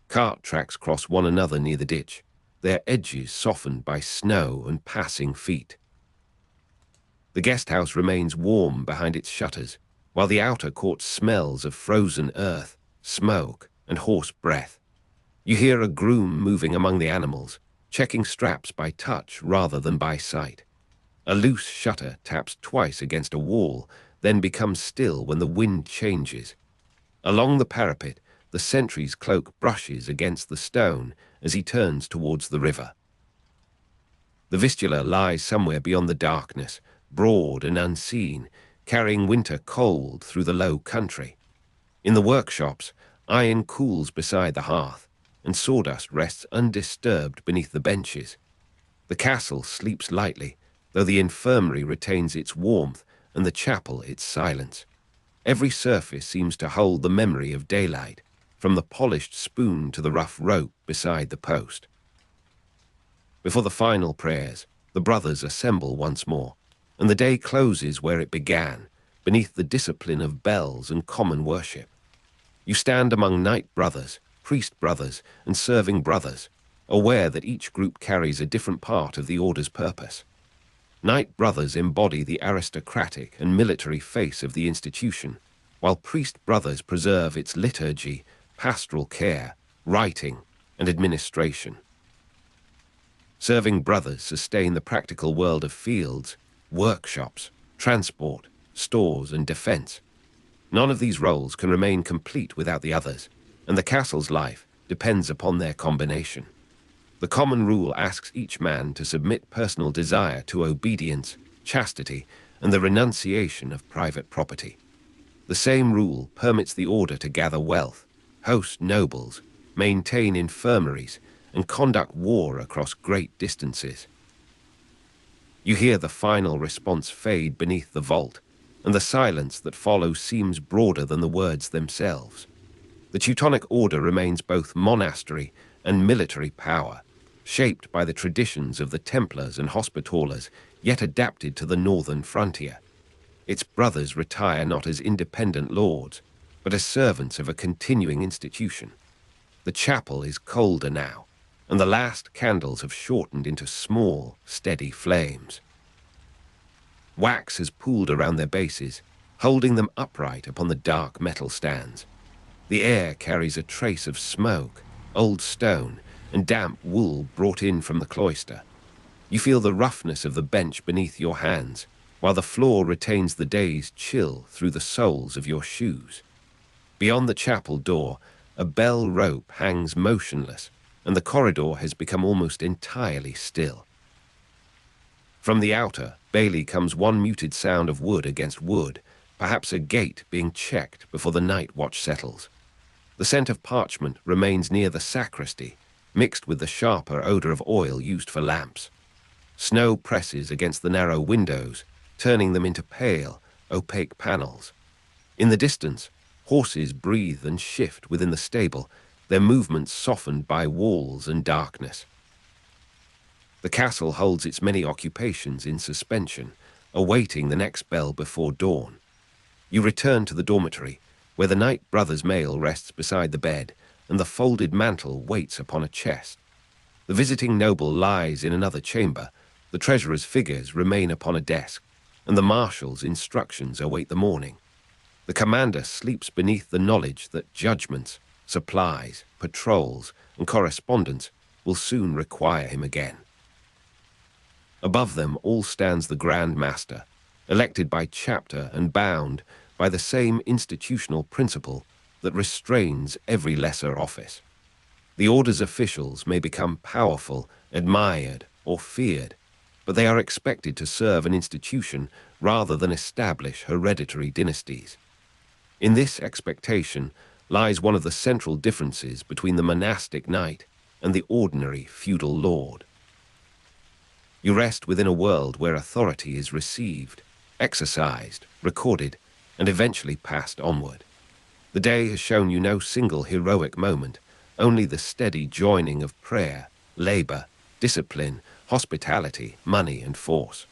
Cart tracks cross one another near the ditch, their edges softened by snow and passing feet. The guest house remains warm behind its shutters, while the outer court smells of frozen earth, smoke, and horse breath. You hear a groom moving among the animals, checking straps by touch rather than by sight. A loose shutter taps twice against a wall, then becomes still when the wind changes. Along the parapet, the sentry's cloak brushes against the stone as he turns towards the river. The Vistula lies somewhere beyond the darkness, broad and unseen, carrying winter cold through the low country. In the workshops, iron cools beside the hearth, and sawdust rests undisturbed beneath the benches. The castle sleeps lightly, though the infirmary retains its warmth and the chapel its silence. Every surface seems to hold the memory of daylight, from the polished spoon to the rough rope beside the post. Before the final prayers, the brothers assemble once more, and the day closes where it began, beneath the discipline of bells and common worship. You stand among knight brothers, priest brothers, and serving brothers, aware that each group carries a different part of the Order's purpose. Knight brothers embody the aristocratic and military face of the institution, while priest brothers preserve its liturgy, pastoral care, writing, and administration. Serving brothers sustain the practical world of fields, workshops, transport, stores, and defense. None of these roles can remain complete without the others, and the castle's life depends upon their combination. The common rule asks each man to submit personal desire to obedience, chastity, and the renunciation of private property. The same rule permits the Order to gather wealth, host nobles, maintain infirmaries, and conduct war across great distances. You hear the final response fade beneath the vault, and the silence that follows seems broader than the words themselves. The Teutonic Order remains both monastery and military power, shaped by the traditions of the Templars and Hospitallers, yet adapted to the northern frontier. Its brothers retire not as independent lords, but as servants of a continuing institution. The chapel is colder now, and the last candles have shortened into small, steady flames. Wax has pooled around their bases, holding them upright upon the dark metal stands. The air carries a trace of smoke, old stone, and damp wool brought in from the cloister. You feel the roughness of the bench beneath your hands, while the floor retains the day's chill through the soles of your shoes. Beyond the chapel door, a bell rope hangs motionless, and the corridor has become almost entirely still. From the outer bailey comes one muted sound of wood against wood, perhaps a gate being checked before the night watch settles. The scent of parchment remains near the sacristy, mixed with the sharper odor of oil used for lamps. Snow presses against the narrow windows, turning them into pale, opaque panels. In the distance, horses breathe and shift within the stable, their movements softened by walls and darkness. The castle holds its many occupations in suspension, awaiting the next bell before dawn. You return to the dormitory, where the Knight Brother's mail rests beside the bed, and the folded mantle waits upon a chest. The visiting noble lies in another chamber, the treasurer's figures remain upon a desk, and the marshal's instructions await the morning. The commander sleeps beneath the knowledge that judgments, supplies, patrols, and correspondence will soon require him again. Above them all stands the Grand Master, elected by chapter and bound by the same institutional principle that restrains every lesser office. The order's officials may become powerful, admired, or feared, but they are expected to serve an institution rather than establish hereditary dynasties. In this expectation lies one of the central differences between the monastic knight and the ordinary feudal lord. You rest within a world where authority is received, exercised, recorded, and eventually passed onward. The day has shown you no single heroic moment, only the steady joining of prayer, labor, discipline, hospitality, money, and force.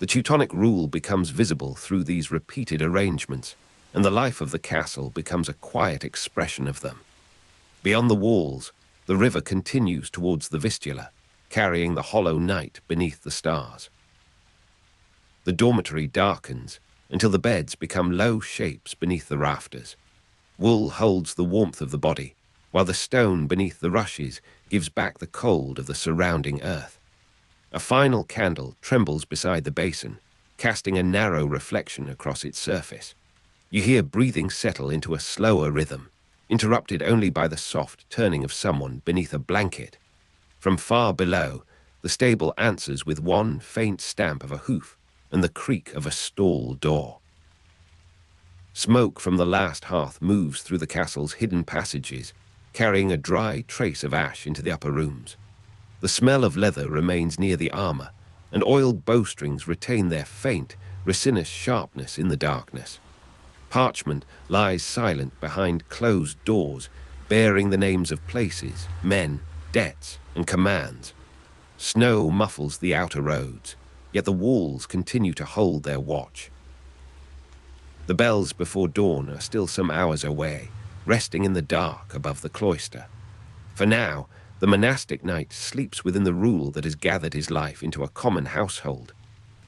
The Teutonic rule becomes visible through these repeated arrangements, and the life of the castle becomes a quiet expression of them. Beyond the walls, the river continues towards the Vistula, carrying the hollow night beneath the stars. The dormitory darkens until the beds become low shapes beneath the rafters. Wool holds the warmth of the body, while the stone beneath the rushes gives back the cold of the surrounding earth. A final candle trembles beside the basin, casting a narrow reflection across its surface. You hear breathing settle into a slower rhythm, interrupted only by the soft turning of someone beneath a blanket. From far below, the stable answers with one faint stamp of a hoof and the creak of a stall door. Smoke from the last hearth moves through the castle's hidden passages, carrying a dry trace of ash into the upper rooms. The smell of leather remains near the armor, and oiled bowstrings retain their faint, resinous sharpness in the darkness. Parchment lies silent behind closed doors, bearing the names of places, men, debts, and commands. Snow muffles the outer roads, yet the walls continue to hold their watch. The bells before dawn are still some hours away, resting in the dark above the cloister. For now, the monastic knight sleeps within the rule that has gathered his life into a common household.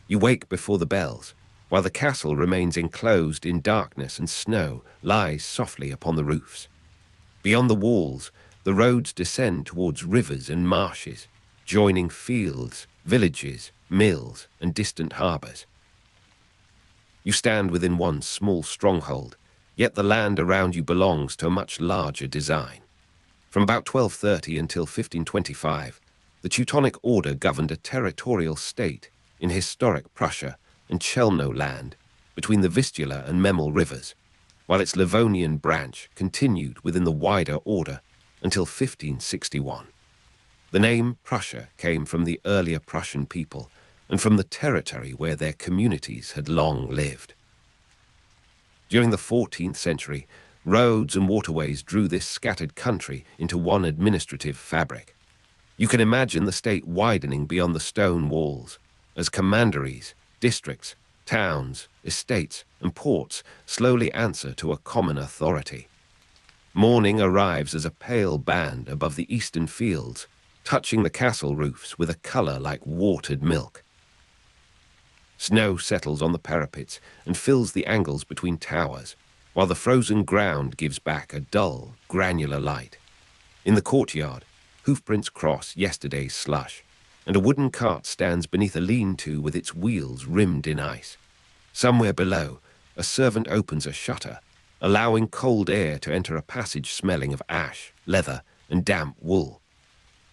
You wake before the bells, while the castle remains enclosed in darkness and snow lies softly upon the roofs. Beyond the walls, the roads descend towards rivers and marshes, joining fields, villages, mills, and distant harbors. You stand within one small stronghold, yet the land around you belongs to a much larger design. From about 1230 until 1525, the Teutonic Order governed a territorial state in historic Prussia and Chelno land between the Vistula and Memel rivers, while its Livonian branch continued within the wider order until 1561. The name Prussia came from the earlier Prussian people and from the territory where their communities had long lived. During the 14th century, roads and waterways drew this scattered country into one administrative fabric. You can imagine the state widening beyond the stone walls, as commanderies, districts, towns, estates, and ports slowly answer to a common authority. Morning arrives as a pale band above the eastern fields, touching the castle roofs with a colour like watered milk. Snow settles on the parapets and fills the angles between towers, while the frozen ground gives back a dull, granular light. In the courtyard, hoofprints cross yesterday's slush, and a wooden cart stands beneath a lean-to with its wheels rimmed in ice. Somewhere below, a servant opens a shutter, allowing cold air to enter a passage smelling of ash, leather, and damp wool.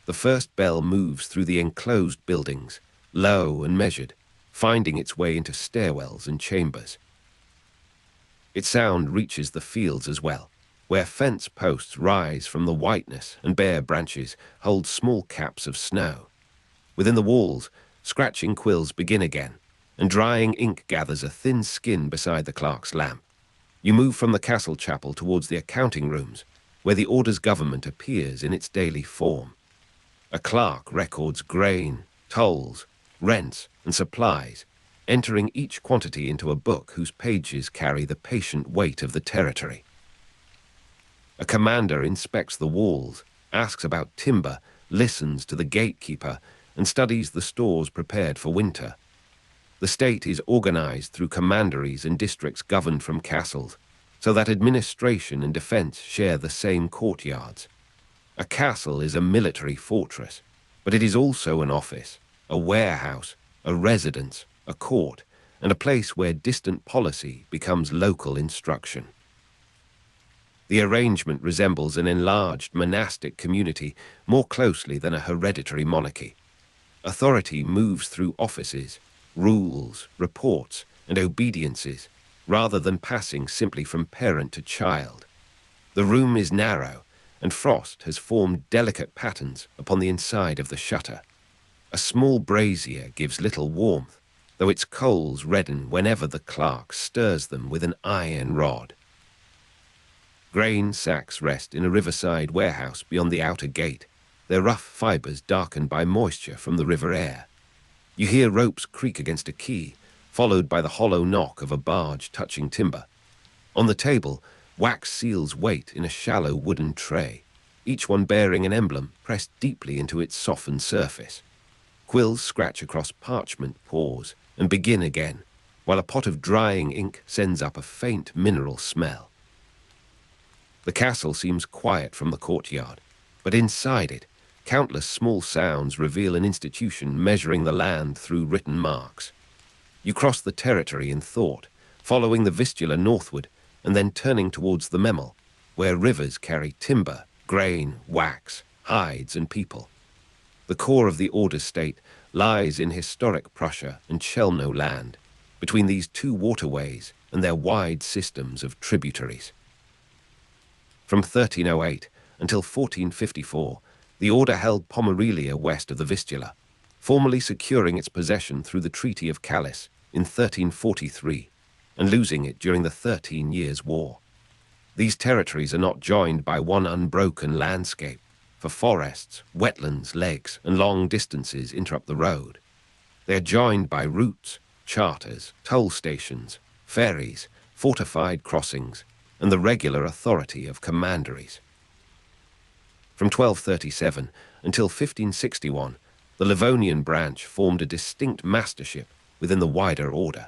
The first bell moves through the enclosed buildings, low and measured, finding its way into stairwells and chambers. Its sound reaches the fields as well, where fence posts rise from the whiteness and bare branches hold small caps of snow. Within the walls, scratching quills begin again, and drying ink gathers a thin skin beside the clerk's lamp. You move from the castle chapel towards the accounting rooms, where the order's government appears in its daily form. A clerk records grain, tolls, rents, and supplies, entering each quantity into a book whose pages carry the patient weight of the territory. A commander inspects the walls, asks about timber, listens to the gatekeeper, and studies the stores prepared for winter. The state is organized through commanderies and districts governed from castles, so that administration and defense share the same courtyards. A castle is a military fortress, but it is also an office, a warehouse, a residence, a court, and a place where distant policy becomes local instruction. The arrangement resembles an enlarged monastic community more closely than a hereditary monarchy. Authority moves through offices, rules, reports, and obediences, rather than passing simply from parent to child. The room is narrow, and frost has formed delicate patterns upon the inside of the shutter. A small brazier gives little warmth, though its coals redden whenever the clerk stirs them with an iron rod. Grain sacks rest in a riverside warehouse beyond the outer gate, their rough fibers darkened by moisture from the river air. You hear ropes creak against a quay, followed by the hollow knock of a barge touching timber. On the table, wax seals wait in a shallow wooden tray, each one bearing an emblem pressed deeply into its softened surface. Quills scratch across parchment pores and begin again, while a pot of drying ink sends up a faint mineral smell. The castle seems quiet from the courtyard, but inside it, countless small sounds reveal an institution measuring the land through written marks. You cross the territory in thought, following the Vistula northward, and then turning towards the Memel, where rivers carry timber, grain, wax, hides, and people. The core of the Ordensstaat lies in historic Prussia and Chelmno land, between these two waterways and their wide systems of tributaries. From 1308 until 1454, the order held Pomerelia west of the Vistula, formally securing its possession through the Treaty of Calais in 1343, and losing it during the 13 Years' War. These territories are not joined by one unbroken landscape, for forests, wetlands, lakes, and long distances interrupt the road. They are joined by routes, charters, toll stations, ferries, fortified crossings, and the regular authority of commanderies. From 1237 until 1561, the Livonian branch formed a distinct mastership within the wider order.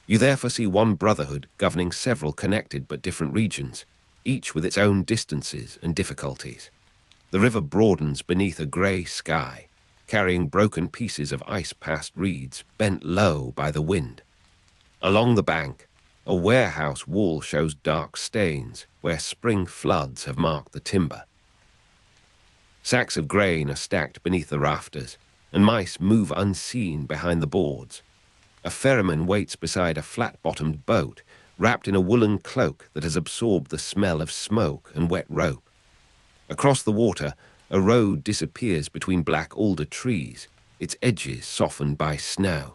You therefore see one brotherhood governing several connected but different regions, each with its own distances and difficulties. The river broadens beneath a grey sky, carrying broken pieces of ice-passed reeds bent low by the wind. Along the bank, a warehouse wall shows dark stains where spring floods have marked the timber. Sacks of grain are stacked beneath the rafters, and mice move unseen behind the boards. A ferryman waits beside a flat-bottomed boat, wrapped in a woolen cloak that has absorbed the smell of smoke and wet rope. Across the water, a road disappears between black alder trees, its edges softened by snow.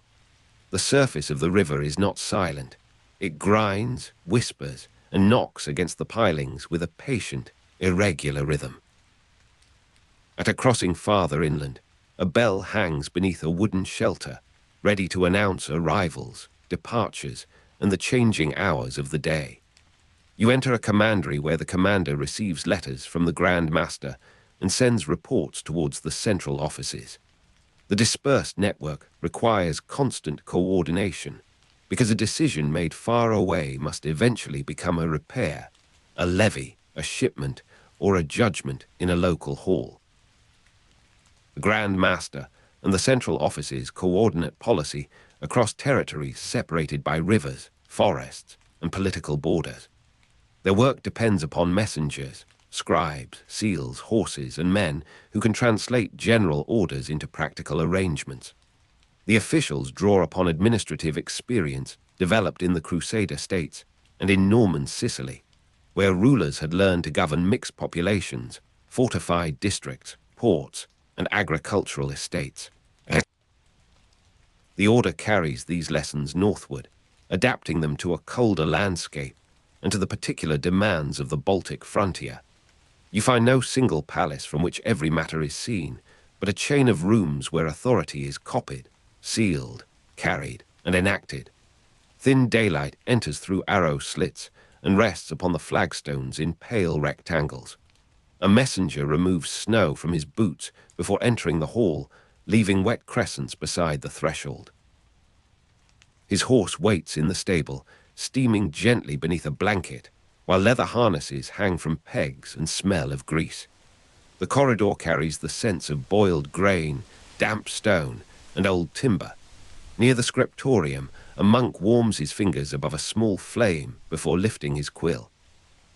The surface of the river is not silent. It grinds, whispers, and knocks against the pilings with a patient, irregular rhythm. At a crossing farther inland, a bell hangs beneath a wooden shelter, ready to announce arrivals, departures, and the changing hours of the day. You enter a commandery where the commander receives letters from the Grand Master and sends reports towards the central offices. The dispersed network requires constant coordination, because a decision made far away must eventually become a repair, a levy, a shipment, or a judgment in a local hall. The Grand Master and the central offices coordinate policy across territories separated by rivers, forests, and political borders. Their work depends upon messengers, scribes, seals, horses, and men who can translate general orders into practical arrangements. The officials draw upon administrative experience developed in the Crusader states and in Norman Sicily, where rulers had learned to govern mixed populations, fortified districts, ports, and agricultural estates. The order carries these lessons northward, adapting them to a colder landscape and to the particular demands of the Baltic frontier. You find no single palace from which every matter is seen, but a chain of rooms where authority is copied, sealed, carried, and enacted. Thin daylight enters through arrow slits and rests upon the flagstones in pale rectangles. A messenger removes snow from his boots before entering the hall, leaving wet crescents beside the threshold. His horse waits in the stable, steaming gently beneath a blanket, while leather harnesses hang from pegs and smell of grease. The corridor carries the sense of boiled grain, damp stone, and old timber. Near the scriptorium, a monk warms his fingers above a small flame before lifting his quill.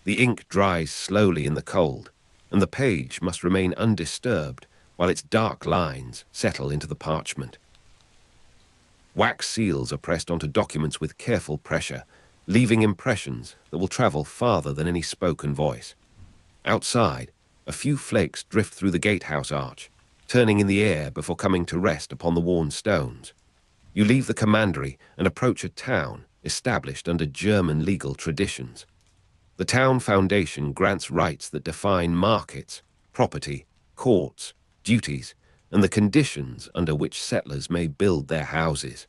The ink dries slowly in the cold, and the page must remain undisturbed while its dark lines settle into the parchment. Wax seals are pressed onto documents with careful pressure, leaving impressions that will travel farther than any spoken voice. Outside, a few flakes drift through the gatehouse arch, turning in the air before coming to rest upon the worn stones. You leave the commandery and approach a town established under German legal traditions. The town foundation grants rights that define markets, property, courts, duties, and the conditions under which settlers may build their houses.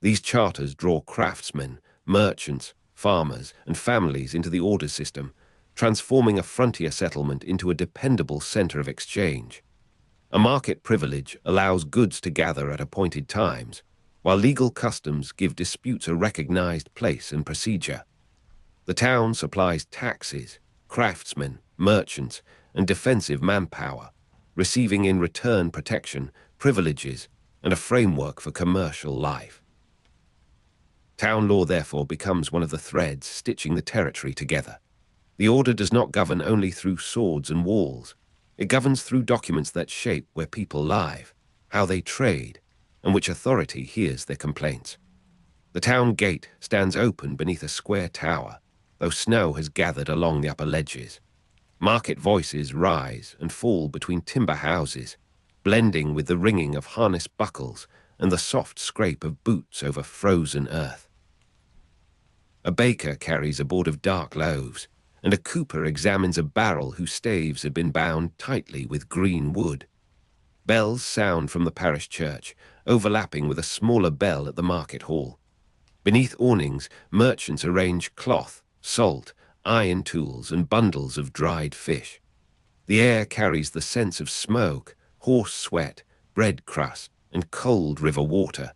These charters draw craftsmen, merchants, farmers, and families into the order system, transforming a frontier settlement into a dependable center of exchange. A market privilege allows goods to gather at appointed times, while legal customs give disputes a recognized place and procedure. The town supplies taxes, craftsmen, merchants, and defensive manpower, receiving in return protection, privileges, and a framework for commercial life. Town law, therefore, becomes one of the threads stitching the territory together. The order does not govern only through swords and walls. It governs through documents that shape where people live, how they trade, and which authority hears their complaints. The town gate stands open beneath a square tower, though snow has gathered along the upper ledges. Market voices rise and fall between timber houses, blending with the ringing of harness buckles and the soft scrape of boots over frozen earth. A baker carries a board of dark loaves, and a cooper examines a barrel whose staves have been bound tightly with green wood. Bells sound from the parish church, overlapping with a smaller bell at the market hall. Beneath awnings, merchants arrange cloth, salt, iron tools, and bundles of dried fish. The air carries the sense of smoke, horse sweat, bread crust, and cold river water.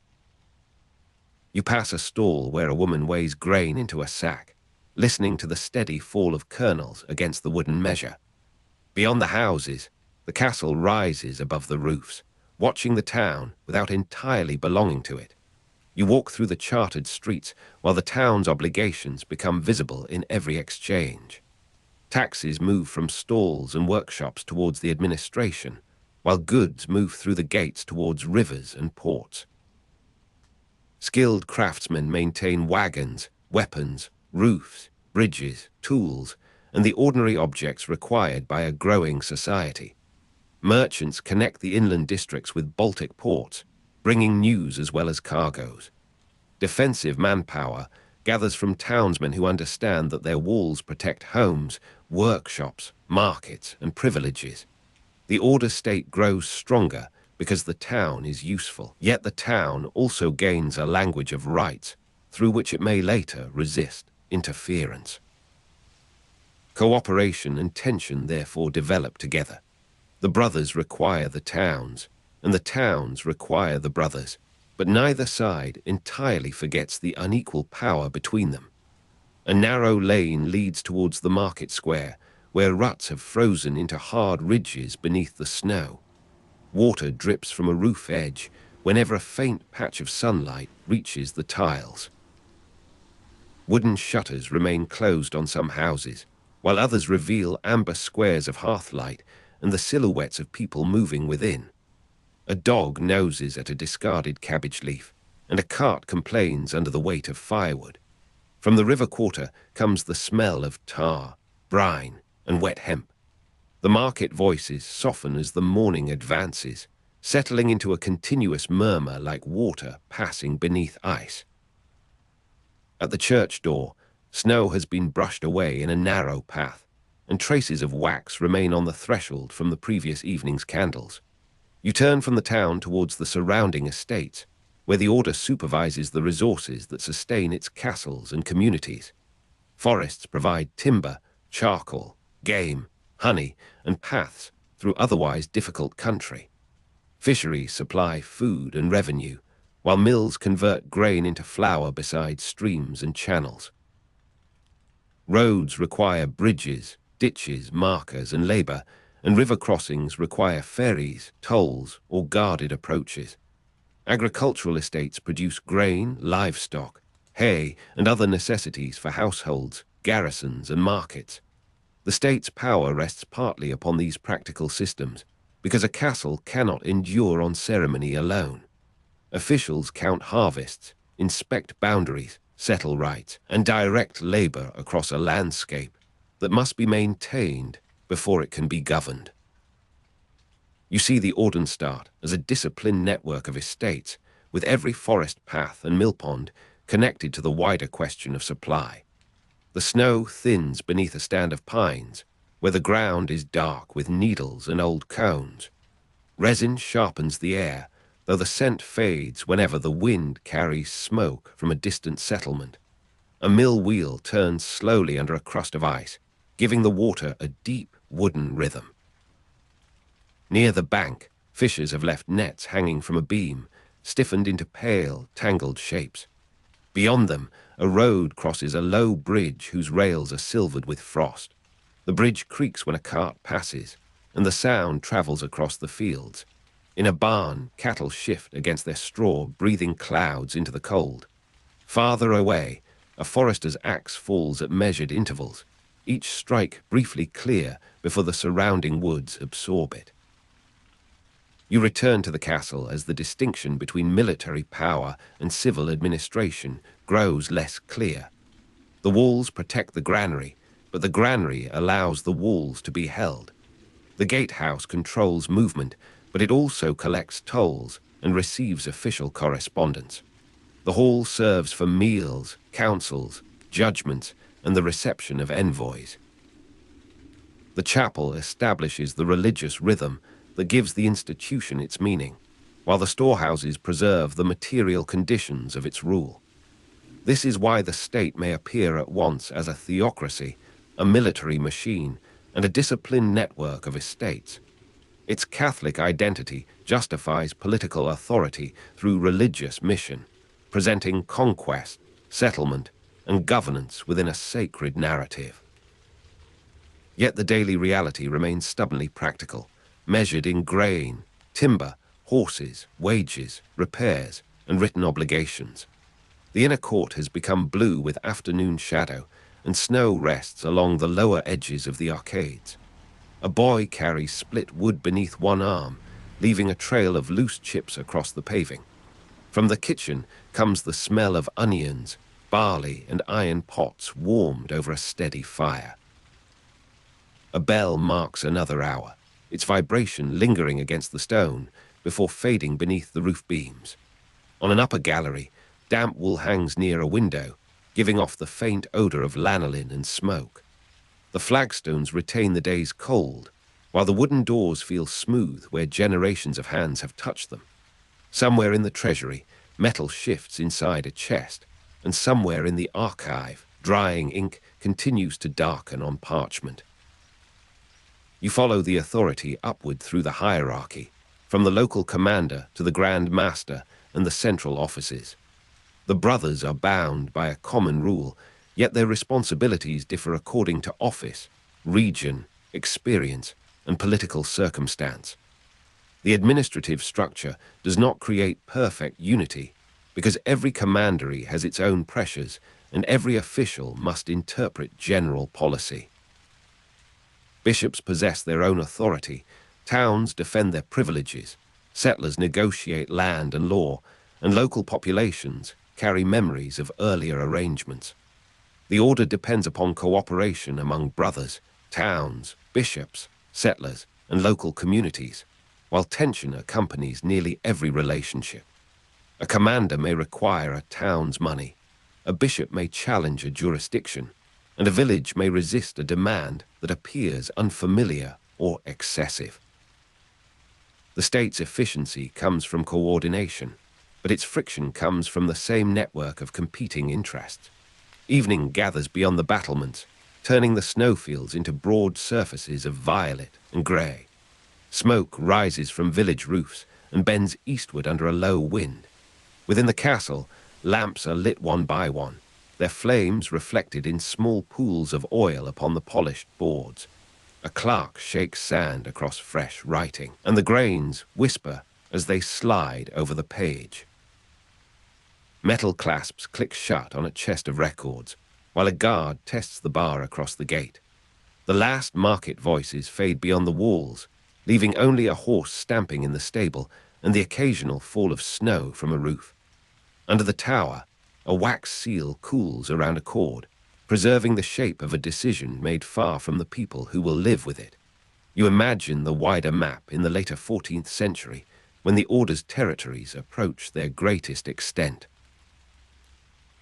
You pass a stall where a woman weighs grain into a sack, listening to the steady fall of kernels against the wooden measure. Beyond the houses, the castle rises above the roofs, watching the town without entirely belonging to it. You walk through the chartered streets while the town's obligations become visible in every exchange. Taxes move from stalls and workshops towards the administration, while goods move through the gates towards rivers and ports. Skilled craftsmen maintain wagons, weapons, roofs, bridges, tools, and the ordinary objects required by a growing society. Merchants connect the inland districts with Baltic ports, bringing news as well as cargoes. Defensive manpower gathers from townsmen who understand that their walls protect homes, workshops, markets, and privileges. The order state grows stronger because the town is useful, yet the town also gains a language of rights through which it may later resist interference. Cooperation and tension therefore develop together. The brothers require the towns, and the towns require the brothers, but neither side entirely forgets the unequal power between them. A narrow lane leads towards the market square, where ruts have frozen into hard ridges beneath the snow. Water drips from a roof edge whenever a faint patch of sunlight reaches the tiles. Wooden shutters remain closed on some houses, while others reveal amber squares of hearthlight and the silhouettes of people moving within. A dog noses at a discarded cabbage leaf, and a cart complains under the weight of firewood. From the river quarter comes the smell of tar, brine, and wet hemp. The market voices soften as the morning advances, settling into a continuous murmur like water passing beneath ice. At the church door, snow has been brushed away in a narrow path, and traces of wax remain on the threshold from the previous evening's candles. You turn from the town towards the surrounding estates, where the order supervises the resources that sustain its castles and communities. Forests provide timber, charcoal, game, honey, and paths through otherwise difficult country. Fisheries supply food and revenue, while mills convert grain into flour beside streams and channels. Roads require bridges, ditches, markers, and labor, and river crossings require ferries, tolls, or guarded approaches. Agricultural estates produce grain, livestock, hay, and other necessities for households, garrisons, and markets. The state's power rests partly upon these practical systems, because a castle cannot endure on ceremony alone. Officials count harvests, inspect boundaries, settle rights, and direct labor across a landscape that must be maintained before it can be governed. You see the Ordensstaat as a disciplined network of estates, with every forest path and millpond connected to the wider question of supply. The snow thins beneath a stand of pines, where the ground is dark with needles and old cones. Resin sharpens the air, though the scent fades whenever the wind carries smoke from a distant settlement. A mill wheel turns slowly under a crust of ice, giving the water a deep wooden rhythm. Near the bank, fishers have left nets hanging from a beam, stiffened into pale, tangled shapes. Beyond them, a road crosses a low bridge whose rails are silvered with frost. The bridge creaks when a cart passes, and the sound travels across the fields. In a barn, cattle shift against their straw, breathing clouds into the cold. Farther away, a forester's axe falls at measured intervals, each strike briefly clear before the surrounding woods absorb it. You return to the castle as the distinction between military power and civil administration grows less clear. The walls protect the granary, but the granary allows the walls to be held. The gatehouse controls movement, but it also collects tolls and receives official correspondence. The hall serves for meals, councils, judgments, and the reception of envoys. The chapel establishes the religious rhythm that gives the institution its meaning, while the storehouses preserve the material conditions of its rule. This is why the state may appear at once as a theocracy, a military machine, and a disciplined network of estates. Its Catholic identity justifies political authority through religious mission, presenting conquest, settlement, and governance within a sacred narrative. Yet the daily reality remains stubbornly practical, measured in grain, timber, horses, wages, repairs, and written obligations. The inner court has become blue with afternoon shadow, and snow rests along the lower edges of the arcades. A boy carries split wood beneath one arm, leaving a trail of loose chips across the paving. From the kitchen comes the smell of onions, barley, and iron pots warmed over a steady fire. A bell marks another hour, its vibration lingering against the stone before fading beneath the roof beams. On an upper gallery, damp wool hangs near a window, giving off the faint odor of lanolin and smoke. The flagstones retain the day's cold, while the wooden doors feel smooth where generations of hands have touched them. Somewhere in the treasury, metal shifts inside a chest, and somewhere in the archive, drying ink continues to darken on parchment. You follow the authority upward through the hierarchy, from the local commander to the Grand Master and the central offices. The brothers are bound by a common rule, yet their responsibilities differ according to office, region, experience, and political circumstance. The administrative structure does not create perfect unity, because every commandery has its own pressures and every official must interpret general policy. Bishops possess their own authority, towns defend their privileges, settlers negotiate land and law, and local populations carry memories of earlier arrangements. The order depends upon cooperation among brothers, towns, bishops, settlers, and local communities, while tension accompanies nearly every relationship. A commander may require a town's money, a bishop may challenge a jurisdiction, and a village may resist a demand that appears unfamiliar or excessive. The state's efficiency comes from coordination, but its friction comes from the same network of competing interests. Evening gathers beyond the battlements, turning the snowfields into broad surfaces of violet and grey. Smoke rises from village roofs and bends eastward under a low wind. Within the castle, lamps are lit one by one, their flames reflected in small pools of oil upon the polished boards. A clerk shakes sand across fresh writing, and the grains whisper as they slide over the page. Metal clasps click shut on a chest of records, while a guard tests the bar across the gate. The last market voices fade beyond the walls, leaving only a horse stamping in the stable and the occasional fall of snow from a roof. Under the tower, a wax seal cools around a cord, preserving the shape of a decision made far from the people who will live with it. You imagine the wider map in the later 14th century, when the Order's territories approach their greatest extent.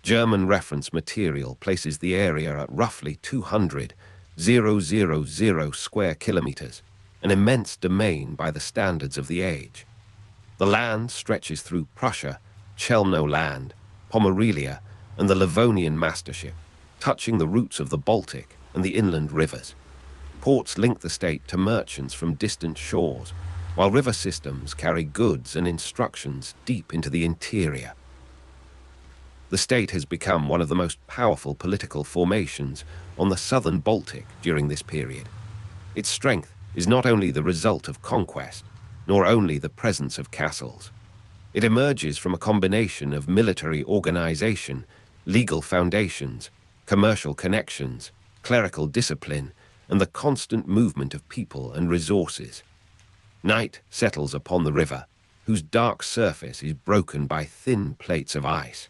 German reference material places the area at roughly 200,000 square kilometers, an immense domain by the standards of the age. The land stretches through Prussia, Chelmno land, Pomerelia, and the Livonian mastership, touching the routes of the Baltic and the inland rivers. Ports link the state to merchants from distant shores, while river systems carry goods and instructions deep into the interior. The state has become one of the most powerful political formations on the southern Baltic during this period. Its strength is not only the result of conquest, nor only the presence of castles. It emerges from a combination of military organization, legal foundations, commercial connections, clerical discipline, and the constant movement of people and resources. Night settles upon the river, whose dark surface is broken by thin plates of ice.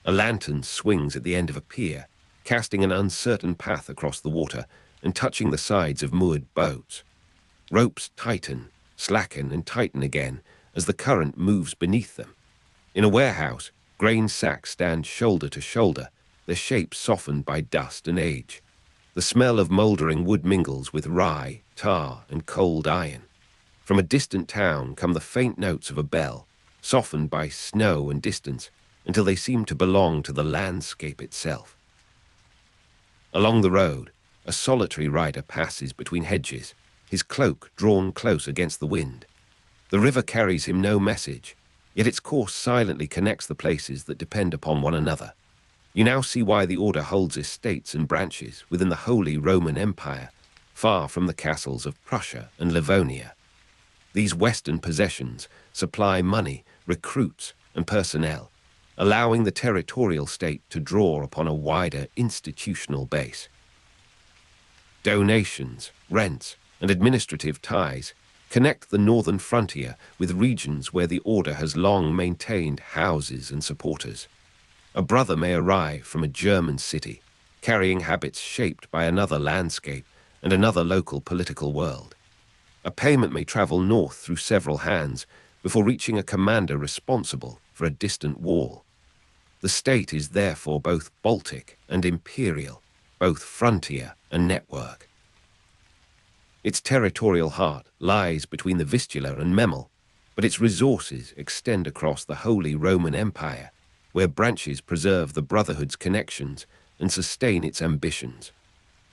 A lantern swings at the end of a pier, casting an uncertain path across the water and touching the sides of moored boats. Ropes tighten, slacken, and tighten again as the current moves beneath them. In a warehouse, grain sacks stand shoulder to shoulder, their shapes softened by dust and age. The smell of mouldering wood mingles with rye, tar, and cold iron. From a distant town come the faint notes of a bell, softened by snow and distance, until they seem to belong to the landscape itself. Along the road, a solitary rider passes between hedges, his cloak drawn close against the wind. The river carries him no message, yet its course silently connects the places that depend upon one another. You now see why the Order holds estates and branches within the Holy Roman Empire, far from the castles of Prussia and Livonia. These Western possessions supply money, recruits, and personnel, allowing the territorial state to draw upon a wider institutional base. Donations, rents, and administrative ties connect the northern frontier with regions where the Order has long maintained houses and supporters. A brother may arrive from a German city, carrying habits shaped by another landscape and another local political world. A payment may travel north through several hands before reaching a commander responsible for a distant wall. The state is therefore both Baltic and imperial, both frontier and network. Its territorial heart lies between the Vistula and Memel, but its resources extend across the Holy Roman Empire, where branches preserve the Brotherhood's connections and sustain its ambitions.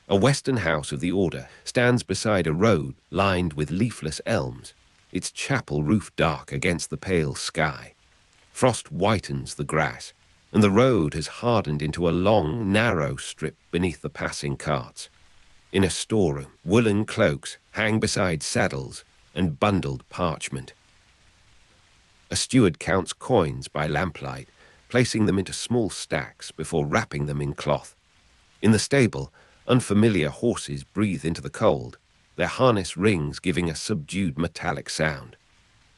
A western house of the Order stands beside a road lined with leafless elms, its chapel roof dark against the pale sky. Frost whitens the grass, and the road has hardened into a long, narrow strip beneath the passing carts. In a storeroom, woolen cloaks hang beside saddles and bundled parchment. A steward counts coins by lamplight, placing them into small stacks before wrapping them in cloth. In the stable, unfamiliar horses breathe into the cold, their harness rings giving a subdued metallic sound.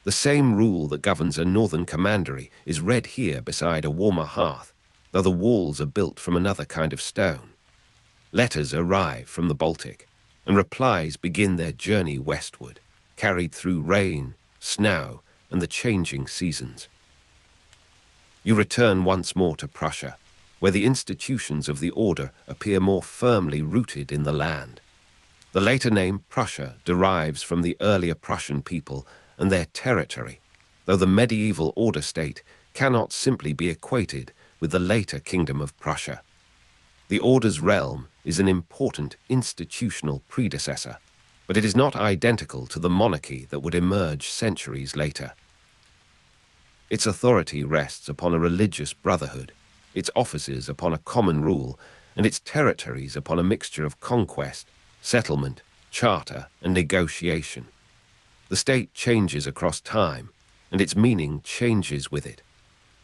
The same rule that governs a northern commandery is read here beside a warmer hearth, though the walls are built from another kind of stone. Letters arrive from the Baltic, and replies begin their journey westward, carried through rain, snow, and the changing seasons. You return once more to Prussia, where the institutions of the Order appear more firmly rooted in the land. The later name Prussia derives from the earlier Prussian people and their territory, though the medieval Ordensstaat cannot simply be equated with the later Kingdom of Prussia. The Order's realm is an important institutional predecessor, but it is not identical to the monarchy that would emerge centuries later. Its authority rests upon a religious brotherhood, its offices upon a common rule, and its territories upon a mixture of conquest, settlement, charter, and negotiation. The state changes across time, and its meaning changes with it.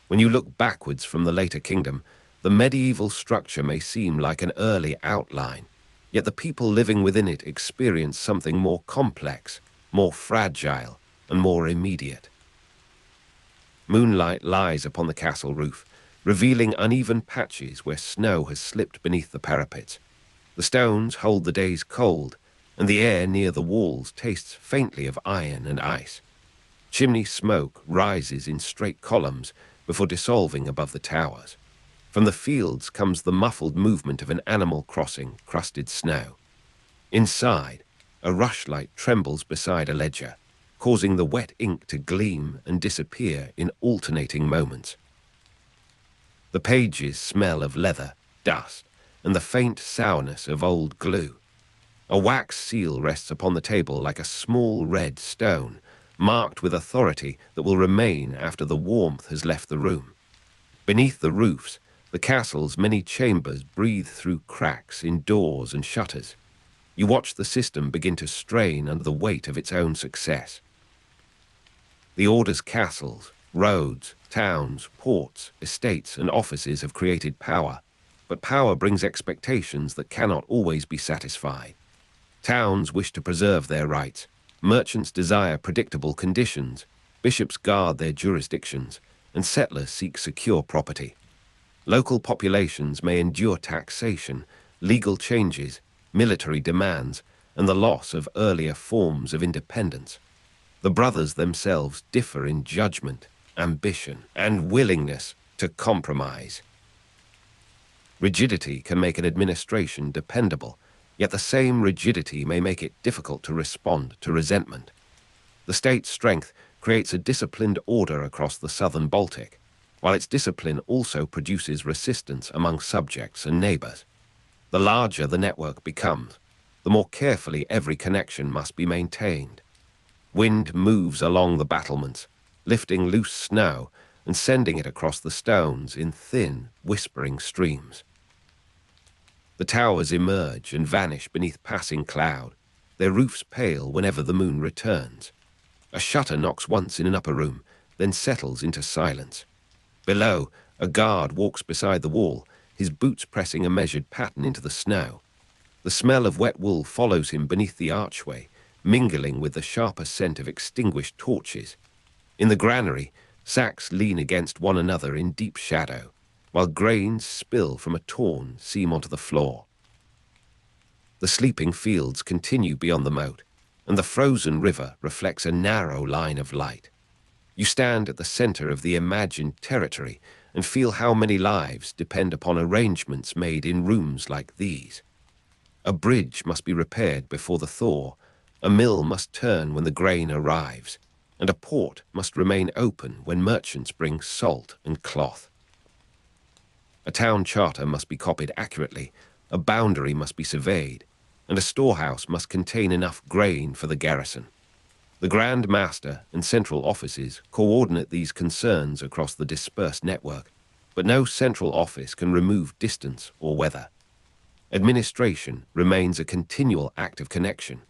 When you look backwards from the later kingdom, the medieval structure may seem like an early outline, yet the people living within it experience something more complex, more fragile, and more immediate. Moonlight lies upon the castle roof, revealing uneven patches where snow has slipped beneath the parapets. The stones hold the day's cold, and the air near the walls tastes faintly of iron and ice. Chimney smoke rises in straight columns before dissolving above the towers. From the fields comes the muffled movement of an animal crossing crusted snow. Inside, a rushlight trembles beside a ledger, causing the wet ink to gleam and disappear in alternating moments. The pages smell of leather, dust, and the faint sourness of old glue. A wax seal rests upon the table like a small red stone, marked with authority that will remain after the warmth has left the room. Beneath the roofs, the castle's many chambers breathe through cracks in doors and shutters. You watch the system begin to strain under the weight of its own success. The Order's castles, roads, towns, ports, estates, and offices have created power, but power brings expectations that cannot always be satisfied. Towns wish to preserve their rights, merchants desire predictable conditions, bishops guard their jurisdictions, and settlers seek secure property. Local populations may endure taxation, legal changes, military demands, and the loss of earlier forms of independence. The brothers themselves differ in judgment, ambition, and willingness to compromise. Rigidity can make an administration dependable, yet the same rigidity may make it difficult to respond to resentment. The state's strength creates a disciplined order across the southern Baltic, while its discipline also produces resistance among subjects and neighbors. The larger the network becomes, the more carefully every connection must be maintained. Wind moves along the battlements, lifting loose snow and sending it across the stones in thin, whispering streams. The towers emerge and vanish beneath passing cloud, their roofs pale whenever the moon returns. A shutter knocks once in an upper room, then settles into silence. Below, a guard walks beside the wall, his boots pressing a measured pattern into the snow. The smell of wet wool follows him beneath the archway, mingling with the sharper scent of extinguished torches. In the granary, sacks lean against one another in deep shadow, while grains spill from a torn seam onto the floor. The sleeping fields continue beyond the moat, and the frozen river reflects a narrow line of light. You stand at the center of the imagined territory and feel how many lives depend upon arrangements made in rooms like these. A bridge must be repaired before the thaw, A mill must turn when the grain arrives, and a port must remain open when merchants bring salt and cloth. A town charter must be copied accurately, a boundary must be surveyed, and a storehouse must contain enough grain for the garrison. The Grand Master and central offices coordinate these concerns across the dispersed network, but no central office can remove distance or weather. Administration remains a continual act of connection.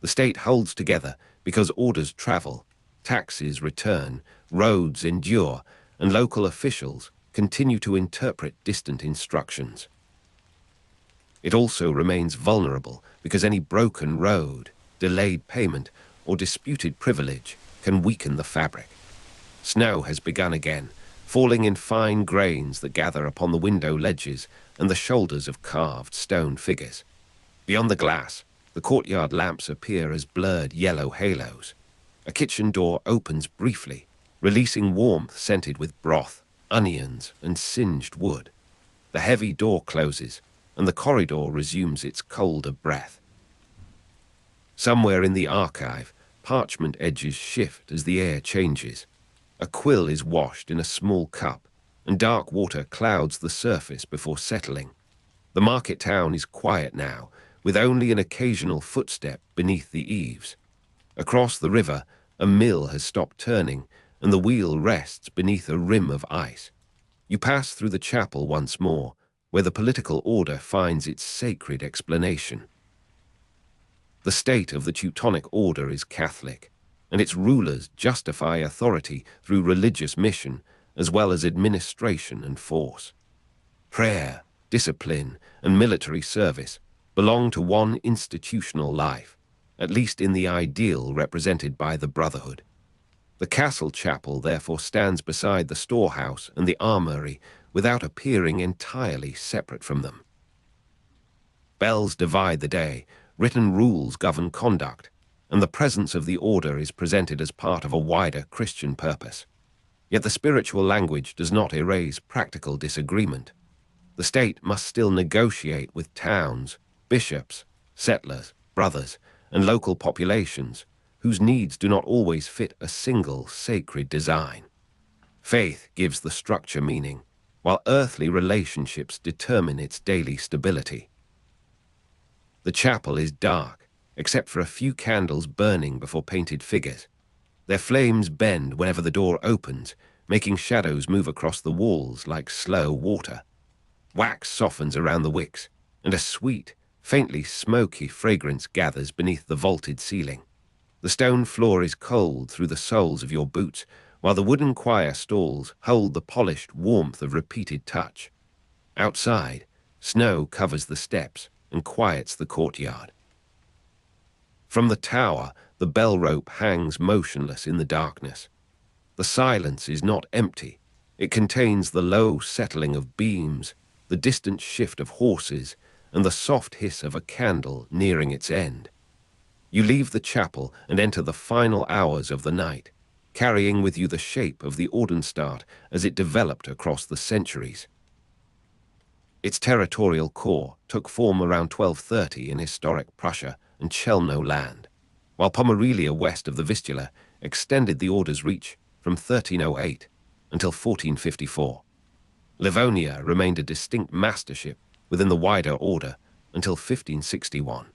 The state holds together because orders travel, taxes return, roads endure, and local officials continue to interpret distant instructions. It also remains vulnerable because any broken road, delayed payment, or disputed privilege can weaken the fabric. Snow has begun again, falling in fine grains that gather upon the window ledges and the shoulders of carved stone figures. Beyond the glass, the courtyard lamps appear as blurred yellow halos. A kitchen door opens briefly, releasing warmth scented with broth, onions, and singed wood. The heavy door closes, and the corridor resumes its colder breath. Somewhere in the archive, parchment edges shift as the air changes. A quill is washed in a small cup, and dark water clouds the surface before settling. The market town is quiet now, with only an occasional footstep beneath the eaves. Across the river, a mill has stopped turning, and the wheel rests beneath a rim of ice. You pass through the chapel once more, where the political order finds its sacred explanation. The state of the Teutonic order is Catholic, and its rulers justify authority through religious mission as well as administration and force. Prayer, discipline, and military service belong to one institutional life, at least in the ideal represented by the Brotherhood. The castle chapel therefore stands beside the storehouse and the armory without appearing entirely separate from them. Bells divide the day, written rules govern conduct, and the presence of the order is presented as part of a wider Christian purpose. Yet the spiritual language does not erase practical disagreement. The state must still negotiate with towns, bishops, settlers, brothers, and local populations, whose needs do not always fit a single sacred design. Faith gives the structure meaning, while earthly relationships determine its daily stability. The chapel is dark, except for a few candles burning before painted figures. Their flames bend whenever the door opens, making shadows move across the walls like slow water. Wax softens around the wicks, and a sweet, faintly smoky fragrance gathers beneath the vaulted ceiling. The stone floor is cold through the soles of your boots, while the wooden choir stalls hold the polished warmth of repeated touch. Outside, snow covers the steps and quiets the courtyard. From the tower, the bell rope hangs motionless in the darkness. The silence is not empty. It contains the low settling of beams, the distant shift of horses, and the soft hiss of a candle nearing its end. You leave the chapel and enter the final hours of the night, carrying with you the shape of the Ordensstaat as it developed across the centuries. Its territorial core took form around 1230 in historic Prussia and Chelno land, while Pomerelia west of the Vistula extended the order's reach from 1308 until 1454. Livonia remained a distinct mastership within the wider order until 1561.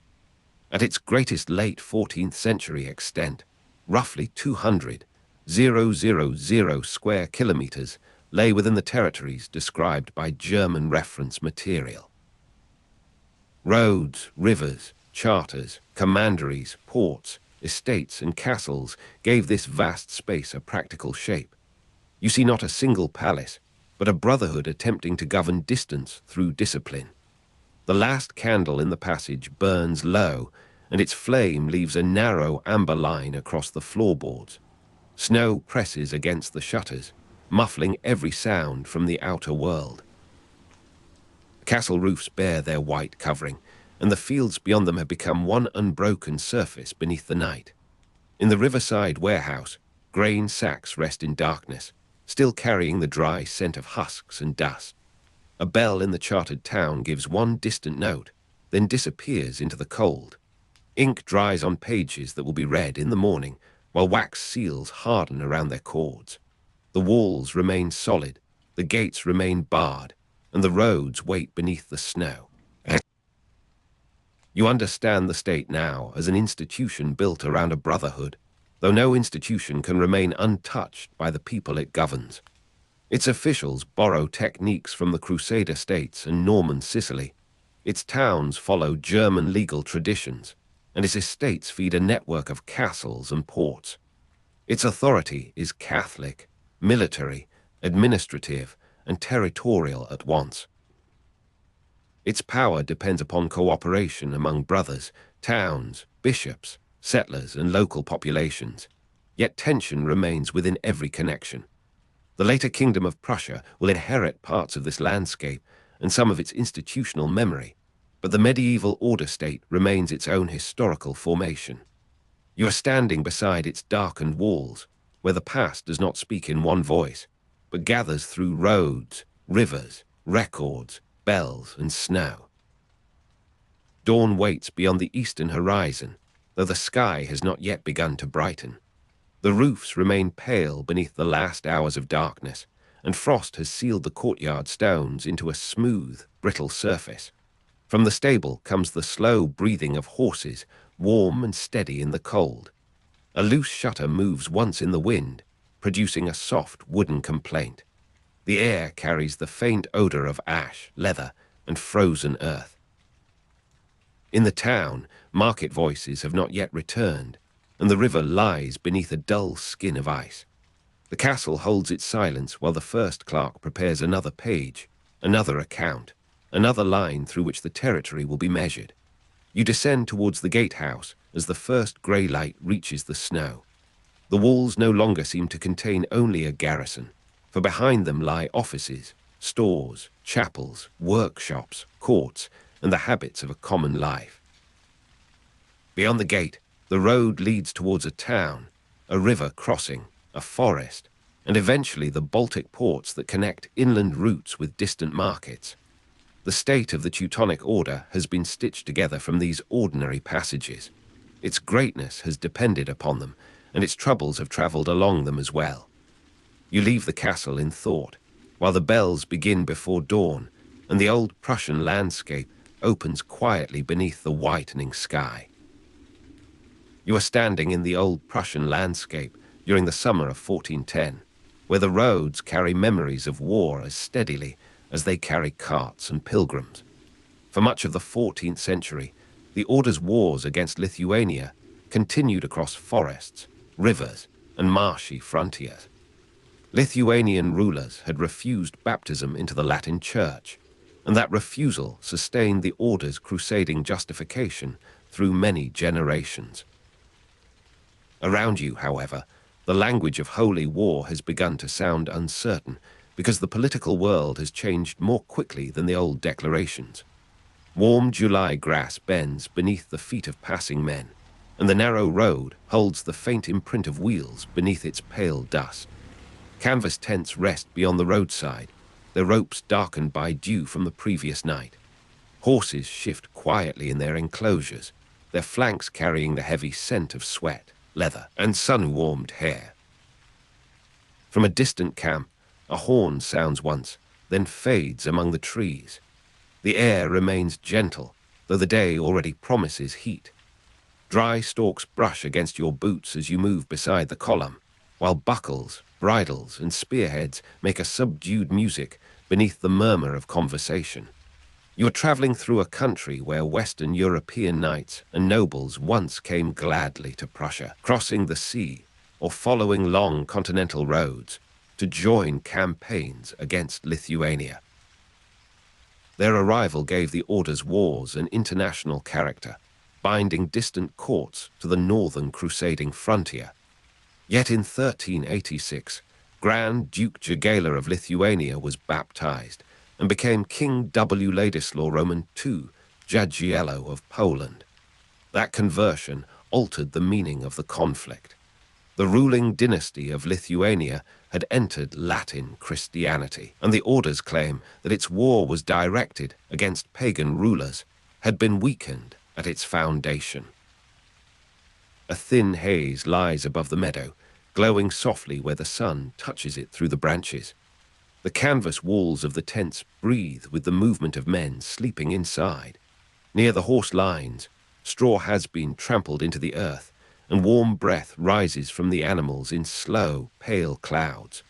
At its greatest late 14th century extent, roughly 200,000 square kilometers lay within the territories described by German reference material. Roads, rivers, charters, commanderies, ports, estates, and castles gave this vast space a practical shape. You see not a single palace, but a brotherhood attempting to govern distance through discipline. The last candle in the passage burns low, and its flame leaves a narrow amber line across the floorboards. Snow presses against the shutters, muffling every sound from the outer world. Castle roofs bear their white covering, and the fields beyond them have become one unbroken surface beneath the night. In the riverside warehouse, grain sacks rest in darkness, still carrying the dry scent of husks and dust. A bell in the chartered town gives one distant note, then disappears into the cold. Ink dries on pages that will be read in the morning, while wax seals harden around their cords. The walls remain solid, the gates remain barred, and the roads wait beneath the snow. You understand the state now as an institution built around a brotherhood, though no institution can remain untouched by the people it governs. Its officials borrow techniques from the Crusader states and Norman Sicily. Its towns follow German legal traditions, and its estates feed a network of castles and ports. Its authority is Catholic, military, administrative, and territorial at once. Its power depends upon cooperation among brothers, towns, bishops, settlers, and local populations, yet tension remains within every connection. The later Kingdom of Prussia will inherit parts of this landscape and some of its institutional memory, but the medieval Ordensstaat remains its own historical formation. You are standing beside its darkened walls, where the past does not speak in one voice, but gathers through roads, rivers, records, bells, and snow. Dawn waits beyond the eastern horizon, though the sky has not yet begun to brighten. The roofs remain pale beneath the last hours of darkness, and frost has sealed the courtyard stones into a smooth, brittle surface. From the stable comes the slow breathing of horses, warm and steady in the cold. A loose shutter moves once in the wind, producing a soft wooden complaint. The air carries the faint odor of ash, leather, and frozen earth. In the town, market voices have not yet returned, and the river lies beneath a dull skin of ice. The castle holds its silence while the first clerk prepares another page, another account, another line through which the territory will be measured. You descend towards the gatehouse as the first grey light reaches the snow. The walls no longer seem to contain only a garrison, for behind them lie offices, stores, chapels, workshops, courts, and the habits of a common life. Beyond the gate, the road leads towards a town, a river crossing, a forest, and eventually the Baltic ports that connect inland routes with distant markets. The state of the Teutonic Order has been stitched together from these ordinary passages. Its greatness has depended upon them, and its troubles have travelled along them as well. You leave the castle in thought, while the bells begin before dawn, and the old Prussian landscape opens quietly beneath the whitening sky. You are standing in the old Prussian landscape during the summer of 1410, where the roads carry memories of war as steadily as they carry carts and pilgrims. For much of the 14th century, the Order's wars against Lithuania continued across forests, rivers, and marshy frontiers. Lithuanian rulers had refused baptism into the Latin Church, and that refusal sustained the Order's crusading justification through many generations. Around you, however, the language of holy war has begun to sound uncertain because the political world has changed more quickly than the old declarations. Warm July grass bends beneath the feet of passing men, and the narrow road holds the faint imprint of wheels beneath its pale dust. Canvas tents rest beyond the roadside, their ropes darkened by dew from the previous night. Horses shift quietly in their enclosures, their flanks carrying the heavy scent of sweat, leather, and sun-warmed hair. From a distant camp, a horn sounds once, then fades among the trees. The air remains gentle, though the day already promises heat. Dry stalks brush against your boots as you move beside the column, while buckles, bridles, and spearheads make a subdued music beneath the murmur of conversation. You are traveling through a country where Western European knights and nobles once came gladly to Prussia, crossing the sea or following long continental roads to join campaigns against Lithuania. Their arrival gave the Order's wars an international character, binding distant courts to the northern crusading frontier. Yet in 1386, Grand Duke Jagiellon of Lithuania was baptized and became King W. Ladislaw Roman II, Jagiello of Poland. That conversion altered the meaning of the conflict. The ruling dynasty of Lithuania had entered Latin Christianity, and the Order's claim that its war was directed against pagan rulers had been weakened at its foundation. A thin haze lies above the meadow, glowing softly where the sun touches it through the branches. The canvas walls of the tents breathe with the movement of men sleeping inside. Near the horse lines, straw has been trampled into the earth, and warm breath rises from the animals in slow, pale clouds.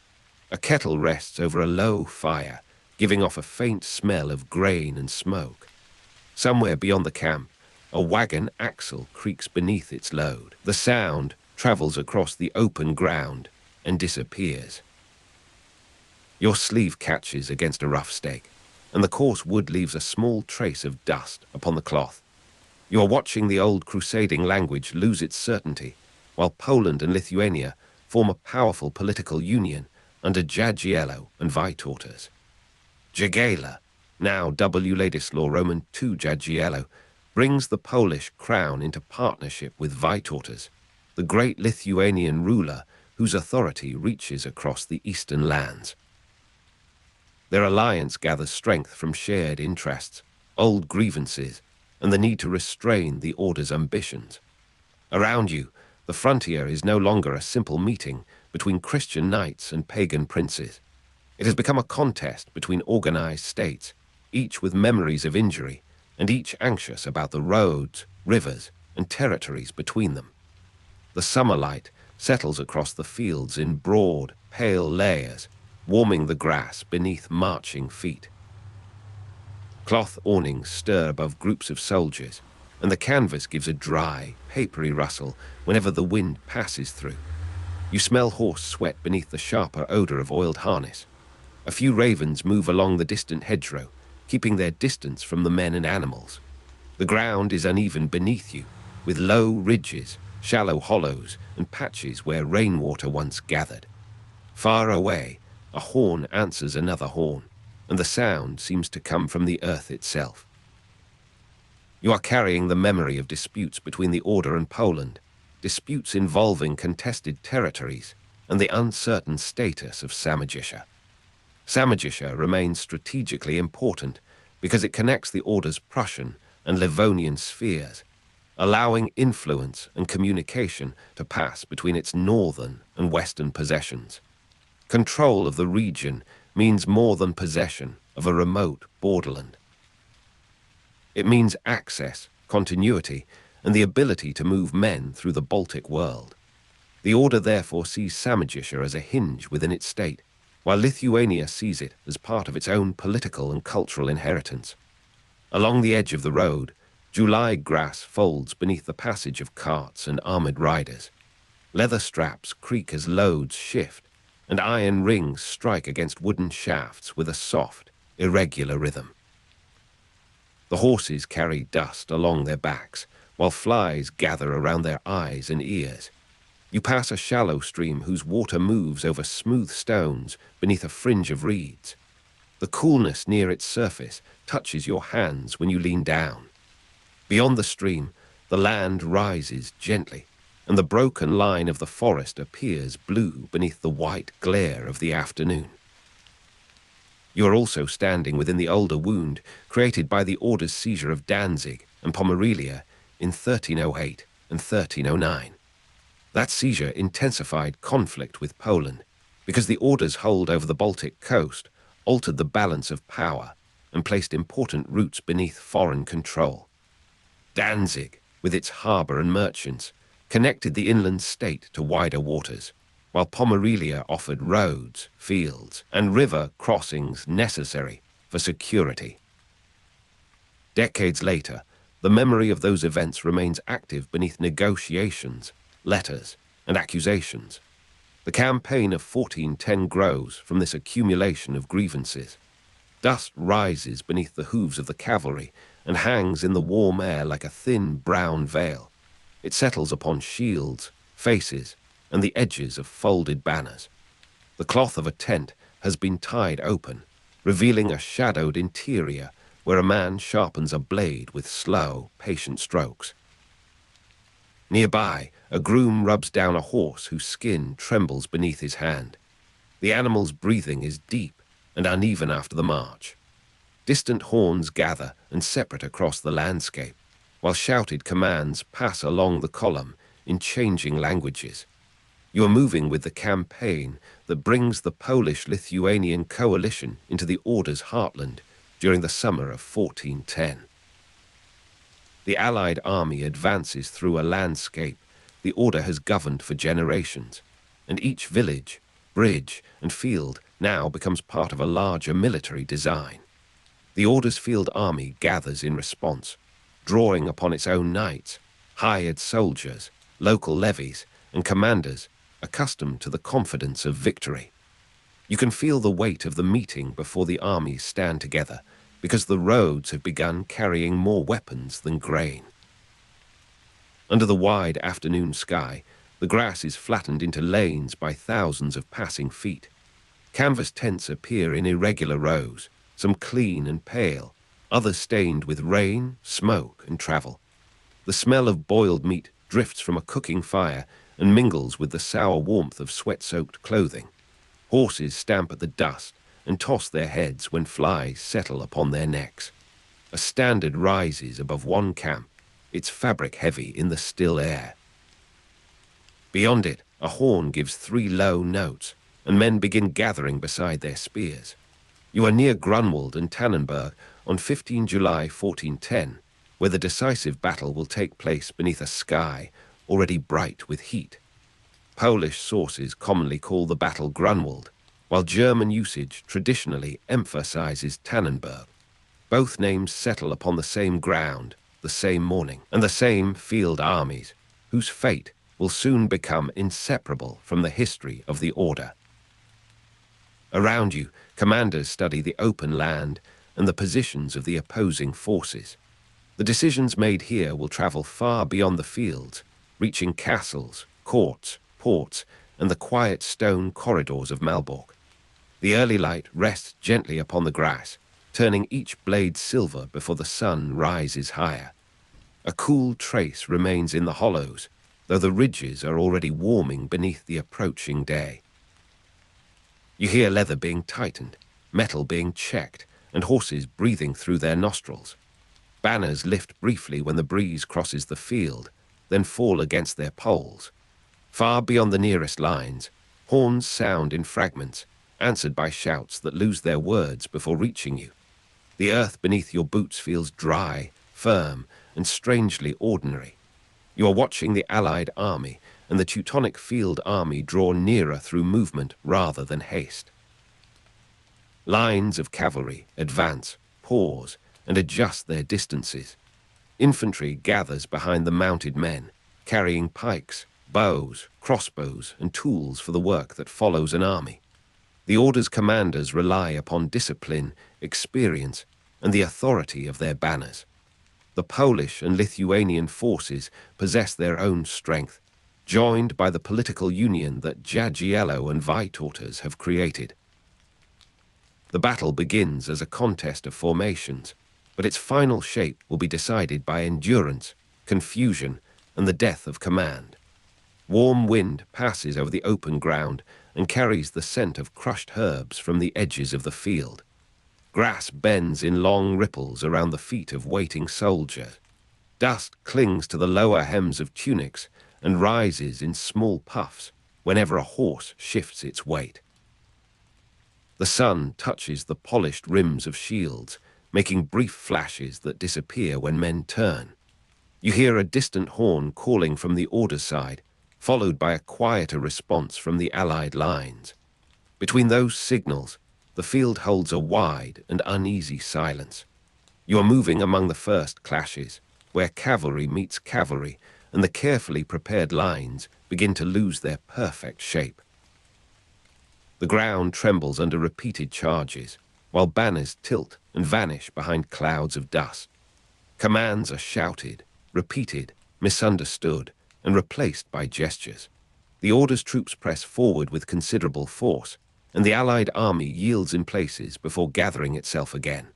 A kettle rests over a low fire, giving off a faint smell of grain and smoke. Somewhere beyond the camp, a wagon axle creaks beneath its load. The sound travels across the open ground and disappears. Your sleeve catches against a rough stake, and the coarse wood leaves a small trace of dust upon the cloth. You are watching the old crusading language lose its certainty, while Poland and Lithuania form a powerful political union under Jagiello and Vytautas. Jagiella, now W. Ladislaw Roman II Jagiello, brings the Polish crown into partnership with Vytautas, the great Lithuanian ruler whose authority reaches across the eastern lands. Their alliance gathers strength from shared interests, old grievances, and the need to restrain the Order's ambitions. Around you, the frontier is no longer a simple meeting between Christian knights and pagan princes. It has become a contest between organized states, each with memories of injury, and each anxious about the roads, rivers, and territories between them. The summer light settles across the fields in broad, pale layers, warming the grass beneath marching feet. Cloth awnings stir above groups of soldiers, and the canvas gives a dry, papery rustle whenever the wind passes through. You smell horse sweat beneath the sharper odor of oiled harness. A few ravens move along the distant hedgerow, keeping their distance from the men and animals. The ground is uneven beneath you, with low ridges, shallow hollows, and patches where rainwater once gathered. Far away, a horn answers another horn, and the sound seems to come from the earth itself. You are carrying the memory of disputes between the Order and Poland, disputes involving contested territories and the uncertain status of Samojisza. Samojisza remains strategically important because it connects the Order's Prussian and Livonian spheres, allowing influence and communication to pass between its northern and western possessions. Control of the region means more than possession of a remote borderland. It means access, continuity, and the ability to move men through the Baltic world. The Order therefore sees Samojisza as a hinge within its state, while Lithuania sees it as part of its own political and cultural inheritance. Along the edge of the road, July grass folds beneath the passage of carts and armored riders. Leather straps creak as loads shift, and iron rings strike against wooden shafts with a soft, irregular rhythm. The horses carry dust along their backs, while flies gather around their eyes and ears. You pass a shallow stream whose water moves over smooth stones beneath a fringe of reeds. The coolness near its surface touches your hands when you lean down. Beyond the stream, the land rises gently, and the broken line of the forest appears blue beneath the white glare of the afternoon. You are also standing within the older wound created by the Order's seizure of Danzig and Pomerelia in 1308 and 1309. That seizure intensified conflict with Poland because the Order's hold over the Baltic coast altered the balance of power and placed important routes beneath foreign control. Danzig, with its harbour and merchants, connected the inland state to wider waters, while Pomerelia offered roads, fields, and river crossings necessary for security. Decades later, the memory of those events remains active beneath negotiations, letters, and accusations. The campaign of 1410 grows from this accumulation of grievances. Dust rises beneath the hooves of the cavalry and hangs in the warm air like a thin brown veil. It settles upon shields, faces, and the edges of folded banners. The cloth of a tent has been tied open, revealing a shadowed interior where a man sharpens a blade with slow, patient strokes. Nearby, a groom rubs down a horse whose skin trembles beneath his hand. The animal's breathing is deep and uneven after the march. Distant horns gather and separate across the landscape, while shouted commands pass along the column in changing languages. You are moving with the campaign that brings the Polish-Lithuanian coalition into the Order's heartland during the summer of 1410. The Allied army advances through a landscape the Order has governed for generations, and each village, bridge, and field now becomes part of a larger military design. The Order's field army gathers in response, drawing upon its own knights, hired soldiers, local levies, and commanders accustomed to the confidence of victory. You can feel the weight of the meeting before the armies stand together, because the roads have begun carrying more weapons than grain. Under the wide afternoon sky, the grass is flattened into lanes by thousands of passing feet. Canvas tents appear in irregular rows, some clean and pale, others stained with rain, smoke, and travel. The smell of boiled meat drifts from a cooking fire and mingles with the sour warmth of sweat-soaked clothing. Horses stamp at the dust and toss their heads when flies settle upon their necks. A standard rises above one camp, its fabric heavy in the still air. Beyond it, a horn gives 3 low notes, and men begin gathering beside their spears. You are near Grunwald and Tannenberg on 15 July 1410, where the decisive battle will take place beneath a sky already bright with heat. Polish sources commonly call the battle Grunwald, while German usage traditionally emphasizes Tannenberg. Both names settle upon the same ground, the same morning, and the same field armies, whose fate will soon become inseparable from the history of the Order. Around you, commanders study the open land and the positions of the opposing forces. The decisions made here will travel far beyond the fields, reaching castles, courts, ports, and the quiet stone corridors of Malbork. The early light rests gently upon the grass, turning each blade silver before the sun rises higher. A cool trace remains in the hollows, though the ridges are already warming beneath the approaching day. You hear leather being tightened, metal being checked, and horses breathing through their nostrils. Banners lift briefly when the breeze crosses the field, then fall against their poles. Far beyond the nearest lines, horns sound in fragments, answered by shouts that lose their words before reaching you. The earth beneath your boots feels dry, firm, and strangely ordinary. You are watching the Allied army and the Teutonic field army draw nearer through movement rather than haste. Lines of cavalry advance, pause, and adjust their distances. Infantry gathers behind the mounted men, carrying pikes, bows, crossbows, and tools for the work that follows an army. The Order's commanders rely upon discipline, experience, and the authority of their banners. The Polish and Lithuanian forces possess their own strength, joined by the political union that Jagiello and Vytautas have created. The battle begins as a contest of formations, but its final shape will be decided by endurance, confusion, and the death of command. Warm wind passes over the open ground and carries the scent of crushed herbs from the edges of the field. Grass bends in long ripples around the feet of waiting soldiers. Dust clings to the lower hems of tunics and rises in small puffs whenever a horse shifts its weight. The sun touches the polished rims of shields, making brief flashes that disappear when men turn. You hear a distant horn calling from the Order side, followed by a quieter response from the Allied lines. Between those signals, the field holds a wide and uneasy silence. You are moving among the first clashes, where cavalry meets cavalry, and the carefully prepared lines begin to lose their perfect shape. The ground trembles under repeated charges, while banners tilt and vanish behind clouds of dust. Commands are shouted, repeated, misunderstood, and replaced by gestures. The Order's troops press forward with considerable force, and the Allied army yields in places before gathering itself again.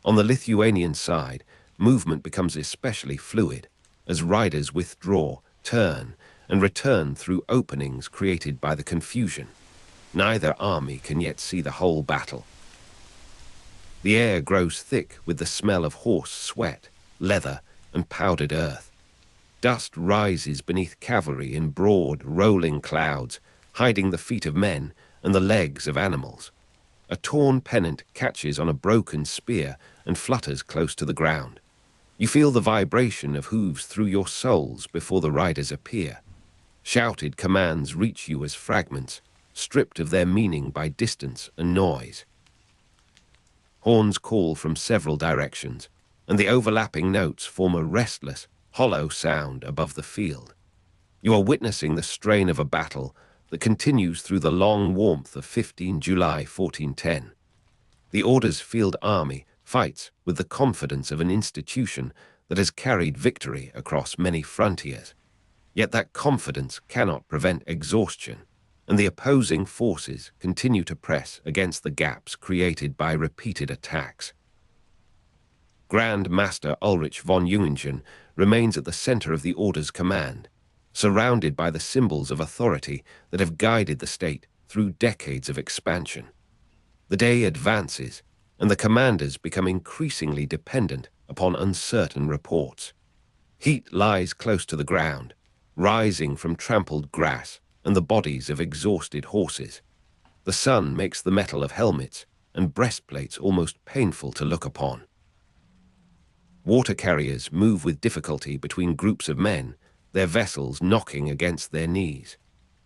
On the Lithuanian side, movement becomes especially fluid, as riders withdraw, turn, and return through openings created by the confusion. Neither army can yet see the whole battle. The air grows thick with the smell of horse sweat, leather, and powdered earth. Dust rises beneath cavalry in broad, rolling clouds, hiding the feet of men and the legs of animals. A torn pennant catches on a broken spear and flutters close to the ground. You feel the vibration of hooves through your soles before the riders appear. Shouted commands reach you as fragments, stripped of their meaning by distance and noise. Horns call from several directions, and the overlapping notes form a restless, hollow sound above the field. You are witnessing the strain of a battle that continues through the long warmth of 15 July 1410. The Order's field army fights with the confidence of an institution that has carried victory across many frontiers. Yet that confidence cannot prevent exhaustion, and the opposing forces continue to press against the gaps created by repeated attacks. Grand Master Ulrich von Jungingen remains at the center of the Order's command, surrounded by the symbols of authority that have guided the state through decades of expansion. The day advances, and the commanders become increasingly dependent upon uncertain reports. Heat lies close to the ground, rising from trampled grass and the bodies of exhausted horses. The sun makes the metal of helmets and breastplates almost painful to look upon. Water carriers move with difficulty between groups of men, their vessels knocking against their knees.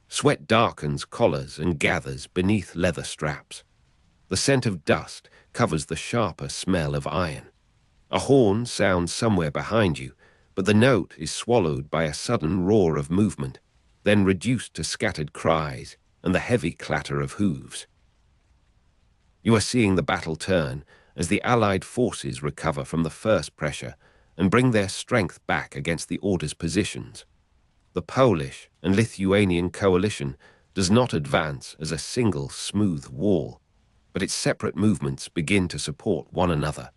Sweat darkens collars and gathers beneath leather straps. The scent of dust covers the sharper smell of iron. A horn sounds somewhere behind you, but the note is swallowed by a sudden roar of movement, then reduced to scattered cries and the heavy clatter of hooves. You are seeing the battle turn as the Allied forces recover from the first pressure and bring their strength back against the Order's positions. The Polish and Lithuanian coalition does not advance as a single smooth wall, but its separate movements begin to support one another.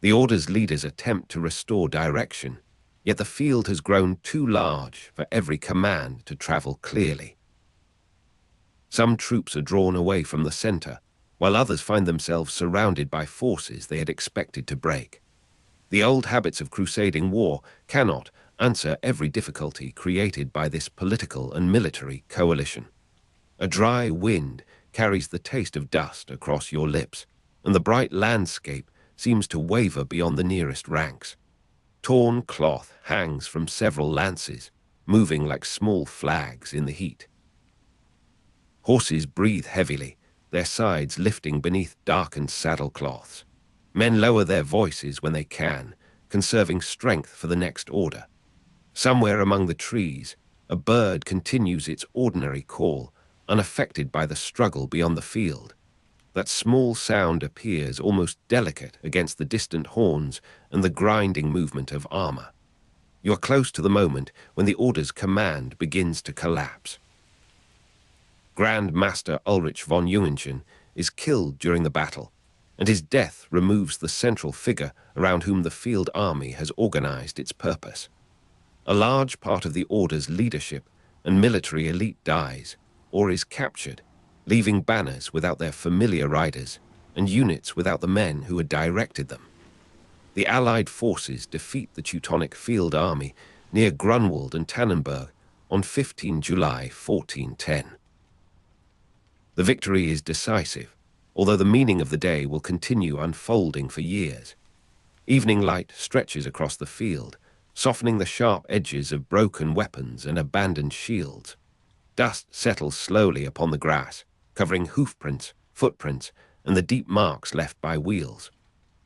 The Order's leaders attempt to restore direction, yet the field has grown too large for every command to travel clearly. Some troops are drawn away from the center, while others find themselves surrounded by forces they had expected to break. The old habits of crusading war cannot answer every difficulty created by this political and military coalition. A dry wind carries the taste of dust across your lips, and the bright landscape seems to waver beyond the nearest ranks. Torn cloth hangs from several lances, moving like small flags in the heat. Horses breathe heavily, their sides lifting beneath darkened saddlecloths. Men lower their voices when they can, conserving strength for the next order. Somewhere among the trees, a bird continues its ordinary call, unaffected by the struggle beyond the field. That small sound appears almost delicate against the distant horns and the grinding movement of armor. You are close to the moment when the Order's command begins to collapse. Grand Master Ulrich von Jungingen is killed during the battle, and his death removes the central figure around whom the field army has organized its purpose. A large part of the Order's leadership and military elite dies or is captured, leaving banners without their familiar riders and units without the men who had directed them. The Allied forces defeat the Teutonic field army near Grunwald and Tannenberg on 15 July 1410. The victory is decisive, although the meaning of the day will continue unfolding for years. Evening light stretches across the field, softening the sharp edges of broken weapons and abandoned shields. Dust settles slowly upon the grass, covering hoofprints, footprints, and the deep marks left by wheels.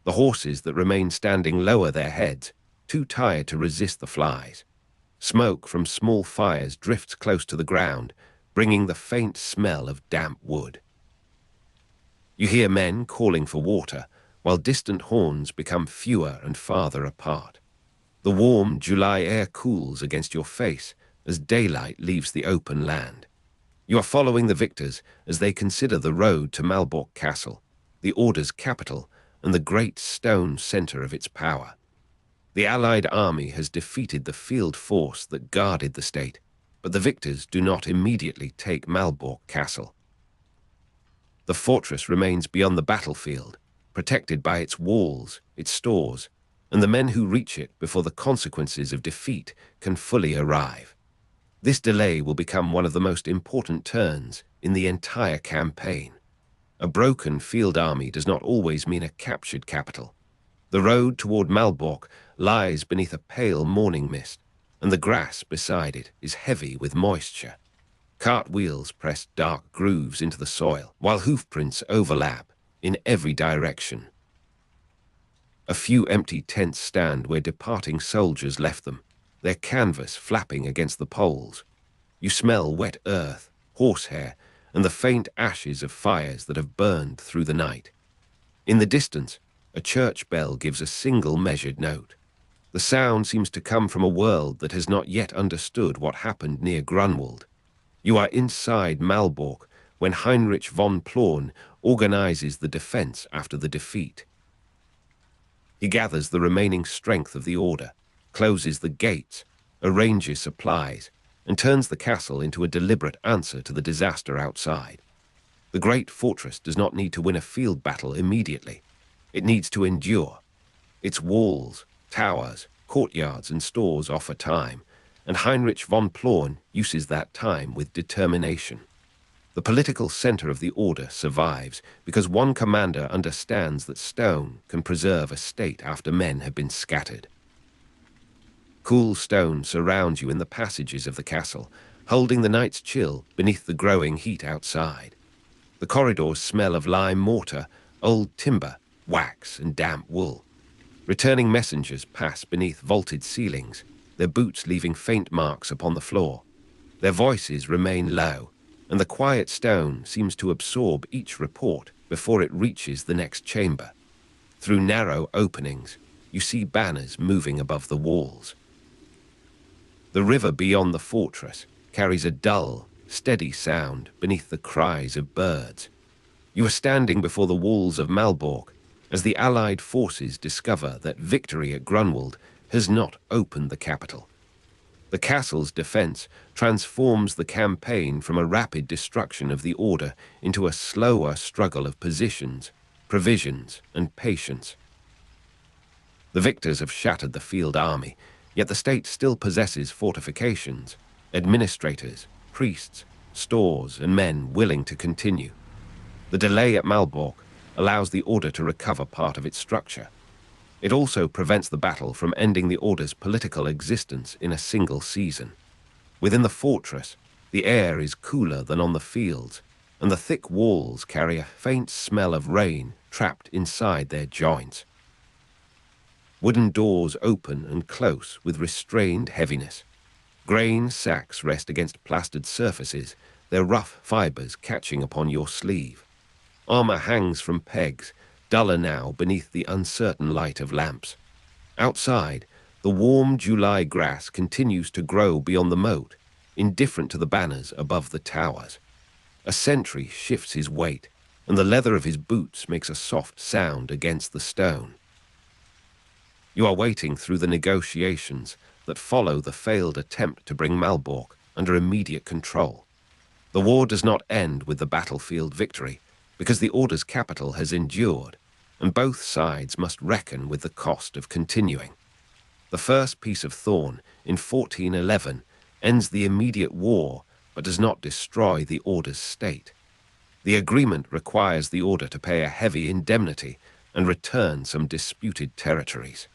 The horses that remain standing lower their heads, too tired to resist the flies. Smoke from small fires drifts close to the ground, bringing the faint smell of damp wood. You hear men calling for water, while distant horns become fewer and farther apart. The warm July air cools against your face as daylight leaves the open land. You are following the victors as they consider the road to Malbork Castle, the Order's capital and the great stone center of its power. The Allied army has defeated the field force that guarded the state, but the victors do not immediately take Malbork Castle. The fortress remains beyond the battlefield, protected by its walls, its stores, and the men who reach it before the consequences of defeat can fully arrive. This delay will become one of the most important turns in the entire campaign. A broken field army does not always mean a captured capital. The road toward Malbork lies beneath a pale morning mist, and the grass beside it is heavy with moisture. Cart wheels press dark grooves into the soil, while hoofprints overlap in every direction. A few empty tents stand where departing soldiers left them, their canvas flapping against the poles. You smell wet earth, horsehair, and the faint ashes of fires that have burned through the night. In the distance, a church bell gives a single measured note. The sound seems to come from a world that has not yet understood what happened near Grunwald. You are inside Malbork when Heinrich von Plön organizes the defense after the defeat. He gathers the remaining strength of the order, closes the gates, arranges supplies, and turns the castle into a deliberate answer to the disaster outside. The great fortress does not need to win a field battle immediately. It needs to endure. Its walls, towers, courtyards, and stores offer time, and Heinrich von Plön uses that time with determination. The political center of the order survives because one commander understands that stone can preserve a state after men have been scattered. Cool stone surrounds you in the passages of the castle, holding the night's chill beneath the growing heat outside. The corridors smell of lime mortar, old timber, wax, and damp wool. Returning messengers pass beneath vaulted ceilings, their boots leaving faint marks upon the floor. Their voices remain low, and the quiet stone seems to absorb each report before it reaches the next chamber. Through narrow openings, you see banners moving above the walls. The river beyond the fortress carries a dull, steady sound beneath the cries of birds. You are standing before the walls of Malbork as the Allied forces discover that victory at Grunwald has not opened the capital. The castle's defense transforms the campaign from a rapid destruction of the order into a slower struggle of positions, provisions, and patience. The victors have shattered the field army, yet the state still possesses fortifications, administrators, priests, stores, and men willing to continue. The delay at Malbork allows the order to recover part of its structure. It also prevents the battle from ending the order's political existence in a single season. Within the fortress, the air is cooler than on the fields, and the thick walls carry a faint smell of rain trapped inside their joints. Wooden doors open and close with restrained heaviness. Grain sacks rest against plastered surfaces, their rough fibers catching upon your sleeve. Armor hangs from pegs, duller now beneath the uncertain light of lamps. Outside, the warm July grass continues to grow beyond the moat, indifferent to the banners above the towers. A sentry shifts his weight, and the leather of his boots makes a soft sound against the stone. You are waiting through the negotiations that follow the failed attempt to bring Malbork under immediate control. The war does not end with the battlefield victory, because the Order's capital has endured, and both sides must reckon with the cost of continuing. The first piece of thorn in 1411 ends the immediate war, but does not destroy the Order's state. The agreement requires the Order to pay a heavy indemnity and return some disputed territories.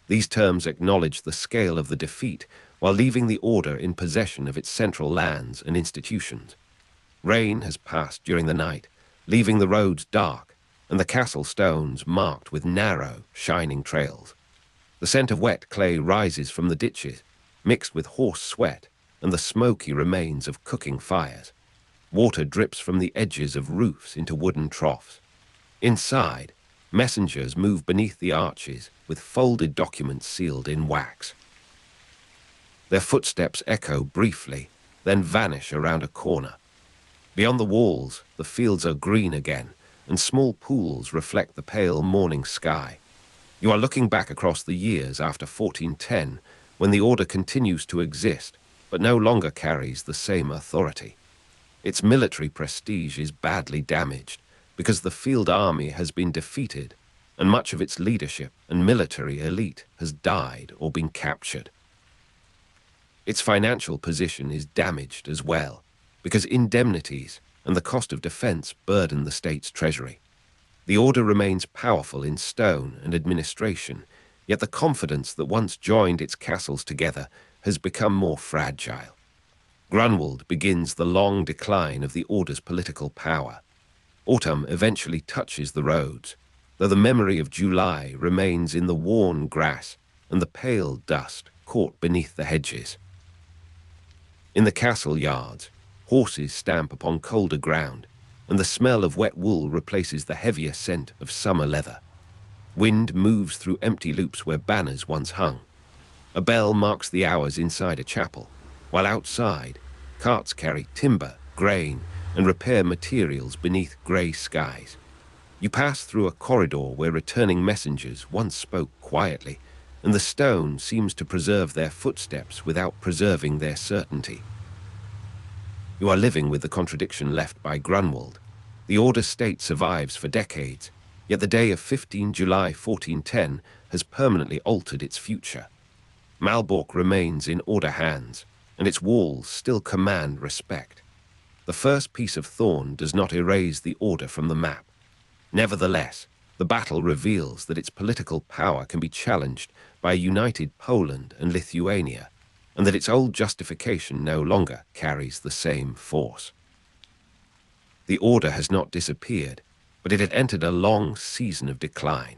These terms acknowledge the scale of the defeat while leaving the Order in possession of its central lands and institutions. Rain has passed during the night, leaving the roads dark and the castle stones marked with narrow, shining trails. The scent of wet clay rises from the ditches, mixed with horse sweat and the smoky remains of cooking fires. Water drips from the edges of roofs into wooden troughs. Inside, messengers move beneath the arches with folded documents sealed in wax. Their footsteps echo briefly, then vanish around a corner. Beyond the walls, the fields are green again, and small pools reflect the pale morning sky. You are looking back across the years after 1410, when the Order continues to exist, but no longer carries the same authority. Its military prestige is badly damaged, because the field army has been defeated, and much of its leadership and military elite has died or been captured. Its financial position is damaged as well, because indemnities and the cost of defense burden the state's treasury. The order remains powerful in stone and administration, yet the confidence that once joined its castles together has become more fragile. Grunwald begins the long decline of the order's political power. Autumn eventually touches the roads, though the memory of July remains in the worn grass and the pale dust caught beneath the hedges. In the castle yards, horses stamp upon colder ground, and the smell of wet wool replaces the heavier scent of summer leather. Wind moves through empty loops where banners once hung. A bell marks the hours inside a chapel, while outside, carts carry timber, grain, and repair materials beneath grey skies. You pass through a corridor where returning messengers once spoke quietly, and the stone seems to preserve their footsteps without preserving their certainty. You are living with the contradiction left by Grunwald. The Order state survives for decades, yet the day of 15 July 1410 has permanently altered its future. Malbork remains in Order hands, and its walls still command respect. The first piece of thorn does not erase the Order from the map. Nevertheless, the battle reveals that its political power can be challenged by a united Poland and Lithuania, and that its old justification no longer carries the same force. The Order has not disappeared, but it had entered a long season of decline.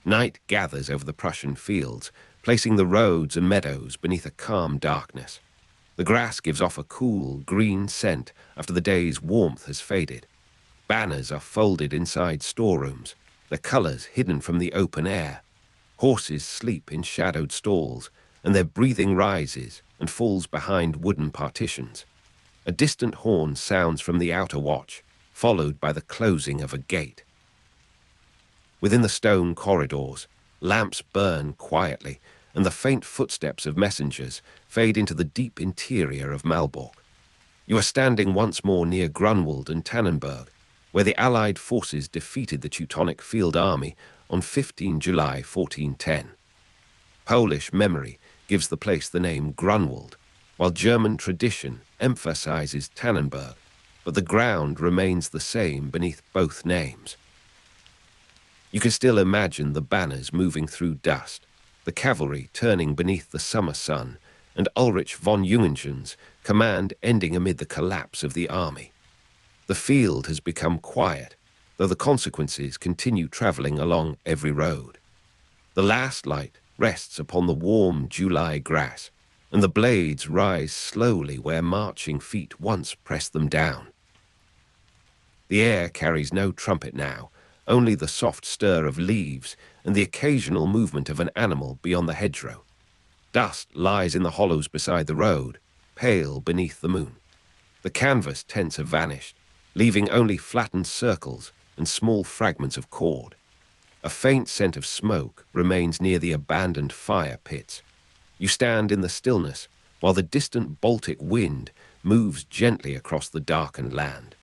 Night gathers over the Prussian fields, placing the roads and meadows beneath a calm darkness. The grass gives off a cool, green scent after the day's warmth has faded. Banners are folded inside storerooms, their colors hidden from the open air. Horses sleep in shadowed stalls, and their breathing rises and falls behind wooden partitions. A distant horn sounds from the outer watch, followed by the closing of a gate. Within the stone corridors, lamps burn quietly, and the faint footsteps of messengers fade into the deep interior of Malbork. You are standing once more near Grunwald and Tannenberg, where the Allied forces defeated the Teutonic Field Army on 15 July 1410. Polish memory gives the place the name Grunwald, while German tradition emphasizes Tannenberg, but the ground remains the same beneath both names. You can still imagine the banners moving through dust, the cavalry turning beneath the summer sun, and Ulrich von Jungengen's command ending amid the collapse of the army. The field has become quiet, though the consequences continue traveling along every road. The last light rests upon the warm July grass, and the blades rise slowly where marching feet once pressed them down. The air carries no trumpet now, only the soft stir of leaves and the occasional movement of an animal beyond the hedgerow. Dust lies in the hollows beside the road, pale beneath the moon. The canvas tents have vanished, leaving only flattened circles and small fragments of cord. A faint scent of smoke remains near the abandoned fire pits. You stand in the stillness while the distant Baltic wind moves gently across the darkened land.